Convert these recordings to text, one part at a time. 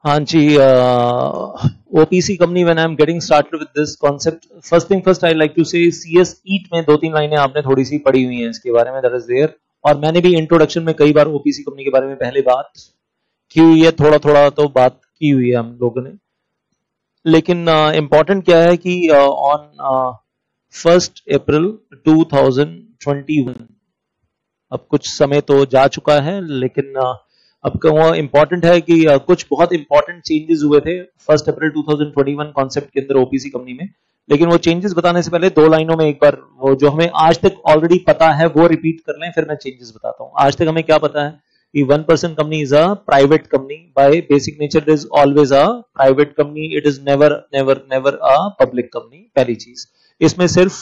हाँ जी, OPC company when I am getting started with this concept, first thing first I like to say CS ईट में दो तीन लाइनें आपने थोड़ी सी पढ़ी हुई हैं इसके बारे में, दैट इज देयर। और मैंने भी इंट्रोडक्शन में कई बार ओपीसी कंपनी के बारे में पहले बात की हुई है, थोड़ा थोड़ा तो बात की हुई है हम लोगों ने। लेकिन इम्पोर्टेंट क्या है कि ऑन 1 अप्रैल 2021, अब कुछ समय तो जा चुका है, लेकिन अब वो इम्पोर्टेंट है कि कुछ बहुत इंपॉर्टेंट चेंजेस हुए थे 1 अप्रैल 2021 कॉन्सेप्ट के अंदर ओपीसी कंपनी में। लेकिन वो चेंजेस बताने से पहले दो लाइनों में एक बार वो जो हमें आज तक ऑलरेडी पता है वो रिपीट कर लें, फिर मैं चेंजेस बताता हूँ। आज तक हमें क्या पता है कि 1% company is a private company, by basic nature it is always a private company, it is never never never a public company. पहली चीज, इसमें सिर्फ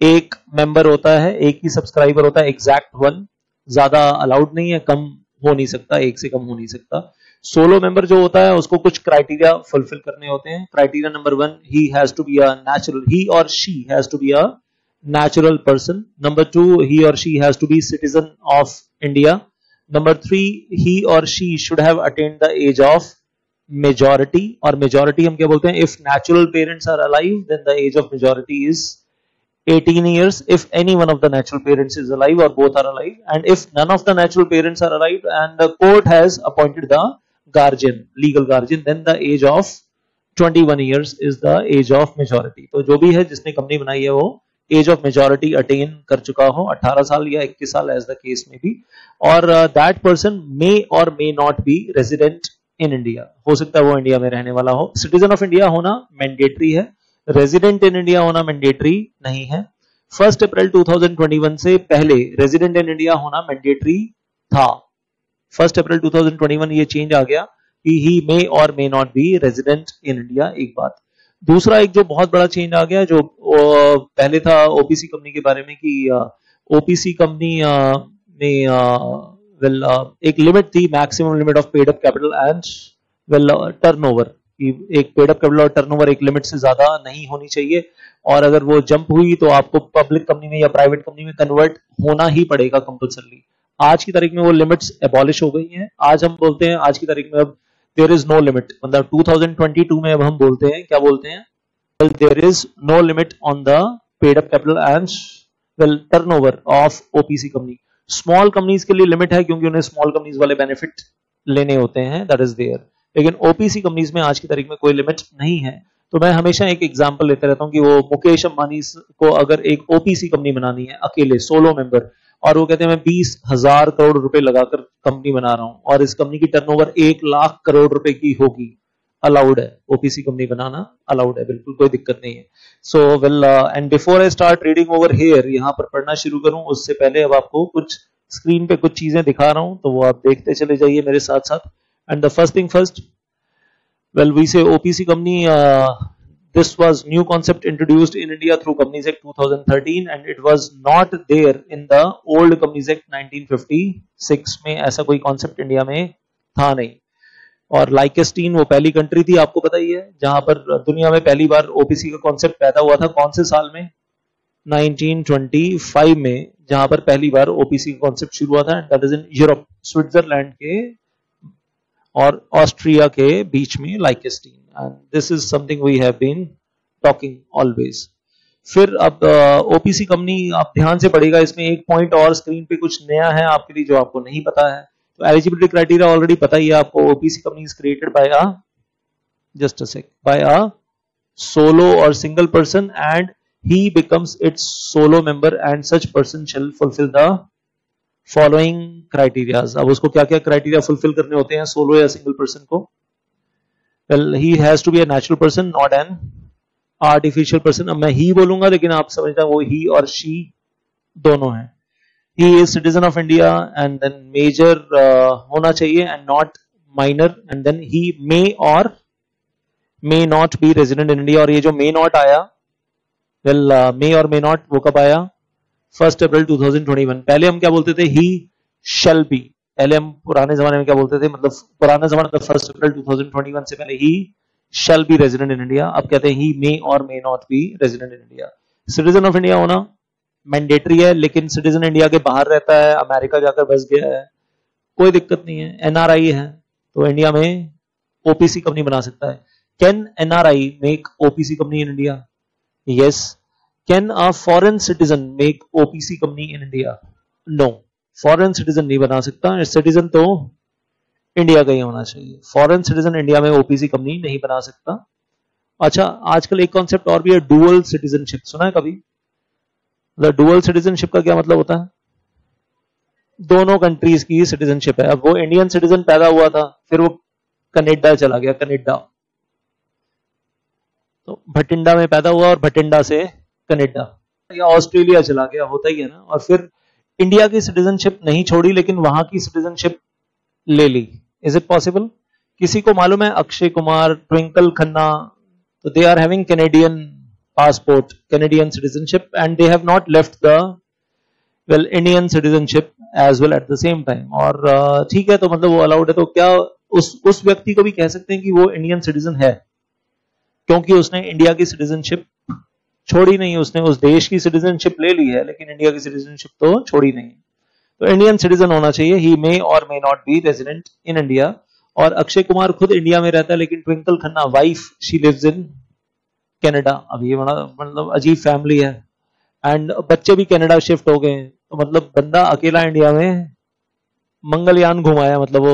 एक मेंबर होता है, एक ही सब्सक्राइबर होता है, एग्जैक्ट वन, ज्यादा अलाउड नहीं है, कम हो नहीं सकता, एक से कम हो नहीं सकता। सोलो मेंबर जो होता है उसको कुछ क्राइटेरिया फुलफिल करने होते हैं। Criteria number 1, he has to be a natural, he और she has to be a natural person. Number 2, he और she has to be citizen of India. Number 3, he और she should have attend the age of majority. और majority हम क्या बोलते हैं, if natural parents are alive then the age of majority is 18 years if any one of the natural parents is alive or both are alive, and if none of the natural parents are alive and the court has appointed the guardian, legal guardian, then the age of 21 years is the age of majority। तो जो भी है जिसने company बनाई है वो as of majority attain कर चुका हो, 18 साल या 21 साल एज द केस में भी। और दैट पर्सन मे और may not be resident in India, हो सकता है वो इंडिया में रहने वाला हो। सिटीजन ऑफ इंडिया होना मैंडेटरी है, रेजिडेंट इन इंडिया होना मैंडेटरी नहीं है। 1 अप्रैल 2021 से पहले रेजिडेंट इन इंडिया होना मैंडेटरी था। 1 अप्रैल 2021 ये चेंज आ गया कि ही मे और may not be resident in India, एक बात। दूसरा एक जो बहुत बड़ा चेंज आ गया, जो पहले था ओपीसी कंपनी के बारे में, कि ओपीसी कंपनी में वेल एक लिमिट थी, maximum limit of paid up capital and well turnover. एक पेड अप कैपिटल और टर्नओवर एक लिमिट से ज्यादा नहीं होनी चाहिए, और अगर वो जंप हुई तो आपको पब्लिक कंपनी में या प्राइवेट कंपनी में कन्वर्ट होना ही पड़ेगा कंपल्सरली। आज की तारीख में वो लिमिट्स एबॉलिश हो गई हैं। आज हम बोलते हैं, आज की तारीख में अब देयर इज नो लिमिट, मतलब 2022 में अब हम बोलते हैं, क्या बोलते हैं, well there is no limit on the paid up capital and well turnover of OPC company. Small companies के लिए लिमिट है क्योंकि उन्हें स्मॉल कंपनीज वाले बेनिफिट लेने होते हैं, दैट इज देयर। लेकिन ओपीसी कंपनीज में आज की तारीख में कोई लिमिट नहीं है। तो मैं हमेशा एक एग्जांपल लेते रहता हूं कि वो मुकेश अंबानी को अगर एक ओपीसी कंपनी बनानी है अकेले, सोलो मेंबर, और वो कहते हैं मैं 20,000 करोड़ रुपए लगाकर कंपनी बना रहा हूं और इस कंपनी की टर्नओवर 1 लाख करोड़ रुपए की होगी, अलाउड है, ओपीसी कंपनी बनाना अलाउड है, बिल्कुल कोई दिक्कत नहीं है। So well and before I start reading over here, यहां पर पढ़ना शुरू करूं उससे पहले अब आपको कुछ स्क्रीन पे कुछ चीजें दिखा रहा हूं, तो वो आप देखते चले जाइए मेरे साथ साथ। And the first thing first, well, we say OPC company, this was new concept introduced in India through Companies Act 2013 and it was not there in the old Companies Act 1956 में, ऐसा कोई concept इंडिया में था नहीं। और लाइकेस्टीन वो पहली country थी, आपको पता ही है, जहां पर दुनिया में पहली बार ओपीसी का कॉन्सेप्ट पैदा हुआ था। कौन से साल में? 1925 में, जहां पर पहली बार ओपीसी का कॉन्सेप्ट शुरू हुआ था, that is in Europe, Switzerland के और ऑस्ट्रिया के बीच में, Liechtenstein. And this is something we have been talking always. फिर अब ओपीसी कंपनी, आप ध्यान से पढ़िएगा, इसमें एक पॉइंट और स्क्रीन पे कुछ नया है आपके लिए जो आपको नहीं पता है। तो एलिजिबिलिटी क्राइटेरिया ऑलरेडी पता ही है आपको, OPC company is created by a, just a sec, by a solo और single person and he becomes its solo member and such person shall fulfil the following criterias. अब उसको क्या क्या criteria fulfil करने होते हैं सोलो या single person को? Well, he has to be a natural person, not an artificial person. अब मैं ही बोलूंगा लेकिन आप समझते हैं वो ही और शी दोनों हैं। He is citizen of India and then major होना चाहिए and not minor, and then he may और may not be resident in India. और ये जो मे नॉट आया, वेल मे और मे नॉट वो कब आया? 1 अप्रैल 2021। पहले हम क्या बोलते थे? ही शैल बी। पहले हम पुराने जमाने में क्या बोलते थे, मतलब पुराना जमाना था 1 अप्रैल 2021 से पहले, he shall be resident in India. अब कहते हैं ही मे और may not be resident in India. Citizen of India होना मैंडेटरी है, लेकिन सिटीजन इंडिया के बाहर रहता है, अमेरिका जाकर बस गया है, कोई दिक्कत नहीं है। एनआरआई है तो इंडिया में ओपीसी कंपनी बना सकता है? Can NRI make OPC company in India? Yes. Can a foreign citizen make OPC company in India? No. Foreign citizen नहीं बना सकता. सिटीजन तो इंडिया का ही होना चाहिए. फॉरेन सिटीजन इंडिया में ओपीसी कंपनी नहीं बना सकता. अच्छा, आजकल एक कॉन्सेप्ट और भी है, डुअल सिटीजनशिप. सुना है कभी? डुअल सिटीजनशिप का क्या मतलब होता है? दोनों कंट्रीज की सिटीजनशिप है. अब वो इंडियन सिटीजन पैदा हुआ था, फिर वो कनाडा चला गया, कनाडा, तो भटिंडा में पैदा हुआ और भटिंडा से कनाडा या ऑस्ट्रेलिया चला गया, होता ही है ना. और फिर इंडिया की सिटीजनशिप नहीं छोड़ी, लेकिन वहां की सिटीजनशिप ले ली. Is it possible? किसी को मालूम है अक्षय कुमार, ट्विंकल खन्ना, तो they are having Canadian passport, Canadian citizenship, and they have not left the Indian citizenship as well at the same time. और ठीक है, तो मतलब वो अलाउड है. तो क्या उस व्यक्ति को भी कह सकते हैं कि वो इंडियन सिटीजन है, क्योंकि उसने इंडिया की सिटीजनशिप छोड़ी नहीं. उसने उस देश की सिटीजनशिप ले ली है, लेकिन इंडिया की सिटीजनशिप तो छोड़ी नहीं. तो इंडियन सिटीजन होना चाहिए. ही मे और may not be resident in India. और अक्षय कुमार खुद इंडिया में रहता है, लेकिन Twinkle Khanna wife she lives in Canada. अब ये बड़ा मतलब अजीब फैमिली है, एंड बच्चे भी कनाडा शिफ्ट हो गए. तो मतलब बंदा अकेला इंडिया में मंगलयान घुमाया, मतलब वो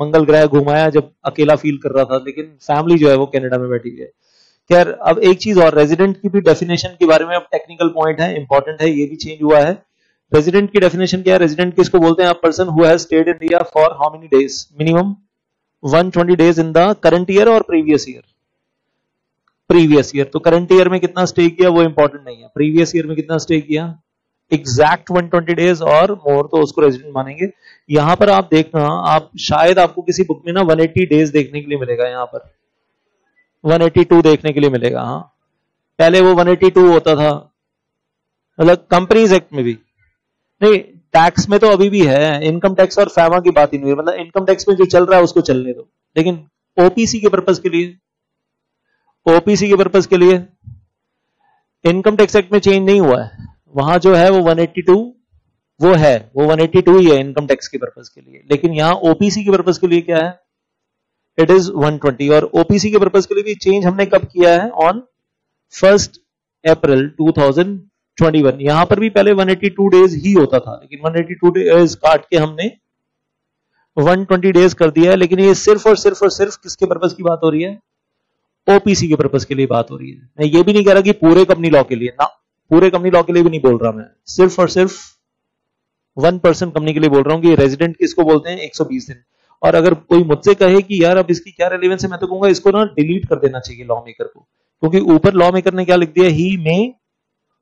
मंगल ग्रह घुमाया जब अकेला फील कर रहा था, लेकिन फैमिली जो है वो कनाडा में बैठी हुई है. खैर, अब एक चीज और, रेजिडेंट की भी डेफिनेशन के बारे में अब टेक्निकल पॉइंट है, इंपॉर्टेंट है, ये भी चेंज हुआ है. रेजिडेंट की डेफिनेशन क्या है? रेजिडेंट किसको बोलते हैं? A person who has stayed in India for how many days? Minimum 120 days in the current year और प्रीवियस ईयर. प्रीवियस ईयर, तो करंट ईयर में कितना स्टे किया वो इंपॉर्टेंट नहीं है. प्रीवियस ईयर में कितना स्टे किया, एग्जैक्ट 120 डेज और मोर, तो उसको रेजिडेंट मानेंगे. यहां पर आप देखना, आप शायद आपको किसी बुक में ना 180 डेज देखने के लिए मिलेगा, यहां पर 182 देखने के लिए मिलेगा. हाँ, पहले वो 182 होता था, मतलब कंपनीज एक्ट में भी नहीं. टैक्स में तो अभी भी है, इनकम टैक्स और फैमा की बात ही नहीं है. मतलब इनकम टैक्स में जो चल रहा है उसको चलने दो, लेकिन ओपीसी के पर्पज के लिए, ओपीसी के पर्पज के लिए इनकम टैक्स एक्ट में चेंज नहीं हुआ है. वहां जो है वो 182 वो है, वो 182 ही है इनकम टैक्स के पर्पज के लिए. लेकिन यहाँ ओपीसी के पर्पज के लिए क्या है? It is 120. और ओपीसी के पर्पज के लिए भी चेंज हमने कब किया है? On 1 April 2021. यहां पर भी पहले 182 डेज ही होता था, लेकिन 182 डेज काट के हमने 120 डेज कर दिया है. लेकिन ये सिर्फ और सिर्फ और सिर्फ किसके पर्पज की बात हो रही है? ओपीसी के पर्पज के लिए बात हो रही है. मैं ये भी नहीं कह रहा कि पूरे कंपनी लॉ के लिए ना, पूरे कंपनी लॉ के लिए भी नहीं बोल रहा मैं, सिर्फ और सिर्फ 1% कंपनी के लिए बोल रहा हूं कि रेजिडेंट किसको बोलते हैं? 120 दिन. और अगर कोई मुझसे कहे कि यार अब इसकी क्या रेलेवेंस है, मैं तो कहूंगा इसको ना डिलीट कर देना चाहिए लॉ मेकर को, क्योंकि ऊपर लॉ मेकर ने क्या लिख दिया? ही मे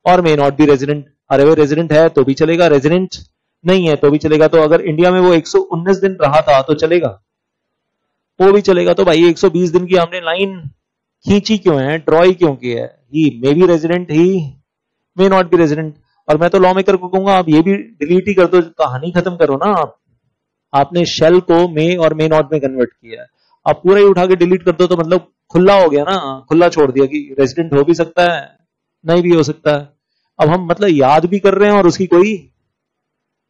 और मे नॉट बी रेजिडेंट. अरे वो रेजिडेंट है तो भी चलेगा, रेजिडेंट नहीं है तो भी चलेगा. तो अगर इंडिया में वो 119 दिन रहा था तो चलेगा, वो भी चलेगा. तो भाई 120 दिन की हमने लाइन खींची क्यों है, ड्रॉ क्यों की है? He may be resident, he may not be resident. और मैं तो लॉ मेकर को कहूंगा आप ये भी डिलीट ही कर दो, कहानी खत्म करो ना. आपने शेल को मे और मे नॉट में कन्वर्ट किया है, आप पूरा ही उठा के डिलीट कर दो, तो मतलब खुला हो गया ना, खुला छोड़ दिया कि रेजिडेंट हो भी सकता है, नहीं भी हो सकता है. अब हम मतलब याद भी कर रहे हैं और उसकी कोई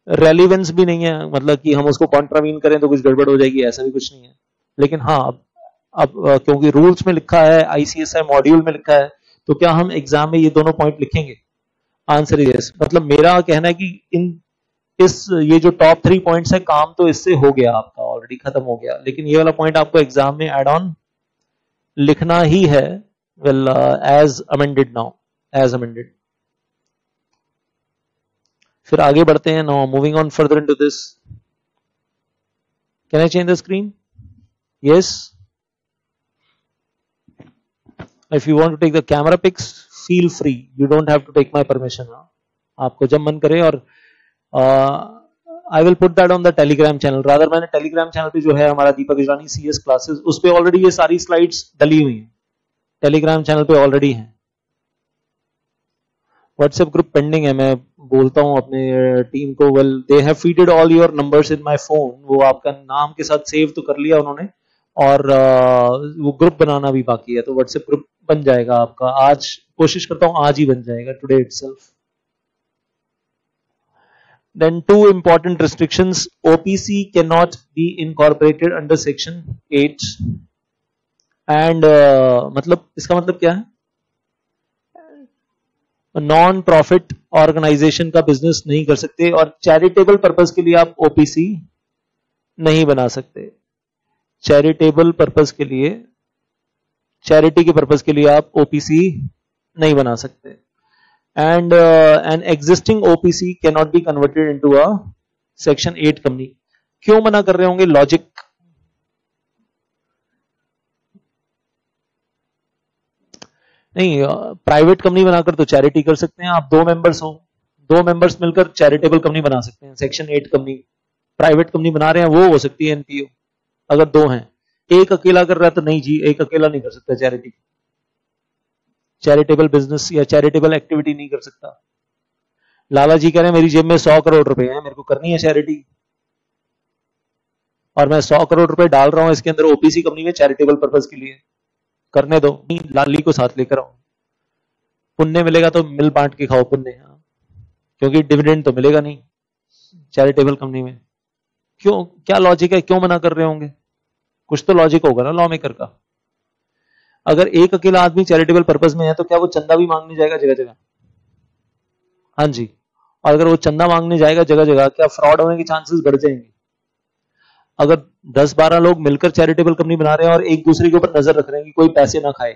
रेलिवेंस भी नहीं है, मतलब कि हम उसको कॉन्ट्रावीन करें तो कुछ गड़बड़ हो जाएगी, ऐसा भी कुछ नहीं है. लेकिन हाँ, अब क्योंकि रूल्स में लिखा है, आईसीएसआई मॉड्यूल में लिखा है, तो क्या हम एग्जाम में ये दोनों पॉइंट लिखेंगे? Answer is yes. मतलब मेरा कहना है कि ये जो टॉप 3 पॉइंट्स है, काम तो इससे हो गया आपका, ऑलरेडी खत्म हो गया. लेकिन ये वाला पॉइंट आपको एग्जाम में एड ऑन लिखना ही है. Well, as amended now, as amended. फिर आगे बढ़ते हैं. Now moving on further into this. Can I change the screen? Yes. If you want to take the camera pics, feel free. You don't have to take my permission. आपको जब मन करे. और I will put that on the Telegram channel. Rather, मैंने Telegram channel पे जो है हमारा दीपक इजरानी CS क्लासेस, उस पे ऑलरेडी ये सारी स्लाइड्स डली हुई हैं, Telegram channel पे ऑलरेडी हैं. WhatsApp ग्रुप पेंडिंग है. मैं बोलता हूँ अपने टीम को, well they have feeded all your numbers in my phone. वो आपका नाम के साथ सेव तो कर लिया उन्होंने, और वो ग्रुप बनाना भी बाकी है. तो व्हाट्सएप ग्रुप बन जाएगा आपका आज, कोशिश करता हूं आज ही बन जाएगा, today itself. Then 2 important restrictions. OPC cannot be incorporated under section 8. And मतलब इसका मतलब क्या है, नॉन प्रॉफिट ऑर्गेनाइजेशन का बिजनेस नहीं कर सकते और चैरिटेबल पर्पस के लिए आप ओपीसी नहीं बना सकते। चैरिटेबल पर्पस के लिए, चैरिटी के पर्पस के लिए आप ओपीसी नहीं बना सकते। And an existing OPC can not be converted into a section 8 company. क्यों मना कर रहे होंगे, लॉजिक? नहीं, प्राइवेट कंपनी बनाकर तो चैरिटी कर सकते हैं। आप 2 मेंबर्स हो, 2 मेंबर्स मिलकर चैरिटेबल कंपनी बना सकते हैं, सेक्शन 8 कंपनी। प्राइवेट कंपनी बना रहे हैं वो हो सकती है एनपीओ, अगर 2 हैं। एक अकेला कर रहा है तो नहीं जी, एक अकेला नहीं कर सकता चैरिटी, चैरिटेबल बिजनेस या चैरिटेबल एक्टिविटी नहीं कर सकता। लाला जी कह रहे हैं मेरी जेब में 100 करोड़ रुपए हैं, मेरे को करनी है चैरिटी, और मैं 100 करोड़ रुपए डाल रहा हूं इसके अंदर ओपीसी कंपनी में चैरिटेबल पर्पज के लिए, करने दो। लाली को साथ लेकर आओ, पुण्य मिलेगा तो मिल बांट के खाओ पुण्य, क्योंकि डिविडेंड तो मिलेगा नहीं चैरिटेबल कंपनी में। क्यों, क्या लॉजिक है, क्यों मना कर रहे होंगे? कुछ तो लॉजिक होगा ना लॉ मेकर का। अगर एक अकेला आदमी चैरिटेबल पर्पज में है तो क्या वो चंदा भी मांगने जाएगा जगह जगह? हाँ जी। और अगर वो चंदा मांगने जाएगा जगह जगह, क्या फ्रॉड होने के चांसेस बढ़ जाएंगे? अगर 10-12 लोग मिलकर चैरिटेबल कंपनी बना रहे हैं और एक दूसरे के ऊपर नजर रख रहे हैं कि कोई पैसे ना खाए,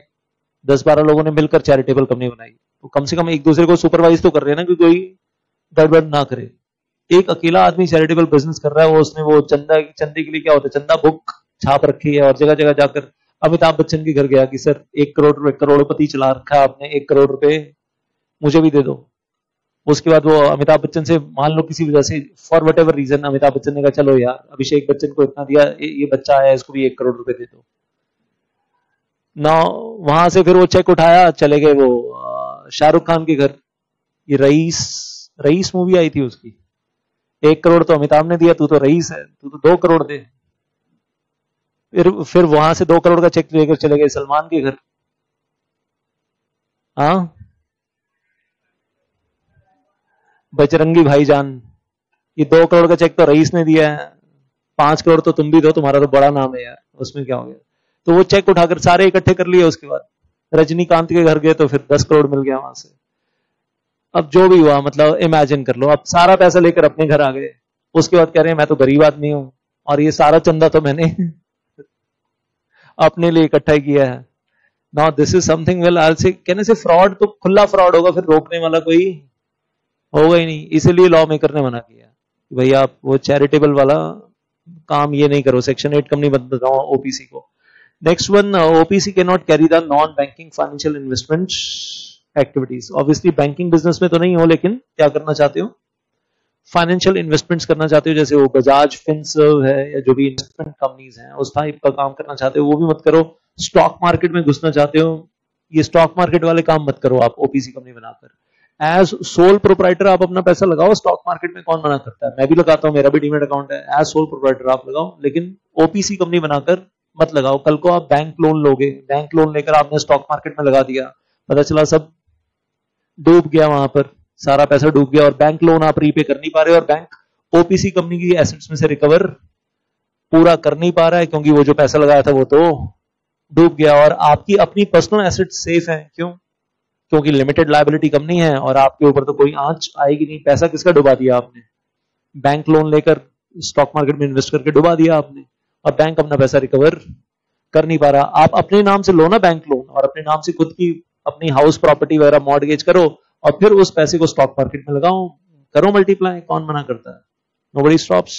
10-12 लोगों ने मिलकर चैरिटेबल कंपनी बनाई, तो कम से कम एक दूसरे को सुपरवाइज तो कर रहे हैं ना कि कोई गड़बड़ ना करे। एक अकेला आदमी चैरिटेबल बिजनेस कर रहा है, वो उसने वो चंदे के लिए क्या होता है, चंदा बुक छाप रखी है और जगह जगह जाकर अमिताभ बच्चन के घर गया कि सर 1 करोड़ रुपए, करोड़पति चला रखा है आपने, 1 करोड़ रुपए मुझे भी दे दो। उसके बाद वो अमिताभ बच्चन से मान लो किसी वजह से, for whatever reason, Amitabh Bachchan ने कहा चलो यार अभिषेक बच्चन को इतना दिया, ये बच्चा आया इसको भी 1 करोड़ रुपए दे दो ना। वहां से फिर वो चेक उठाया, चले गए वो शाहरुख खान के घर। ये रईस, रईस मूवी आई थी उसकी, 1 करोड़ तो अमिताभ ने दिया, तू तो रईस है, तू तो 2 करोड़ दे। फिर वहां से 2 करोड़ का चेक लेकर चले गए सलमान के घर। हाँ, बजरंगी भाईजान, ये 2 करोड़ का चेक तो रईस ने दिया है, 5 करोड़ तो तुम भी दो, तुम्हारा तो बड़ा नाम है यार, उसमें क्या हो गया? तो वो चेक उठाकर सारे इकट्ठे कर लिए। उसके बाद रजनीकांत के घर गए तो फिर 10 करोड़ मिल गया वहां से। अब जो भी हुआ, मतलब इमेजिन कर लो, अब सारा पैसा लेकर अपने घर आ गए, उसके बाद कह रहे हैं मैं तो गरीब आदमी हूं और ये सारा चंदा तो मैंने अपने लिए इकट्ठा किया है। Now this is something, well I से कहने से फ्रॉड तो खुला फ्रॉड होगा, फिर रोकने वाला कोई होगा ही नहीं। इसीलिए लॉ मेकर ने मना किया कि भाई आप वो चैरिटेबल वाला काम ये नहीं करो, सेक्शन 8 कंपनी मत बताओ ओपीसी को। Next one, OPC can not carry the non banking financial investment activities. Obviously banking business में तो नहीं हो, लेकिन क्या करना चाहते हो, फाइनेंशियल इन्वेस्टमेंट्स करना चाहते हो, जैसे वो बजाज फिनसर्व है या जो भी इन्वेस्टमेंट कंपनीज हैं उस टाइप का काम करना चाहते हो, वो भी मत करो। स्टॉक मार्केट में घुसना चाहते हो, ये स्टॉक मार्केट वाले काम मत करो आप ओपीसी कंपनी बनाकर। एज सोल प्रोप्राइटर आप अपना पैसा लगाओ स्टॉक मार्केट में, कौन मना करता है, मैं भी लगाता हूं, मेरा भी डीमेट अकाउंट है। एज सोल प्रोप्राइटर आप लगाओ, लेकिन ओपीसी कंपनी बनाकर मत लगाओ। कल को आप बैंक लोन लोगे, बैंक लोन लेकर आपने स्टॉक मार्केट में लगा दिया, पता चला सब डूब गया, वहां पर सारा पैसा डूब गया और बैंक लोन आप रीपे कर नहीं पा रहे और बैंक ओपीसी कंपनी की एसेट्स में से रिकवर पूरा कर नहीं पा रहा है, क्योंकि वो जो पैसा लगाया था वो तो डूब गया। और आपकी अपनी पर्सनल एसेट सेफ है, क्यों? क्योंकि लिमिटेड लायबिलिटी कंपनी है और आपके ऊपर तो कोई आंच आएगी नहीं। पैसा किसका डुबा दिया आपने? बैंक लोन लेकर स्टॉक मार्केट में इन्वेस्ट करके डुबा दिया आपने, और बैंक अपना पैसा रिकवर कर नहीं पा रहा। आप अपने नाम से लो ना बैंक लोन, और अपने नाम से खुद की अपनी हाउस प्रॉपर्टी वगैरह मॉर्गेज करो और फिर उस पैसे को स्टॉक मार्केट में लगाओ, करो मल्टीप्लाई, कौन मना करता है? Nobody stops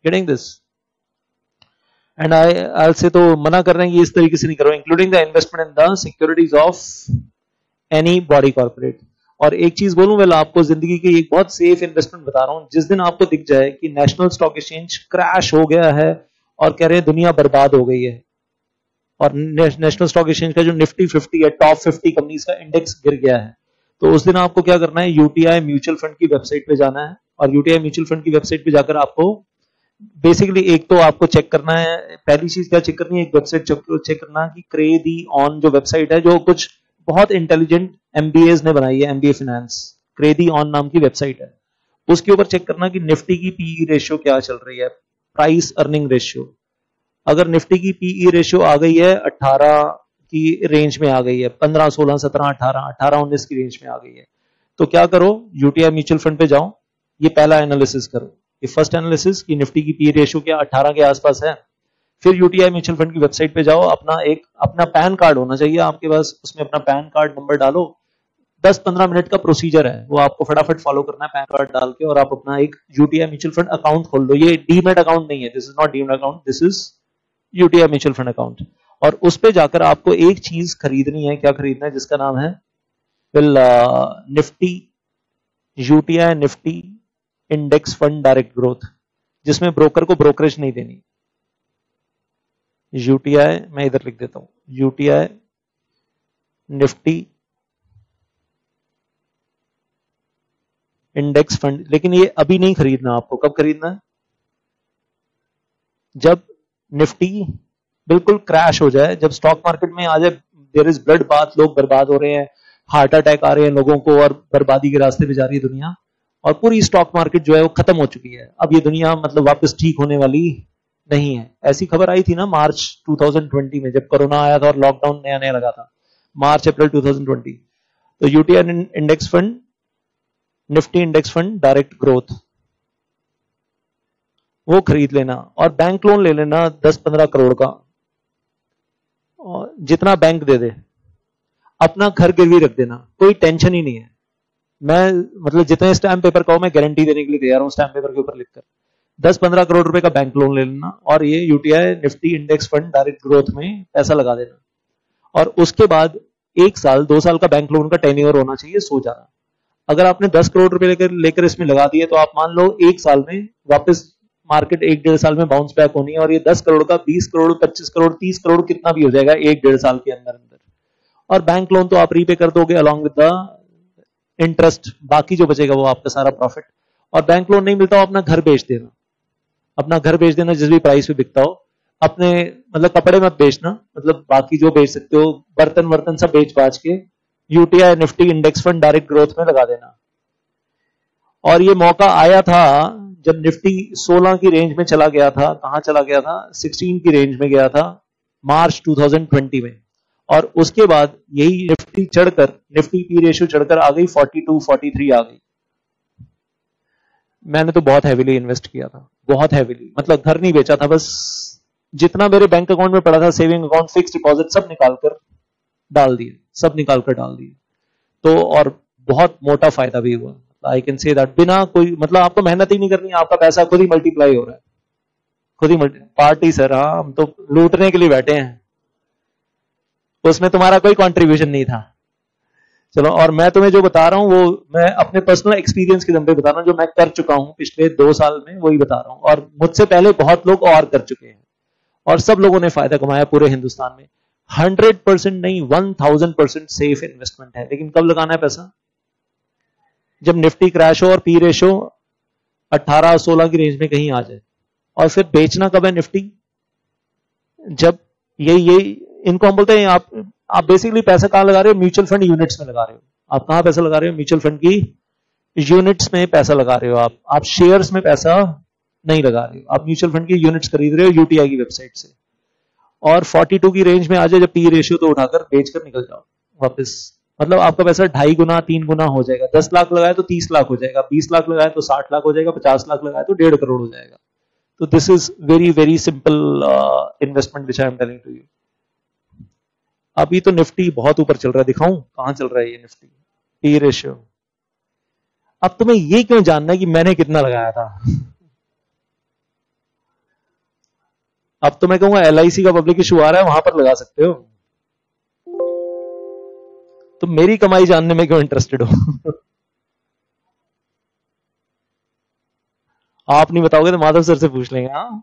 getting this. And I से तो मना कर रहे हैं कि इस तरीके से नहीं करो, including the investment in the securities of any body corporate. और एक चीज बोलूं, वेल आपको जिंदगी की एक बहुत सेफ इन्वेस्टमेंट बता रहा हूं, जिस दिन आपको दिख जाए कि नेशनल स्टॉक एक्सचेंज क्रैश हो गया है और कह रहे हैं दुनिया बर्बाद हो गई है, और नेशनल स्टॉक एक्सचेंज का जो निफ्टी 50 है, टॉप 50 कंपनीज का इंडेक्स गिर गया है, तो उस दिन आपको क्या करना है, यूटीआई म्यूचुअल फंड की वेबसाइट पे जाना है। और यूटीआई म्यूचुअल फंड की वेबसाइट पे जाकर आपको बेसिकली एक तो आपको चेक करना है, पहली चीज क्या चेक करनी है, एक वेबसाइट चेक करना कि क्रेदी ऑन जो वेबसाइट है, जो कुछ बहुत इंटेलिजेंट एमबीएस ने बनाई है, एमबीए फाइनेंस, क्रेदी ऑन नाम की वेबसाइट है, उसके ऊपर चेक करना कि निफ्टी की पीई रेशियो क्या चल रही है, प्राइस अर्निंग रेशियो। अगर निफ्टी की पीई रेशियो आ गई है 18 की रेंज में आ गई है, 15, 16, 17, 18, 18, 19 की रेंज में आ गई है, तो क्या करो, यूटीआई म्यूचुअल फंड पे जाओ, ये पहला एनालिसिस करो, ये फर्स्ट एनालिसिस की निफ्टी की पी रेशियो क्या 18 के आसपास है। फिर यूटीआई म्यूचुअल फंड की वेबसाइट पे जाओ, अपना पैन कार्ड होना चाहिए आपके पास, उसमें अपना पैन कार्ड नंबर डालो, 10-15 मिनट का प्रोसीजर है, वो आपको फटाफट फॉलो करना है पैन कार्ड डाल के, और आप अपना एक यूटीआई म्यूचुअल फंड अकाउंट खोल लो। ये डीमैट अकाउंट नहीं है, this is not demat account, this is UTI mutual fund account. और उस पे जाकर आपको एक चीज खरीदनी है, क्या खरीदना है, जिसका नाम है Nifty, UTI Nifty index fund direct growth, जिसमें ब्रोकर को ब्रोकरेज नहीं देनी। यूटीआई, मैं इधर लिख देता हूं, यूटीआई निफ्टी इंडेक्स फंड। लेकिन ये अभी नहीं खरीदना, आपको कब खरीदना है, जब निफ्टी बिल्कुल क्रैश हो जाए, जब स्टॉक मार्केट में आ जाए, देयर इज ब्लड बाथ, लोग बर्बाद हो रहे हैं, हार्ट अटैक आ रहे हैं लोगों को, और बर्बादी के रास्ते पे जा रही है दुनिया, और पूरी स्टॉक मार्केट जो है वो खत्म हो चुकी है, अब ये दुनिया मतलब वापस ठीक होने वाली नहीं है। ऐसी खबर आई थी ना मार्च 2020 में, जब कोरोना आया था और लॉकडाउन नया नया लगा था, मार्च अप्रैल 2020। तो UTI index fund, Nifty index fund direct growth, वो खरीद लेना, और बैंक लोन ले लेना 10-15 करोड़ का, और जितना बैंक दे दे, अपना घर गिरवी रख देना, कोई टेंशन ही नहीं है। मैं मतलब जितने स्टैम्प पेपर कहो मैं गारंटी देने के लिए तैयार हूं, स्टैम्प पेपर के ऊपर लिखकर 10-15 करोड़ रुपए का बैंक लोन ले लेना, और ये UTI Nifty index fund direct growth में पैसा लगा देना, और उसके बाद 1 साल 2 साल का बैंक लोन का टेन्योर होना चाहिए, सो जाना। अगर आपने 10 करोड़ रुपए लेकर इसमें लगा दिए, तो आप मान लो 1 साल में वापस मार्केट 1-1.5 साल में बाउंस बैक होनी है, और ये 10 करोड़ का 20 करोड़ 25 करोड़ 30 करोड़ कितना भी हो जाएगा 1-1.5 साल के अंदर अंदर। और बैंक लोन तो आप रीपे कर दोगे अलॉन्ग विद द इंटरेस्ट, बाकी जो बचेगा वो आपका सारा प्रॉफिट। और बैंक लोन नहीं मिलता हो, अपना घर बेच देना, अपना घर बेच देना जिस भी प्राइस पे बिकता हो, अपने मतलब कपड़े मत बेचना, मतलब बाकी जो बेच सकते हो, बर्तन वर्तन सब बेच बाच के UTI Nifty index fund direct growth में लगा देना। और ये मौका आया था जब निफ्टी 16 की रेंज में चला गया था, कहां चला गया था, 16 की रेंज में गया था मार्च 2020 में, और उसके बाद यही निफ्टी चढ़कर, निफ्टी पी रेशियो चढ़कर आ गई 42-43 आ गई। मैंने तो बहुत हैवीली इन्वेस्ट किया था, बहुत हैवीली, मतलब घर नहीं बेचा था, बस जितना मेरे बैंक अकाउंट में पड़ा था, सेविंग अकाउंट, फिक्स डिपॉजिट, सब निकालकर डाल दिए, सब निकालकर डाल दिए। तो और बहुत मोटा फायदा भी हुआ, आई कैन से दैट, बिना कोई मतलब आपको मेहनत ही नहीं करनी, आपका पैसा खुद ही मल्टीप्लाई हो रहा है, खुद ही पार्टी सर, हाँ हम तो लूटने के लिए बैठे हैं, उसमें तुम्हारा कोई कंट्रीब्यूशन नहीं था। चलो, और मैं तुम्हें जो बता रहा हूं वो मैं अपने पर्सनल एक्सपीरियंस के दम पे बता रहा हूं, जो मैं कर चुका हूं पिछले 2 साल में, वही बता रहा हूं, और मुझसे पहले बहुत लोग और कर चुके हैं, और सब लोगों ने फायदा कमाया पूरे हिंदुस्तान में। 100% नहीं, 1000% सेफ इन्वेस्टमेंट है। लेकिन कब लगाना है पैसा, जब निफ्टी क्रैश हो और पी रेशो 18-16 की रेंज में कहीं आ जाए। और फिर बेचना कब है निफ्टी, जब ये इनको हम बोलते हैं, आप बेसिकली पैसा कहां लगा रहे हो, म्यूचुअल फंड यूनिट्स में लगा रहे हो। आप कहां पैसा लगा रहे हो, म्यूचुअल फंड की यूनिट्स में पैसा लगा रहे हो, आप शेयर्स में पैसा नहीं लगा रहे हो, आप म्यूचुअल फंड की यूनिट्स खरीद रहे हो यूटीआई की वेबसाइट से। और 42 की रेंज में आ जाए जब पी रेशियो, तो उठाकर बेचकर निकल जाओ वापस, मतलब आपका पैसा 2.5 गुना 3 गुना हो जाएगा। 10 लाख लगाए तो 30 लाख हो जाएगा, 20 लाख लगाए तो 60 लाख हो जाएगा, 50 लाख लगाए तो 1.5 करोड़ हो जाएगा। तो this is very very simple investment which I am telling to you. अभी तो निफ्टी बहुत ऊपर चल रहा है, दिखाऊं कहां चल रहा है ये निफ्टी पी रेशियो। अब तुम्हें ये क्यों जानना है कि मैंने कितना लगाया था। अब तो मैं कहूंगा LIC का पब्लिक इशू आ रहा है, वहां पर लगा सकते हो। तो मेरी कमाई जानने में क्यों इंटरेस्टेड हो। आप नहीं बताओगे तो माधव सर से पूछ लेंगे। हाँ,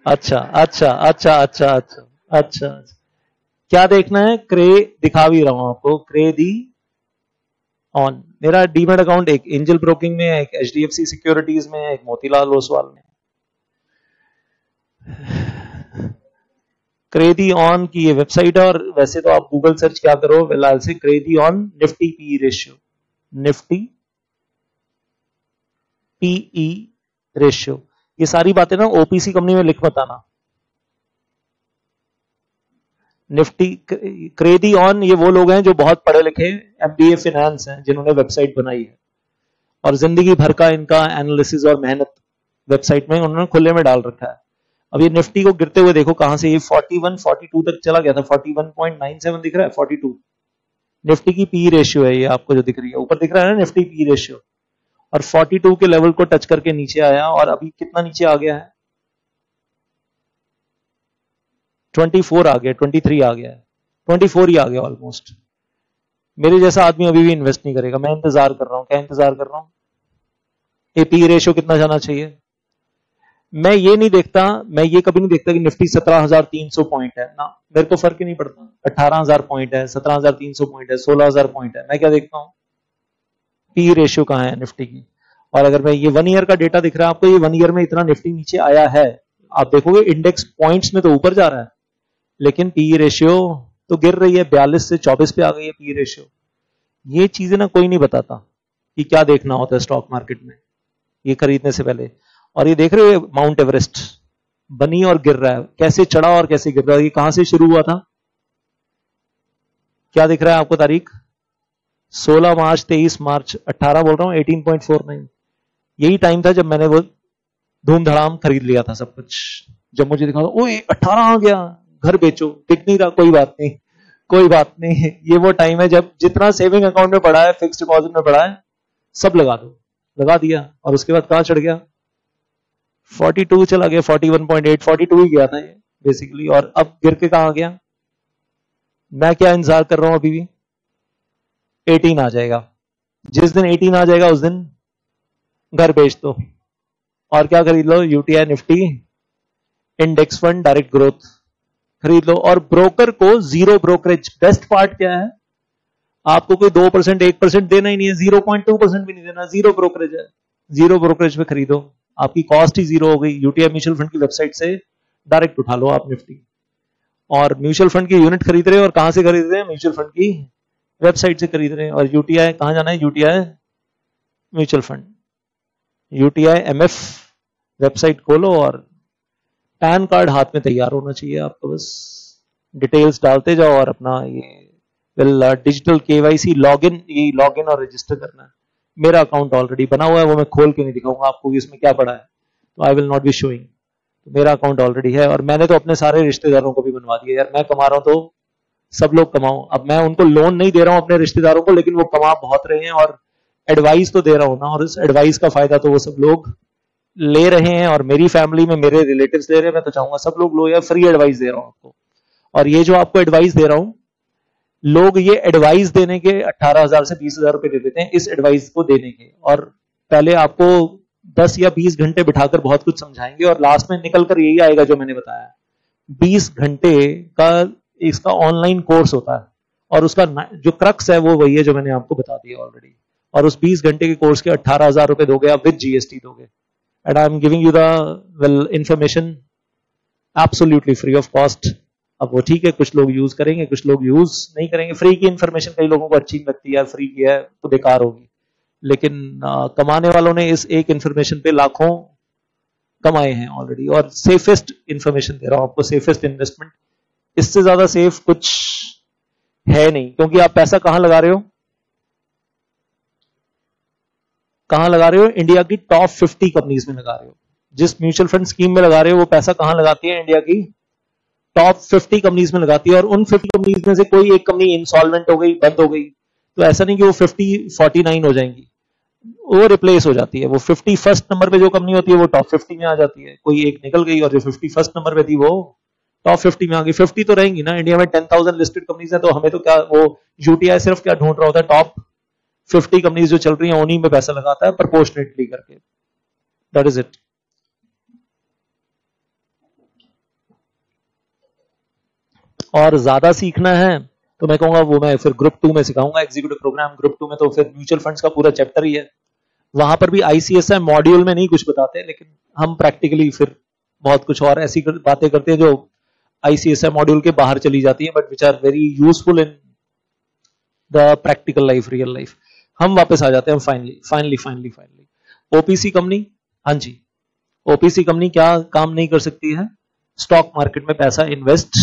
अच्छा अच्छा अच्छा अच्छा अच्छा अच्छा, क्या देखना है, क्रे दिखा भी रहा हूं आपको, क्रे दी ऑन। मेरा डीमेट अकाउंट एक एंजल ब्रोकिंग में है, एक HDFC सिक्योरिटीज में है, एक मोतीलाल ओसवाल में। क्रेदी ऑन की ये वेबसाइट है, और वैसे तो आप गूगल सर्च क्या करो फिलहाल से, क्रेदी on Nifty P ratio, Nifty PE ratio, ये सारी बातें ना ओपीसी कंपनी में लिख मत आना। निफ्टी क्रेदी ऑन, ये वो लोग हैं जो बहुत पढ़े लिखे एमबीए फाइनेंस हैं, जिन्होंने वेबसाइट बनाई है और जिंदगी भर का इनका एनालिसिस और मेहनत वेबसाइट में उन्होंने खुले में डाल रखा है। अब ये निफ्टी को गिरते हुए देखो कहां से ये 41 42 तक चला गया था, 41.97 दिख रहा है 42 निफ्टी की पी रेशियो है, ये आपको जो दिख रही है ऊपर दिख रहा है ना निफ्टी पी रेशियो, और 42 के लेवल को टच करके नीचे आया और अभी कितना नीचे आ गया है 24 आ गया, 23 आ गया है, 24 ही आ गया ऑलमोस्ट। मेरे जैसा आदमी अभी भी इन्वेस्ट नहीं करेगा। मैं इंतजार कर रहा हूं, क्या इंतजार कर रहा हूं, ये पी रेशियो कितना जाना चाहिए। मैं ये नहीं देखता, मैं ये कभी नहीं देखता कि निफ्टी 17,300 पॉइंट है ना, मेरे को फर्क ही नहीं पड़ता 18,000 पॉइंट है, 17,300 पॉइंट है, 16,000 पॉइंट है, मैं क्या देखता हूं पी रेशियो कहां है निफ्टी की। और अगर मैं ये 1 ईयर का डेटा दिख रहा है आपको, ये 1 ईयर में इतना निफ्टी नीचे आया है, आप देखोगे इंडेक्स पॉइंट्स में तो ऊपर जा रहा है, लेकिन पी रेशियो तो गिर रही है, 42 से 24 पे आ गई है पी रेशियो। ये चीजें ना कोई नहीं बताता कि क्या देखना होता है स्टॉक मार्केट में ये खरीदने से पहले। और ये देख रहे हो माउंट एवरेस्ट बनी और गिर रहा है, कैसे चढ़ा और कैसे गिर रहा है, ये कहां से शुरू हुआ था, क्या दिख रहा है आपको तारीख 16 मार्च 23 मार्च 18 बोल रहा हूं 18.49, यही टाइम था जब मैंने वो धूमधड़ाम खरीद लिया था सब कुछ। जब मुझे दिखा ओए 18 आ गया, घर बेचो, टिक नहीं रहा, कोई बात नहीं कोई बात नहीं, ये वो टाइम है जब जितना सेविंग अकाउंट में पड़ा है, फिक्स्ड डिपॉजिट में पड़ा है, सब लगा दो, लगा दिया, और उसके बाद कहां चढ़ गया 42 चला गया, 41.8 42 ही गया था ये बेसिकली, और अब गिर के कहां गया। मैं क्या इंतजार कर रहा हूं अभी भी 18 आ जाएगा, जिस दिन 18 आ जाएगा उस दिन घर बेच दो और क्या खरीद लो, UTI Nifty index fund direct growth खरीद लो। और ब्रोकर को जीरो ब्रोकरेज, बेस्ट पार्ट क्या है, आपको कोई 2% 1% देना ही नहीं है, 0.2% भी नहीं देना, जीरो ब्रोकरेज है, जीरो ब्रोकरेज पे खरीदो, आपकी कॉस्ट ही जीरो हो गई। यूटीआई म्यूचुअल फंड की वेबसाइट से डायरेक्ट उठा लो आप निफ्टी, और म्यूचुअल फंड की यूनिट खरीद रहे हो, और कहां से खरीद रहे हैं, म्यूचुअल फंड की वेबसाइट से खरीद रहे हैं। और यूटीआई कहां जाना है, UTI mutual fund, UTI MF website खोलो, और पैन कार्ड हाथ में तैयार होना चाहिए आपको, बस डिटेल्स डालते जाओ और अपना ये डिजिटल केवाईसी लॉगिन, ये लॉगिन और रजिस्टर करना है। मेरा अकाउंट ऑलरेडी बना हुआ है, वो मैं खोल के नहीं दिखाऊंगा आपको कि इसमें क्या पड़ा है, तो I will not be showing. तो मेरा अकाउंट ऑलरेडी है, और मैंने तो अपने सारे रिश्तेदारों को भी बनवा दिया। यार मैं कमा रहा हूं तो सब लोग कमाओ। अब मैं उनको लोन नहीं दे रहा हूं अपने रिश्तेदारों को, लेकिन वो कमा बहुत रहे हैं और एडवाइस तो दे रहा हूं ना, और इस एडवाइस का फायदा तो वो सब लोग ले रहे हैं, और मेरी फैमिली में मेरे रिलेटिव्स ले रहे हैं। मैं तो चाहूंगा सब लोग लो, या फ्री एडवाइस दे रहा हूं आपको। और ये जो आपको एडवाइस दे रहा हूं, लोग ये एडवाइस देने के 18,000 से 20,000 रुपए दे देते हैं इस एडवाइस को देने के, और पहले आपको 10 या 20 घंटे बिठाकर बहुत कुछ समझाएंगे, और लास्ट में निकल कर यही आएगा जो मैंने बताया। 20 घंटे का इसका ऑनलाइन कोर्स होता है, और उसका जो क्रक्स है वो वही है जो मैंने आपको बता दिया ऑलरेडी। और उस 20 घंटे के कोर्स के 18,000 रुपए दोगे आप, विद जीएसटी दोगे, and I am giving you the information absolutely free of cost. अब वो ठीक है, कुछ लोग यूज करेंगे, कुछ लोग यूज नहीं करेंगे। फ्री की इंफॉर्मेशन कई लोगों को अच्छी लगती है, फ्री की है तो बेकार होगी, लेकिन कमाने वालों ने इस एक इंफॉर्मेशन पे लाखों कमाए हैं ऑलरेडी। और सेफेस्ट इंफॉर्मेशन दे रहा हूं आपको, सेफेस्ट इन्वेस्टमेंट, इससे ज्यादा सेफ कुछ है नहीं। क्योंकि आप पैसा कहां लगा रहे हो, कहां लगा रहे हो, इंडिया की टॉप 50 कंपनीज में लगा रहे हो। जिस म्यूचुअल फंड स्कीम में लगा रहे हो वो पैसा कहां लगाती है, इंडिया की टॉप 50 कंपनीज में लगाती है। और उन 50 कंपनीज में से कोई एक कंपनी इंसॉल्वेंट हो गई, बंद हो गई, तो ऐसा नहीं कि वो 49 हो जाएंगी, वो रिप्लेस हो जाती है। वो 51st नंबर पे जो कंपनी होती है वो टॉप 50 में आ जाती है, कोई एक निकल गई और जो 51st नंबर पे थी वो टॉप 50 में आ गई। 50 तो रहेंगी ना, इंडिया में 10,000 लिस्टेड कंपनीज है, तो हमें तो क्या, वो यूटीआई सिर्फ क्या ढूंढ रहा होता है, टॉप 50 कंपनीज जो चल रही है उन्हीं में पैसा लगाता है प्रोपोर्शनेटली करके, दैट इज इट। और ज्यादा सीखना है तो मैं कहूंगा वो मैं फिर ग्रुप 2 में सिखाऊंगा, एग्जीक्यूटिव प्रोग्राम ग्रुप 2 में, तो फिर म्यूचुअल फंड्स का पूरा चैप्टर ही है। वहां पर भी आईसीएसआई मॉड्यूल में नहीं कुछ बताते हैं, लेकिन हम प्रैक्टिकली फिर बहुत कुछ और ऐसी बातें करते हैं जो आईसीएसआई मॉड्यूल के बाहर चली जाती है, but which are very useful in the practical life, real life. हम वापस आ जाते हैं फाइनली ओपीसी कंपनी। हाँ जी, ओपीसी कंपनी क्या काम नहीं कर सकती है? स्टॉक मार्केट में पैसा इन्वेस्ट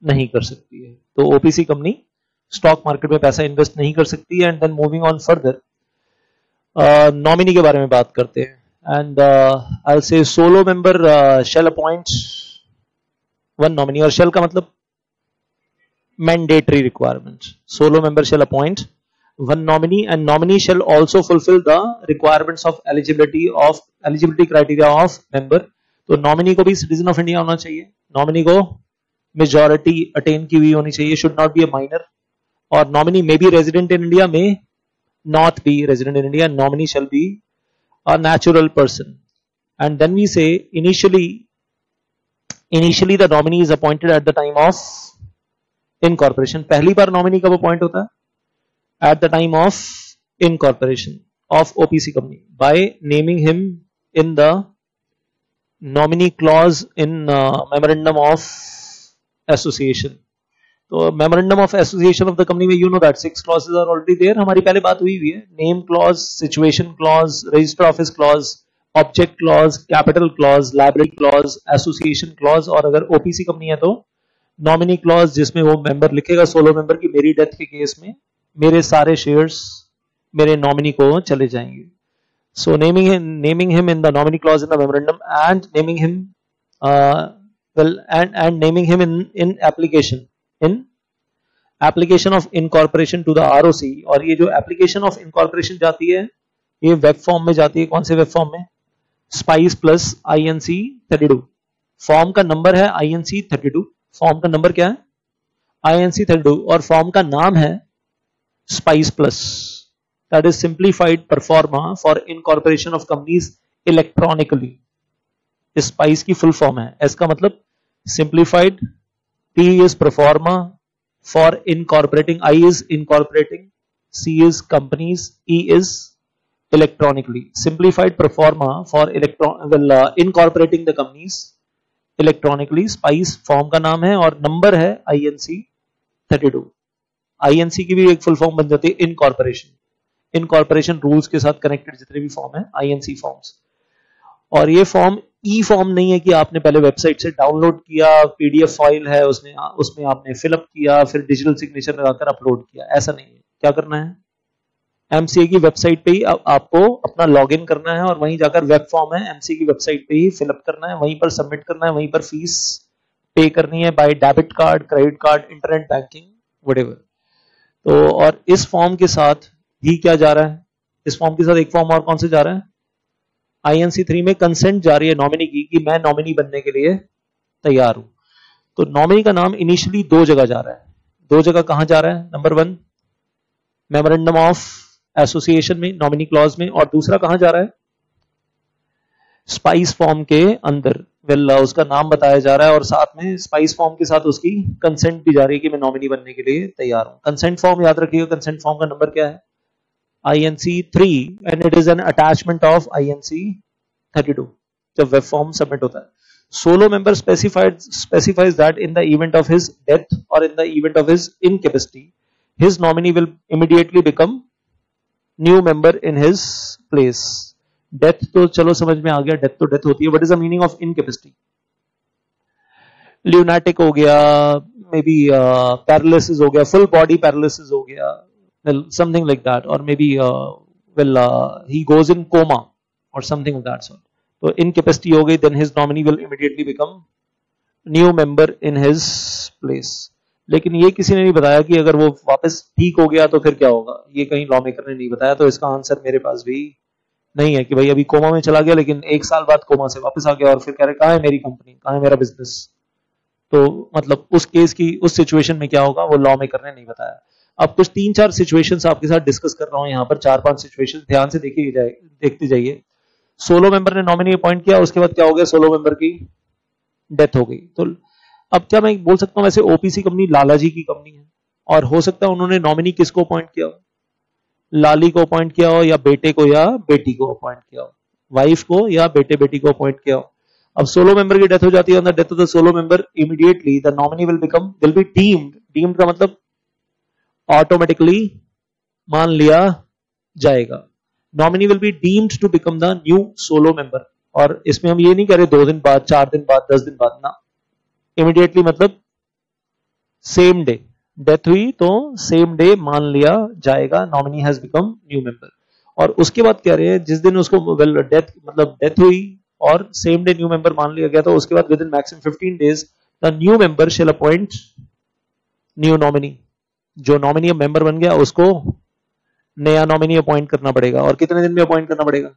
नहीं कर सकती है। तो ओपीसी कंपनी स्टॉक मार्केट में पैसा इन्वेस्ट नहीं कर सकती है। And then moving on further, nominee के बारे में बात करते हैं। And I will say solo member shall appoint one nominee, और शेल का मतलब mandatory requirement. Solo member shall appoint one nominee, and nominee shall also fulfill the requirements of eligibility criteria of member. तो nominee को भी citizen of India होना चाहिए, nominee को majority attain की हुई होनी चाहिए, should not be a minor, और nominee may be resident in India, may not be resident in India. Nominee shall be a natural person. And then we say initially the nominee is appointed at the time of incorporation. पहली बार nominee कब appoint होता है? At the time of incorporation of OPC company, by naming him in the nominee clause in memorandum of association. तो memorandum of association of the company में you know that 6 clauses are already there. हमारी पहले बात हुई है, name clause, situation clause, register office clause, object clause, capital clause, liability clause, association clause, और अगर OPC company है तो नॉमिनी क्लॉज, जिसमें वो मेंबर लिखेगा सोलो मेंबर की मेरी डेथ के केस में मेरे सारे शेयर्स मेरे नॉमिनी को चले जाएंगे। So naming him in the nominee clause in the memorandum and naming him naming him in application of incorporation to the ROC. और ये जो एप्लीकेशन ऑफ इनकॉर्पोरेशन जाती है ये वेब फॉर्म में जाती है। कौन से वेब फॉर्म में? Spice plus INC 32। फॉर्म का नंबर है INC 32। फॉर्म का नंबर क्या है? INC 32, और फॉर्म का नाम है spice plus, that is simplified pro forma for incorporation of companies electronically. Spice की फुल फॉर्म है, एस का मतलब simplified, P is pro forma for incorporating, I is incorporating, C is companies, E is electronically. Simplified pro forma for incorporating the companies electronically. Spice form का नाम है और number है INC 32। INC की भी एक फुल फॉर्म बन जाती है इनकॉर्पोरेशन। इनकॉर्पोरेशन रूल्स के साथ कनेक्टेड जितने भी फॉर्म है INC फॉर्म्स। और ये फॉर्म ई फॉर्म नहीं है कि आपने पहले वेबसाइट से डाउनलोड किया, PDF फाइल है उसमें आपने फिलअप किया, फिर डिजिटल सिग्नेचर लगाकर अपलोड किया, ऐसा नहीं है। क्या करना है? MCA की वेबसाइट पे ही आपको अपना लॉगिन करना है और वहीं जाकर वेब फॉर्म है MCA की वेबसाइट पे ही फिलअप करना है, वहीं पर सबमिट करना है, वहीं पर फीस पे करनी है by debit card, credit card, internet banking, whatever. तो और इस फॉर्म के साथ ही क्या जा रहा है? इस फॉर्म के साथ एक फॉर्म और कौन से जा रहा है? INC 3 में कंसेंट जा रही है नॉमिनी की कि मैं नॉमिनी बनने के लिए तैयार हूं। तो नॉमिनी का नाम इनिशियली 2 जगह जा रहा है। 2 जगह कहां जा रहा है? नंबर 1 मेमोरेंडम ऑफ एसोसिएशन में, नॉमिनी क्लॉज में, और दूसरा कहां जा रहा है? स्पाइस फॉर्म के अंदर। वेल उसका नाम बताया जा रहा है और साथ में स्पाइस फॉर्म के साथ उसकी कंसेंट भी जा रही है कि मैं नॉमिनी बनने के लिए तैयार हूं। कंसेंट फॉर्म याद रखिएगा, कंसेंट फॉर्म का नंबर क्या है? INC 3 and it is an attachment of INC 32 जब वेब फॉर्म सबमिट होता है। Solo member specifies that in the event of his death or in the event of his incapacity, his nominee will immediately become new member in his place. Death तो चलो समझ में आ गया, death तो death होती है। What is the meaning of incapacity? Lunatic हो गया, मे बी पैरालिसिस हो गया, फुल बॉडी पैरालिसिस हो गया, well something like that, or maybe he goes in coma or something of that sort. तो incapacity हो गई, then his nominee will immediately become new member in his place. लेकिन ये किसी ने नहीं बताया कि अगर वो वापस ठीक हो गया तो फिर क्या होगा, ये कहीं लॉ मेकर ने नहीं बताया। तो इसका आंसर मेरे पास भी नहीं है कि भाई अभी कोमा में चला गया लेकिन 1 साल बाद कोमा से वापस आ गया और फिर कह रहे कहां है मेरी कंपनी, कहां है मेरा बिजनेस। तो मतलब उस केस की उस सिचुएशन में क्या होगा वो लॉ मेकर ने नहीं बताया। अब कुछ 3-4 सिचुएशंस आपके साथ डिस्कस कर रहा हूं यहाँ पर, 4-5 सिचुएशंस ध्यान से देखते जाइए। सोलो मेंबर ने नॉमिनी अपॉइंट किया, उसके बाद क्या हो गया, सोलो मेंबर की डेथ हो गई। तो अब क्या मैं बोल सकता हूं, वैसे ओपीसी कंपनी लालाजी की कंपनी है और हो सकता है उन्होंने नॉमिनी किसको अपॉइंट किया हो, लाली को अपॉइंट किया हो या बेटे को या बेटी को अपॉइंट किया हो, वाइफ को या बेटे बेटी को अपॉइंट किया हो। अब सोलो मेंबर की डेथ हो जाती है, on the death of the solo member immediately the nominee will be deemed का मतलब ऑटोमेटिकली मान लिया जाएगा। Nominee will be deemed to become the new solo member. और इसमें हम ये नहीं कह रहे 2 दिन बाद, 4 दिन बाद, 10 दिन बाद ना, इमीडिएटली मतलब सेम डे डेथ हुई तो सेम डे मान लिया जाएगा nominee has become new member. और उसके बाद कह रहे हैं जिस दिन उसको डेथ मतलब डेथ हुई और सेम डे न्यू मेंबर मान लिया गया तो उसके बाद within maximum 15 days the new member shall appoint new nominee. जो नॉमिनी मेंबर बन गया उसको नया नॉमिनी अपॉइंट करना पड़ेगा। और कितने दिन में अपॉइंट करना पड़ेगा?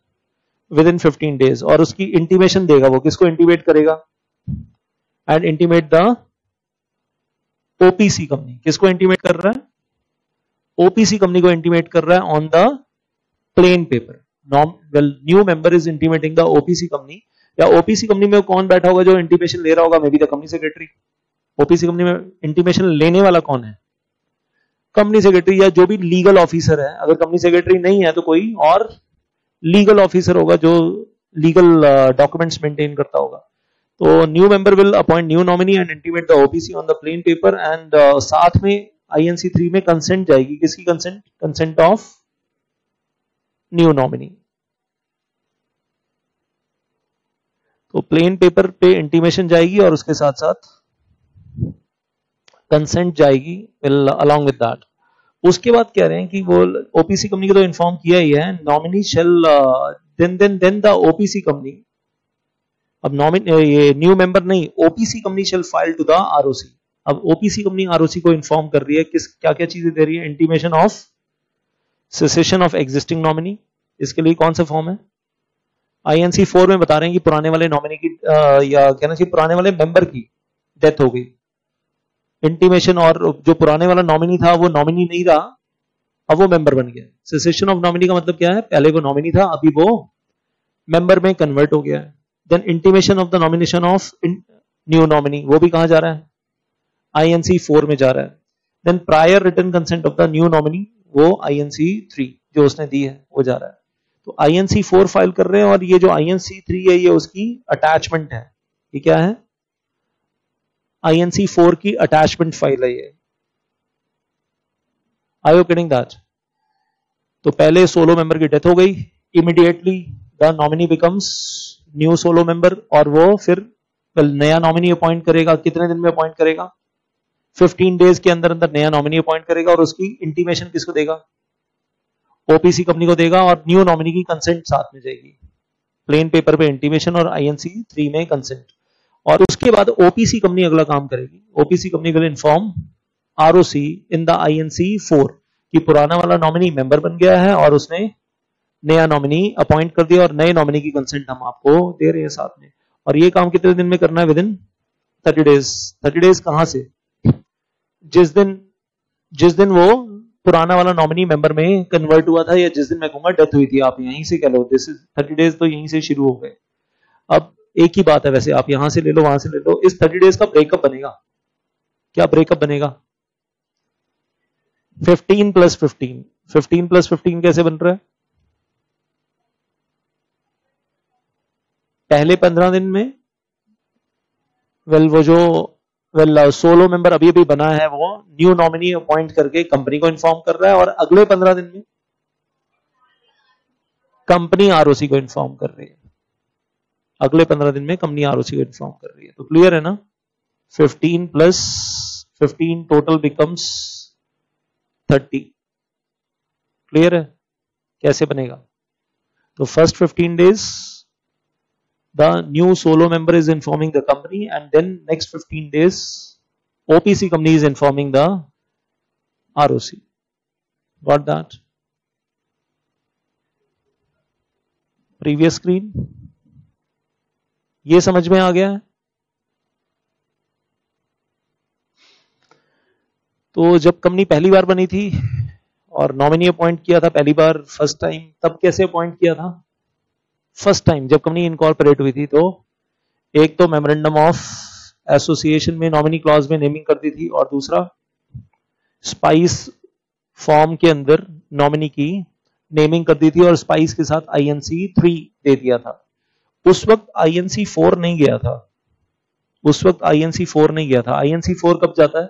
With in 15 days. और उसकी इंटीमेशन देगा, वो किसको इंटीमेट करेगा? And intimate the OPC company. किसको इंटीमेट कर रहा है? ओपीसी कंपनी को इंटीमेट कर रहा है on the plain paper. New member is intimating the OPC company. या ओपीसी कंपनी में कौन बैठा होगा जो इंटीमेशन ले रहा होगा? May be the company secretary. OPC company में इंटीमेशन लेने वाला कौन है? कंपनी सेक्रेटरी या जो भी लीगल ऑफिसर है। अगर कंपनी सेक्रेटरी नहीं है तो कोई और लीगल ऑफिसर होगा जो लीगल डॉक्यूमेंट्स मेंटेन करता होगा। तो new member will appoint new nominee and intimate the OPC on the plain paper. And साथ में आईएनसी 3 में कंसेंट जाएगी। किसकी consent? Consent of new nominee. तो प्लेन पेपर पे इंटीमेशन जाएगी और उसके साथ साथ कंसेंट जाएगी अलॉन्ग विद दैट। उसके बाद कह रहे हैं कि वो ओपीसी कंपनी को तो इन्फॉर्म किया ही है। Nominee shall then the OPC company. अब ये न्यू मेंबर नहीं, OPC company shall file to the ROC. अब ओपीसी कंपनी आरओसी को इन्फॉर्म कर रही है किस क्या क्या चीजें दे रही है? Intimation of cessation of existing nominee. इसके लिए कौन सा फॉर्म है? आईएनसी 4 में बता रहे हैं कि पुराने वाले नॉमिनी की या कहना चाहिए पुराने वाले मेंबर की डेथ हो गई। इंटीमेशन, और जो पुराने वाला नॉमिनी था वो नॉमिनी नहीं रहा, अब वो मेंबर बन गया। सेसेशन ऑफ नॉमिनी का मतलब क्या है? पहले वो नॉमिनी था, अभी वो मेंबर में कन्वर्ट हो गया है। Then intimation of the nomination of new nominee, वो भी कहां जा रहा है? आईएनसी 4 में जा रहा है। Then prior written consent of the new nominee, वो आईएनसी 3 जो उसने दी है वो जा रहा है। तो आईएनसी 4 फाइल कर रहे हैं और ये जो आईएनसी 3 है ये उसकी अटैचमेंट है। ये क्या है? INC 4 की अटैचमेंट फाइल है ये। आई यू गेटिंग दैट? तो पहले सोलो मेंबर की डेथ हो गई, immediately the nominee becomes new solo member और वो फिर नया नॉमिनी अपॉइंट करेगा। कितने दिन में अपॉइंट करेगा? 15 डेज के अंदर अंदर नया नॉमिनी अपॉइंट करेगा और उसकी इंटीमेशन किसको देगा? ओपीसी कंपनी को देगा और न्यू नॉमिनी की कंसेंट साथ में जाएगी। प्लेन पेपर पे इंटीमेशन और INC 3 में कंसेंट। और उसके बाद ओपीसी कंपनी अगला काम करेगी। OPC company will inform ROC in the INC 4 कि पुराना वाला नॉमिनी मेंबर बन गया है और उसने नया नॉमिनी अपॉइंट कर दिया और नए नॉमिनी की कंसेंट हम आपको दे रहे हैं साथ में। और ये काम कितने दिन में करना है? Within 30 days. 30 डेज कहां से? जिस दिन वो पुराना वाला नॉमिनी मेंबर में कन्वर्ट हुआ था या जिस दिन मैं कहूंगा डेथ हुई थी, आप यहीं से कह लो। दिस इज 30 डेज तो यहीं से शुरू हो गए। अब एक ही बात है, वैसे आप यहां से ले लो वहां से ले लो। इस 30 डेज का ब्रेकअप बनेगा। क्या ब्रेकअप बनेगा? 15 + 15। 15 + 15 कैसे बन रहा है? पहले 15 दिन में वो जो सोलो मेंबर अभी अभी बना है वो न्यू नॉमिनी अपॉइंट करके कंपनी को इन्फॉर्म कर रहा है और अगले 15 दिन में कंपनी आरओसी को इन्फॉर्म कर रही है। अगले 15 दिन में कंपनी आरओसी को इन्फॉर्म कर रही है। तो क्लियर है ना? 15 + 15 टोटल बिकम्स 30। क्लियर है? कैसे बनेगा? तो first 15 days the new solo member is informing the company and then next 15 days OPC company is informing the ROC. Got that? Previous screen. ये समझ में आ गया है? तो जब कंपनी पहली बार बनी थी और नॉमिनी अपॉइंट किया था पहली बार फर्स्ट टाइम, तब कैसे अपॉइंट किया था? फर्स्ट टाइम जब कंपनी इनकॉर्पोरेट हुई थी तो एक तो मेमोरेंडम ऑफ एसोसिएशन में नॉमिनी क्लॉज में नेमिंग कर दी थी और दूसरा स्पाइस फॉर्म के अंदर नॉमिनी की नेमिंग कर दी थी और स्पाइस के साथ INC 3 दे दिया था। उस वक्त INC 4 नहीं गया था। उस वक्त INC 4 नहीं गया था। INC 4 कब जाता है?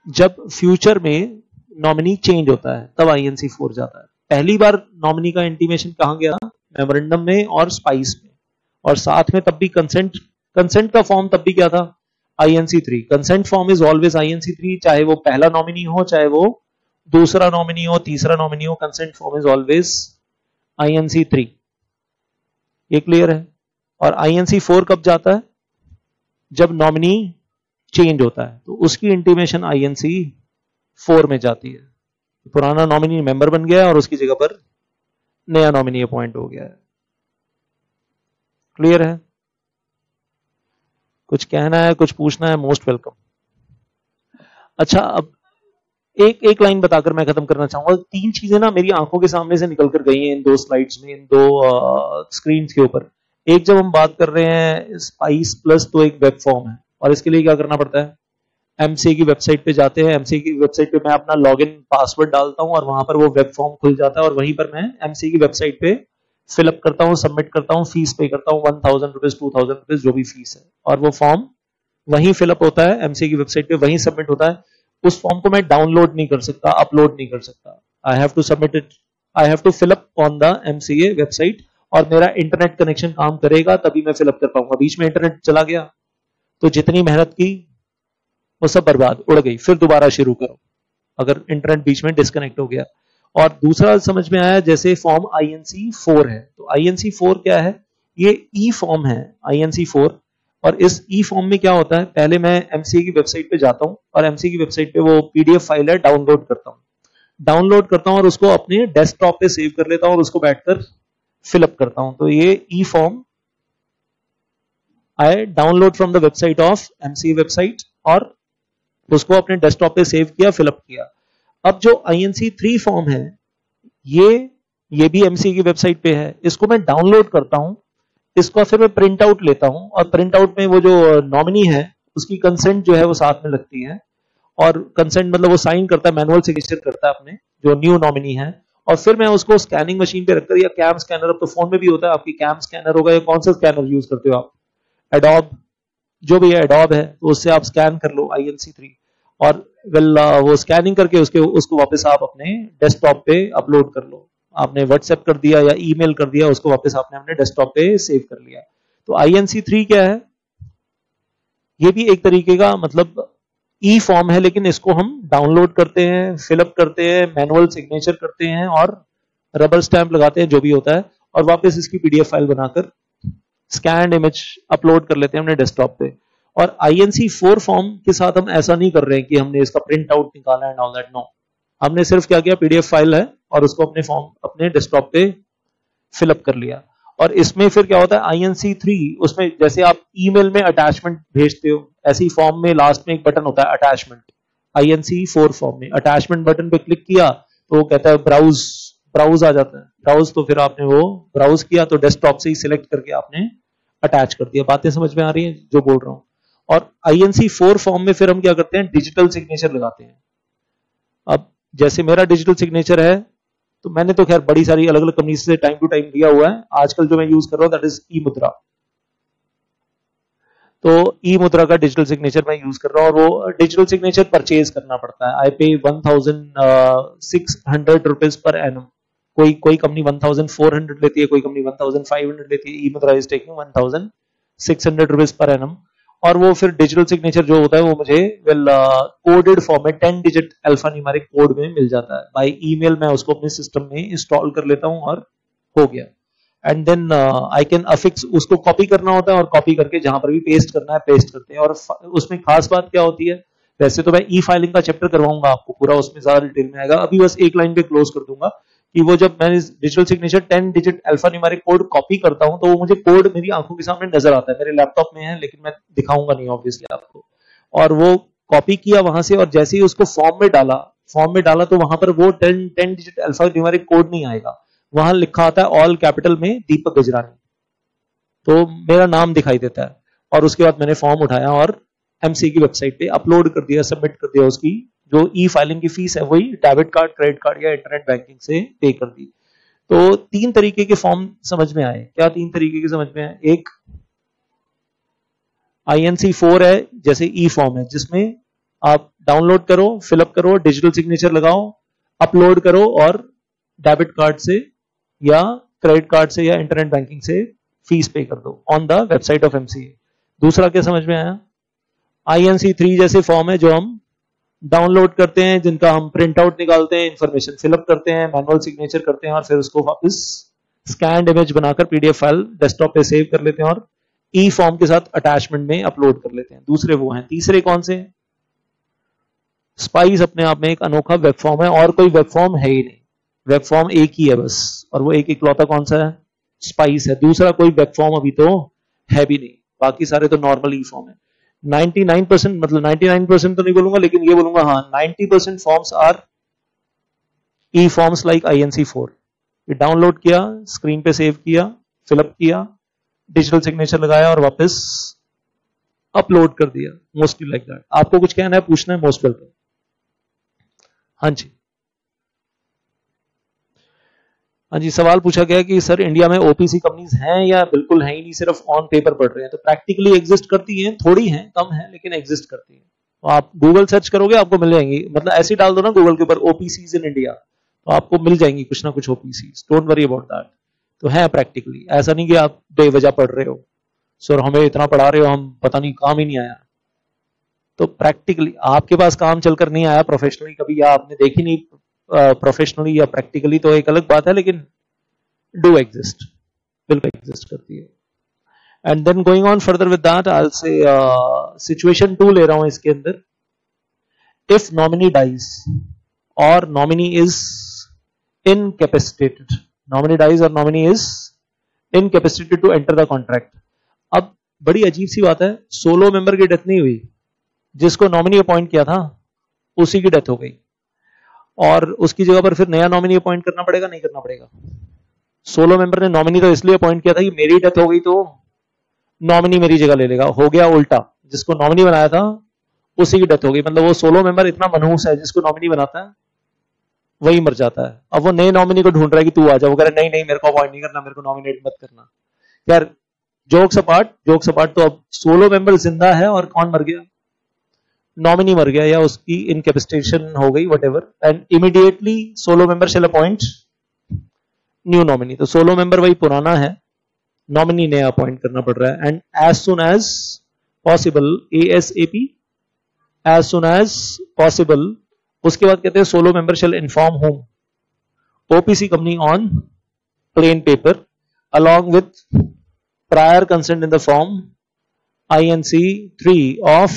जब फ्यूचर में नॉमिनी चेंज होता है तब INC 4 जाता है। पहली बार नॉमिनी का इंटीमेशन कहां गया? मेमोरेंडम में और स्पाइस में। और साथ में तब भी कंसेंट का फॉर्म तब भी क्या था, INC3। Consent form is always INC3, चाहे वो पहला नॉमिनी हो, चाहे वो दूसरा नॉमिनी हो, तीसरा नॉमिनी हो, consent form is always INC3। ये क्लियर है। और INC4 कब जाता है, जब नॉमिनी चेंज होता है, तो उसकी इंटीमेशन INC4 में जाती है। पुराना नॉमिनी मेंबर बन गया है और उसकी जगह पर नया नॉमिनी अपॉइंट हो गया है। क्लियर है? कुछ कहना है, कुछ पूछना है, मोस्ट वेलकम। अच्छा, अब एक लाइन बताकर मैं खत्म करना चाहूंगा। 3 चीजें ना मेरी आंखों के सामने से निकल कर गई हैं इन 2 स्लाइड्स में, इन 2 स्क्रीन के ऊपर। एक, जब हम बात कर रहे हैं स्पाइस प्लस, तो एक वेब फॉर्म है, और इसके लिए क्या करना पड़ता है, एमसीए की वेबसाइट पे जाते हैं, एमसीए की वेबसाइट पे मैं अपना लॉगिन पासवर्ड डालता हूं और वहां पर वो वेब फॉर्म खुल जाता है, और वहीं पर मैं एमसीए की वेबसाइट पे फिलअप करता हूं, सबमिट करता हूं, फीस पे करता हूं, 1000 रुपीज 2000 रुपीज जो भी फीस है, और वो फॉर्म वहीं फिलअप होता है एमसीए की वेबसाइट पे, वहीं सबमिट होता है। उस फॉर्म को मैं डाउनलोड नहीं कर सकता, अपलोड नहीं कर सकता। I have to submit it, I have to fill up on the MCA website, और मेरा इंटरनेट कनेक्शन काम करेगा तभी मैं फिलअप कर पाऊंगा। बीच में इंटरनेट चला गया तो जितनी मेहनत की वो सब बर्बाद, उड़ गई, फिर दोबारा शुरू करो अगर इंटरनेट बीच में डिस्कनेक्ट हो गया। और दूसरा समझ में आया, जैसे फॉर्म INC4 है, तो INC4 क्या है, ये ई फॉर्म है INC4। और इस ई फॉर्म में क्या होता है, पहले मैं एमसीए की वेबसाइट पे जाता हूं और एमसीए की वेबसाइट पे वो PDF फाइल है, डाउनलोड करता हूं और उसको अपने डेस्कटॉप पे सेव कर लेता हूं और उसको बैठकर फिलअप करता हूं। तो ये e form I download from the website of MCA website और उसको अपने डेस्कटॉप पे सेव किया, फिलअप किया। अब जो INC3 फॉर्म है, ये भी एमसीए की वेबसाइट पे है, इसको मैं डाउनलोड करता हूं, इसको फिर मैं प्रिंट आउट लेता हूं, और प्रिंट आउट में वो जो नॉमिनी है उसकी कंसेंट जो है वो साथ में लगती है, और कंसेंट मतलब वो साइन करता है, मैनुअल सिग्नेचर करता है अपने जो न्यू नॉमिनी है, और फिर मैं उसको स्कैनिंग मशीन पे रखकर, या कैम स्कैनर, अब तो फोन में भी होता है, आपकी कैम स्कैनर होगा, या कौन सा स्कैनर यूज करते हो आप, एडोब, जो भी है एडोब है, तो उससे आप स्कैन कर लो INC3, और वो स्कैनिंग करके उसको वापस आप अपने डेस्कटॉप पे अपलोड कर लो। आपने व्हाट्सएप कर दिया या ईमेल कर दिया, उसको वापस आपने अपने डेस्कटॉप पे सेव कर लिया। तो INC3 क्या है, ये भी एक तरीके का मतलब ई फॉर्म है, लेकिन इसको हम डाउनलोड करते हैं, फिलअप करते हैं, मैनुअल सिग्नेचर करते हैं और रबर स्टैंप लगाते हैं, जो भी होता है, और वापस इसकी PDF फाइल बनाकर स्कैन्ड इमेज अपलोड कर लेते हैं अपने डेस्कटॉप पे। और INC4 फॉर्म के साथ हम ऐसा नहीं कर रहे हैं कि हमने इसका प्रिंट आउट निकाला एंड ऑल दैट, नो, हमने सिर्फ क्या किया, PDF फाइल है और उसको अपने फॉर्म अपने डेस्कटॉप पे फिलअप कर लिया। और इसमें फिर क्या होता है, INC3 उसमें जैसे आप ईमेल में अटैचमेंट भेजते हो, ऐसी फॉर्म में लास्ट में एक बटन होता है अटैचमेंट। INC4 फॉर्म में अटैचमेंट बटन पे क्लिक किया तो वो कहता है ब्राउज आ जाता है, ब्राउज, तो फिर आपने वो ब्राउज किया तो डेस्कटॉप से ही सिलेक्ट करके आपने अटैच कर दिया। बातें समझ में आ रही हैं जो बोल रहा हूं। और INC4 फॉर्म में फिर हम क्या करते हैं, डिजिटल सिग्नेचर लगाते हैं। अब जैसे मेरा डिजिटल सिग्नेचर है, तो मैंने तो खैर बड़ी सारी अलग अलग कंपनी से टाइम टू टाइम लिया हुआ है, आजकल जो मैं यूज कर रहा हूं दैट इज ई-मुद्रा। तो ई-मुद्रा का डिजिटल सिग्नेचर मैं यूज कर रहा हूं, और वो डिजिटल सिग्नेचर परचेज करना पड़ता है। आई पे 1600 रुपीज पर एनम। कोई कंपनी 1400 लेती है, कोई कंपनी 1500 लेती है। EMudhra is taking 1600 rupees per annum. और वो फिर डिजिटल सिग्नेचर जो होता है वो मुझे कोडेड फॉर्म में 10 डिजिट अल्फा न्यूमेरिक कोड में मिल जाता है। बाय ईमेल मैं उसको अपने सिस्टम में इंस्टॉल कर लेता हूं और हो गया। And then I can affix, उसको कॉपी करना होता है और कॉपी करके जहां पर भी पेस्ट करना है पेस्ट करते हैं। और उसमें खास बात क्या होती है, वैसे तो मैं ई फाइलिंग का चैप्टर करवाऊंगा आपको पूरा, उसमें ज्यादा डिटेल में आएगा, अभी बस एक लाइन पे क्लोज कर दूंगा कि वो जब मैं digital signature 10 digit alpha numeric code copy करता हूं तो वो मुझे कोड मेरी आंखों के सामने नजर आता है, मेरे लैपटॉप में है लेकिन मैं दिखाऊंगा नहीं ऑब्वियसली आपको। और वो कॉपी किया वहां से, और जैसे ही उसको फॉर्म में डाला तो वहां पर वो 10 डिजिट अल्फा न्यूमेरिक कोड नहीं आएगा, वहां लिखा आता है ऑल कैपिटल में दीपक गजरानी, तो मेरा नाम दिखाई देता है। और उसके बाद मैंने फॉर्म उठाया और एमसीए की वेबसाइट पे अपलोड कर दिया, सबमिट कर दिया। उसकी जो ई फाइलिंग की फीस है वही डेबिट कार्ड, क्रेडिट कार्ड या इंटरनेट बैंकिंग से पे कर दी। तो 3 तरीके के फॉर्म समझ में आए। क्या 3 तरीके के समझ में आए? एक INC4 है, जैसे ई फॉर्म है, जिसमें आप डाउनलोड करो, फिलअप करो, डिजिटल सिग्नेचर लगाओ, अपलोड करो और डेबिट कार्ड से या क्रेडिट कार्ड से या इंटरनेट बैंकिंग से फीस पे कर दो on the website of MCA. दूसरा क्या समझ में आया? INC3 जैसे फॉर्म है जो हम डाउनलोड करते हैं, जिनका हम प्रिंट आउट निकालते हैं, इंफॉर्मेशन फिलअप करते हैं, मैनुअल सिग्नेचर करते हैं और फिर उसको वापस स्कैन्ड इमेज बनाकर PDF फाइल डेस्कटॉप पे सेव कर लेते हैं और ई फॉर्म के साथ अटैचमेंट में अपलोड कर लेते हैं। दूसरे वो हैं। तीसरे कौन से? स्पाइस अपने आप में एक अनोखा वेब फॉर्म है और कोई वेब फॉर्म है ही नहीं। वेब फॉर्म एक ही है बस, और वो एक इकलौता कौन सा है? स्पाइस है। दूसरा कोई वेब फॉर्म अभी तो है भी नहीं, बाकी सारे तो नॉर्मल ई फॉर्म है। 99% मतलब 99% तो नहीं बोलूंगा, लेकिन ये बोलूंगा हाँ 90% forms R E forms like INC4। ये डाउनलोड किया, स्क्रीन पे सेव किया, फिलअप किया, डिजिटल सिग्नेचर लगाया और वापस अपलोड कर दिया। Mostly like that. आपको कुछ कहना है, पूछना है? Most welcome. हाँ जी, हाँ जी। सवाल पूछा गया कि सर इंडिया में OPC कंपनीज हैं या बिल्कुल हैं ही नहीं, सिर्फ ऑन पेपर पढ़ रहे हैं? तो प्रैक्टिकली एग्जिस्ट करती हैं, थोड़ी हैं, कम है, लेकिन एग्जिस्ट करती हैं। तो आप गूगल सर्च करोगे आपको मिल जाएंगी, मतलब ऐसे डाल दो ना गूगल के ऊपर OPCs इन इंडिया, तो आपको मिल जाएंगी कुछ ना कुछ OPCs। Don't worry about that. तो है प्रैक्टिकली, ऐसा नहीं कि आप बेवजह पढ़ रहे हो, सर हमें इतना पढ़ा रहे हो, हम पता नहीं काम ही नहीं आया। तो प्रैक्टिकली आपके पास काम चलकर नहीं आया प्रोफेशनली कभी, या आपने देखी नहीं प्रोफेशनली या प्रैक्टिकली, तो एक अलग बात है, लेकिन डू एग्जिस्ट, बिल्कुल एग्जिस्ट करती है। And then going on further with that, I will say situation 2 ले रहा हूं इसके अंदर। इफ नॉमिनी डाइज और nominee is incapacitated, nominee dies और nominee is incapacitated to enter the contract. अब बड़ी अजीब सी बात है, सोलो मेंबर की डेथ नहीं हुई, जिसको नॉमिनी अपॉइंट किया था उसी की डेथ हो गई, और उसकी जगह पर फिर नया नॉमिनी अपॉइंट करना पड़ेगा, नहीं करना पड़ेगा? सोलो मेंबर ने नॉमिनी तो इसलिए अपॉइंट किया था कि मेरी डेथ हो गई तो नॉमिनी मेरी जगह ले लेगा। हो गया उल्टा, जिसको नॉमिनी बनाया था उसी की डेथ हो गई। मतलब वो सोलो मेंबर इतना मनहूस है, जिसको नॉमिनी बनाता है वही मर जाता है। अब वो नए नॉमिनी को ढूंढ रहा है कि तू आ जा, वो कह रहा है नहीं नहीं मेरे को अपॉइंट नहीं करना, मेरे को नॉमिनेट मत करना। यार जोक्स अपार्ट, तो अब सोलो मेंबर जिंदा है और कौन मर गया? नॉमिनी मर गया, या उसकी इनकैपेसिटेशन हो गई, whatever, and immediately solo member shall appoint new nominee. तो सोलो मेंबर वही पुराना है, नॉमिनी नया अपॉइंट करना पड़ रहा है। And as soon as possible, ASAP, as soon as possible. उसके बाद कहते हैं solo member shall inform home OPC company on plain paper along with prior consent in the form INC3 of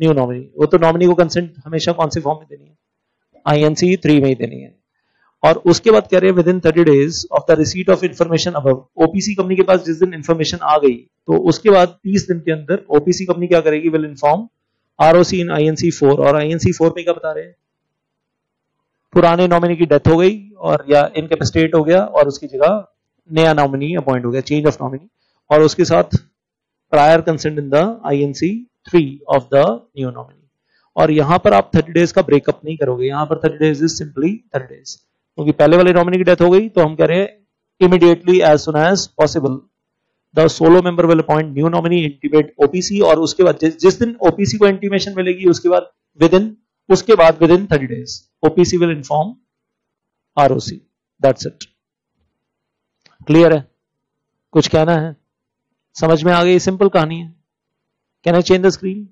new nominee. वो तो nominee को consent हमेशा कौन से फॉर्म में देनी है? INC3 में ही देनी है। और उसके बाद कह रहे हैं with in 30 days of the receipt of information above. OPC company के पास जिस दिन इंफॉर्मेशन आ गई, तो उसके बाद 30 दिन के अंदर OPC कंपनी क्या करेगी? Will inform ROC in INC4। और INC4 में क्या बता रहे हैं? पुराने नॉमिनी की डेथ हो गई और या इनकैपेसिटेट हो गया और उसकी जगह नया नॉमिनी अपॉइंट हो गया, चेंज ऑफ नॉमिनी, और उसके साथ prior consent in the INC3 of the new nominee. और यहां पर आप 30 डेज का ब्रेकअप नहीं करोगे, यहां पर 30 डेज इज सिंपली 30 डेज, क्योंकि पहले वाले नॉमिनी की डेथ हो गई, तो हम कह रहे हैं immediately as soon as possible the solo member will appoint new nominee, intimate OPC, और उसके बाद जिस दिन OPC को इंटीमेशन मिलेगी उसके बाद within 30 days OPC will inform ROC। That's it. Clear है? कुछ कहना है? समझ में आ गई? सिंपल कहानी है। Can I change the screen?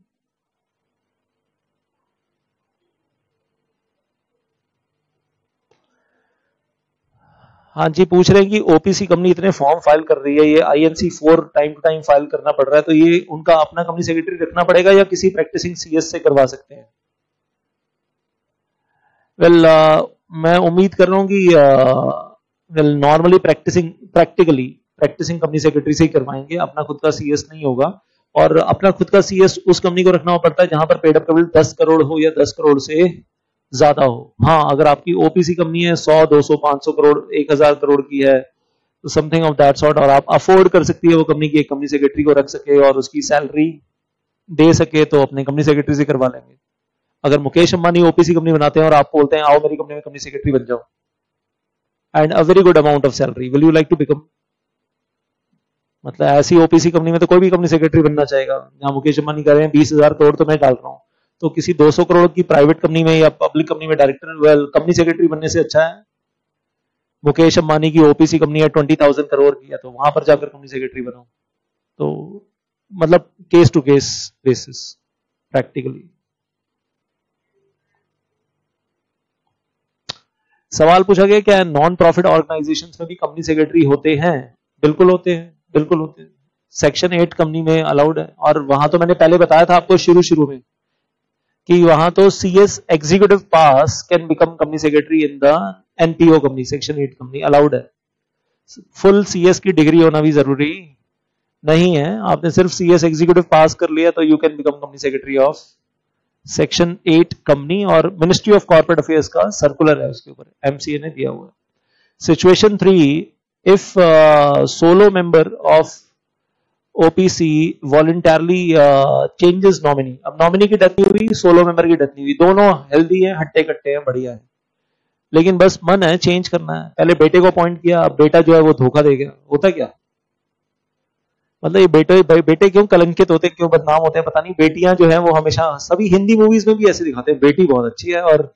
हाँ जी, पूछ रहे हैं कि OPC कंपनी इतने फॉर्म फाइल कर रही है, ये INC4 time to time file करना पड़ रहा है, तो ये उनका अपना कंपनी सेक्रेटरी रखना पड़ेगा या किसी प्रैक्टिसिंग CS से करवा सकते हैं? वेल, मैं उम्मीद कर रहा हूं कि नॉर्मली प्रैक्टिसिंग कंपनी सेक्रेटरी से ही करवाएंगे, अपना खुद का CS नहीं होगा। और अपना खुद का CS उस कंपनी को रखना पड़ता है जहां पर पेड अप कैपिटल 10 करोड़ हो या 10 करोड़ से ज्यादा हो। हाँ, अगर आपकी OPC कंपनी है 100, 200, 500 करोड़, 1000 करोड़ की है, तो समथिंग ऑफ दैट सॉर्ट, और आप अफोर्ड कर सकती है वो कंपनी की एक कंपनी सेक्रेटरी को रख सके और उसकी सैलरी दे सके, तो अपने कंपनी सेक्रेटरी से करवा लेंगे। अगर मुकेश अंबानी OPC कंपनी बनाते हैं और आप बोलते हैं आओ मेरी कंपनी में कंपनी सेक्रेटरी बन जाओ, and a very good amount of salary, will you like to become? मतलब ऐसी OPC कंपनी में तो कोई भी कंपनी सेक्रेटरी बनना चाहेगा। जहां मुकेश अंबानी कह रहे हैं 20,000 करोड़ तो मैं डाल रहा हूं, तो किसी 200 करोड़ की प्राइवेट कंपनी में या पब्लिक कंपनी में डायरेक्टर, वेल, कंपनी सेक्रेटरी बनने से अच्छा है मुकेश अंबानी की ओपीसी कंपनी है 20,000 करोड़ की है, तो वहां पर जाकर कंपनी सेक्रेटरी बनाओ। तो मतलब case to case basis practically. सवाल पूछा गया क्या नॉन प्रॉफिट ऑर्गेनाइजेशंस में भी कंपनी सेक्रेटरी होते हैं? बिल्कुल होते हैं, बिल्कुल होते हैं। सेक्शन 8 कंपनी में अलाउड है। और वहां तो मैंने पहले बताया था आपको शुरू में कि वहां तो CS executive pass can become company secretary in the NPO company, section 8 company allowed है। फुल सीएस की डिग्री होना भी जरूरी नहीं है। आपने सिर्फ सीएस एग्जीक्यूटिव पास कर लिया तो you can become company secretary of section 8 company. और मिनिस्ट्री ऑफ कॉर्पोरेट अफेयर्स का सर्कुलर है उसके ऊपर, एमसीए ने दिया हुआ है। Situation 3, if solo member of OPC voluntarily changes nominee. अब नॉमिनी की डेथ नहीं हुई, सोलो मेंबर की डेथ नहीं हुई, दोनों हेल्दी हैं, हट्टे कट्टे हैं, बढ़िया है, लेकिन बस मन है चेंज करना है। पहले बेटे को अपॉइंट किया, अब बेटा जो है वो धोखा दे गया। होता क्या मतलब ये बेटे क्यों कलंकित होते, क्यों बदनाम होते हैं पता नहीं। बेटियां जो है वो हमेशा, सभी हिंदी मूवीज में भी ऐसे दिखाते हैं, बेटी बहुत अच्छी है और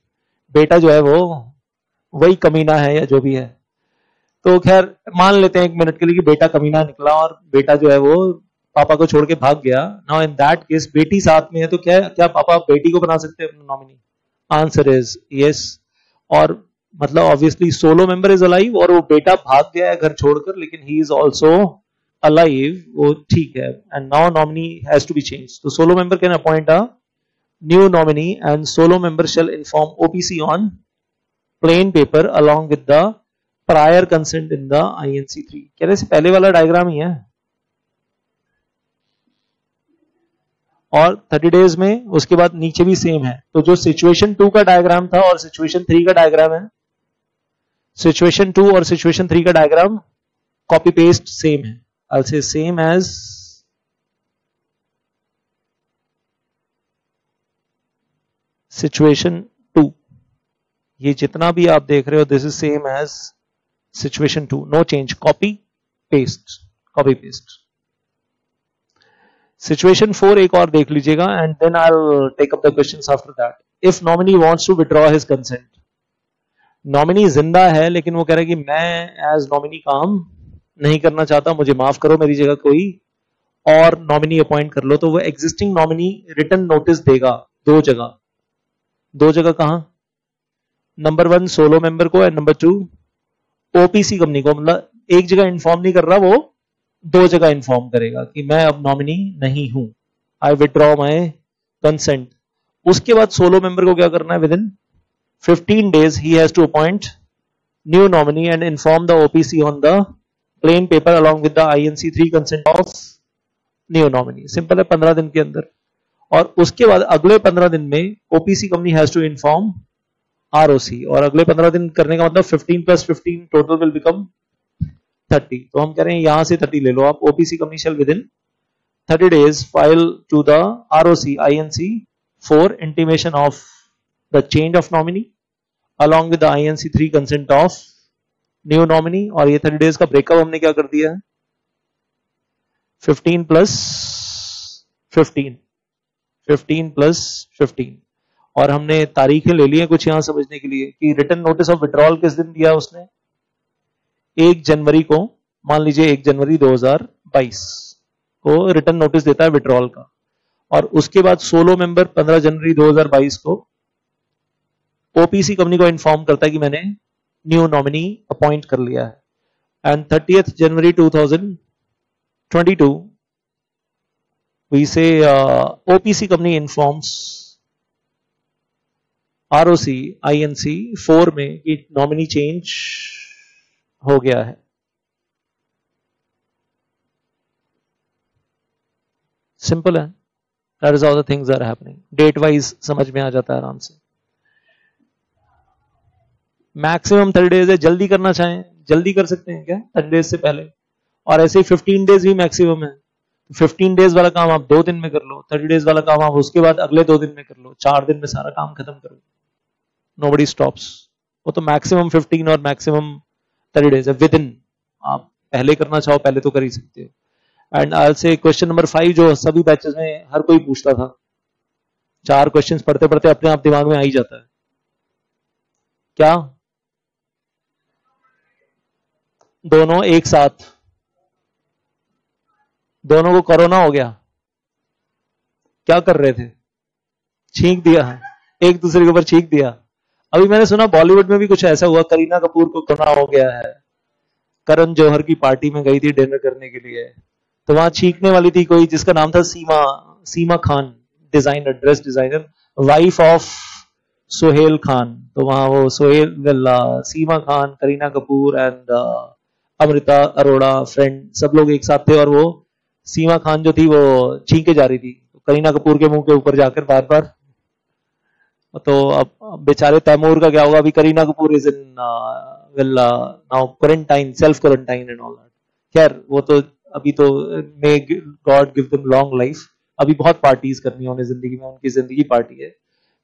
बेटा जो है वो वही कमीना है या जो भी है। तो खैर मान लेते हैं एक मिनट के लिए कि बेटा कमीना निकला और बेटा जो है वो पापा को छोड़ के भाग गया। नाउ इन दैट केस बेटी साथ में है, तो क्या क्या पापा बेटी को बना सकते हैं अपना नॉमिनी? Answer is yes. और मतलब obviously solo member is alive और वो बेटा भाग गया है घर छोड़कर, लेकिन ही इज ऑल्सो अलाइव, वो ठीक है। And now nominee has to be change. तो solo member can appoint a new nominee and solo member shall inform OPC on plain paper along with the prior consent in the INC3। कह रहे पहले वाला diagram ही है। और 30 days में उसके बाद नीचे भी सेम है। तो जो सिचुएशन 2 का डायग्राम था और सिचुएशन 3 का डायग्राम है, सिचुएशन 2 और सिचुएशन 3 का डायग्राम कॉपी पेस्ट सेम है। I'll say same as situation 2। ये जितना भी आप देख रहे हो this is same as situation 2, no change, copy paste, copy paste. Situation 4 एक और देख लीजिएगा and then I will take up the questions after that. If nominee wants to withdraw his consent. Nominee जिंदा है लेकिन वो कह रहा है कि मैं एज नॉमिनी काम नहीं करना चाहता, मुझे माफ करो, मेरी जगह कोई और नॉमिनी अपॉइंट कर लो। तो वो एग्जिस्टिंग नॉमिनी रिटन नोटिस देगा दो जगह कहां? नंबर 1 सोलो मेंबर को एंड नंबर 2 ओपीसी कंपनी को। मतलब एक जगह इन्फॉर्म नहीं कर रहा, वो दो जगह इन्फॉर्म करेगा कि मैं अब नॉमिनी नहीं हूं, आई विथड्रॉ माय कंसेंट। उसके बाद सोलो मेंबर को क्या करना है? Within 15 days he has to appoint new nominee and inform the OPC on the plain paper along with the INC3 consent of new nominee। Simple है, 15 दिन के अंदर। और उसके बाद अगले 15 दिन में OPC company has to inform ROC. और अगले 15 दिन करने का मतलब 15 + 15 टोटल विल बिकम 30। तो हम कह रहे हैं यहां से 30 ले लो आप। OPC company shall within 30 days file to the ROC INC4 intimation of the change of nominee along with the INC3 consent of new nominee. और ये 30 डेज का ब्रेकअप हमने क्या कर दिया है? 15 + 15। और हमने तारीखें ले ली हैं कुछ यहां समझने के लिए कि रिटन नोटिस ऑफ विड्रॉल किस दिन दिया उसने? 1 जनवरी को। मान लीजिए 1 जनवरी 2022 को रिटन नोटिस देता है विड्रॉल का। और उसके बाद सोलो मेंबर 15 जनवरी 2022 को ओपीसी कंपनी को इन्फॉर्म करता है कि मैंने न्यू नॉमिनी अपॉइंट कर लिया है। And 30th January 2022 we say OPC company informs ROC INC4 में कि नॉमिनी चेंज हो गया है। सिंपल है, that is all the things are happening. Date wise समझ में आ जाता है आराम से। मैक्सिमम 30 डेज है, जल्दी करना चाहें जल्दी कर सकते हैं क्या 30 डेज से पहले? और ऐसे ही 15 डेज भी मैक्सिमम है। 15 डेज वाला काम आप 2 दिन में कर लो, 30 डेज वाला काम आप उसके बाद अगले 2 दिन में कर लो, 4 दिन में सारा काम खत्म करो। Nobody stops. वो तो मैक्सिमम 15 और मैक्सिमम 30 डेज है विद इन। आप पहले करना चाहो पहले तो कर ही सकते हो। एंड आई विल से क्वेश्चन नंबर 5 जो सभी बैचेस में हर कोई पूछता था, 4 क्वेश्चंस पढ़ते पढ़ते अपने आप दिमाग में आ ही जाता है। क्या दोनों एक साथ, दोनों को कोरोना हो गया, क्या कर रहे थे? छींक दिया, एक दूसरे के ऊपर छींक दिया। अभी मैंने सुना बॉलीवुड में भी कुछ ऐसा हुआ, करीना कपूर को कोरोना हो गया है, करण जौहर की पार्टी में गई थी डिनर करने के लिए, तो वहां छींकने वाली थी कोई जिसका नाम था Seema Khan, designer, dress designer, wife of Sohail Khan. तो वहां वो सीमा खान, करीना कपूर एंड अमृता अरोड़ा, फ्रेंड, सब लोग एक साथ थे, और वो सीमा खान जो थी वो छींके जा रही थी करीना कपूर के मुंह के ऊपर जाकर बार बार। तो अब बेचारे तैमूर का क्या होगा? अभी Kareena Kapoor is in now quarantine, self quarantine and all that. खैर वो तो अभी तो may God give them long life, अभी बहुत पार्टीज करनी है उन्हें जिंदगी में, उनकी जिंदगी पार्टी है।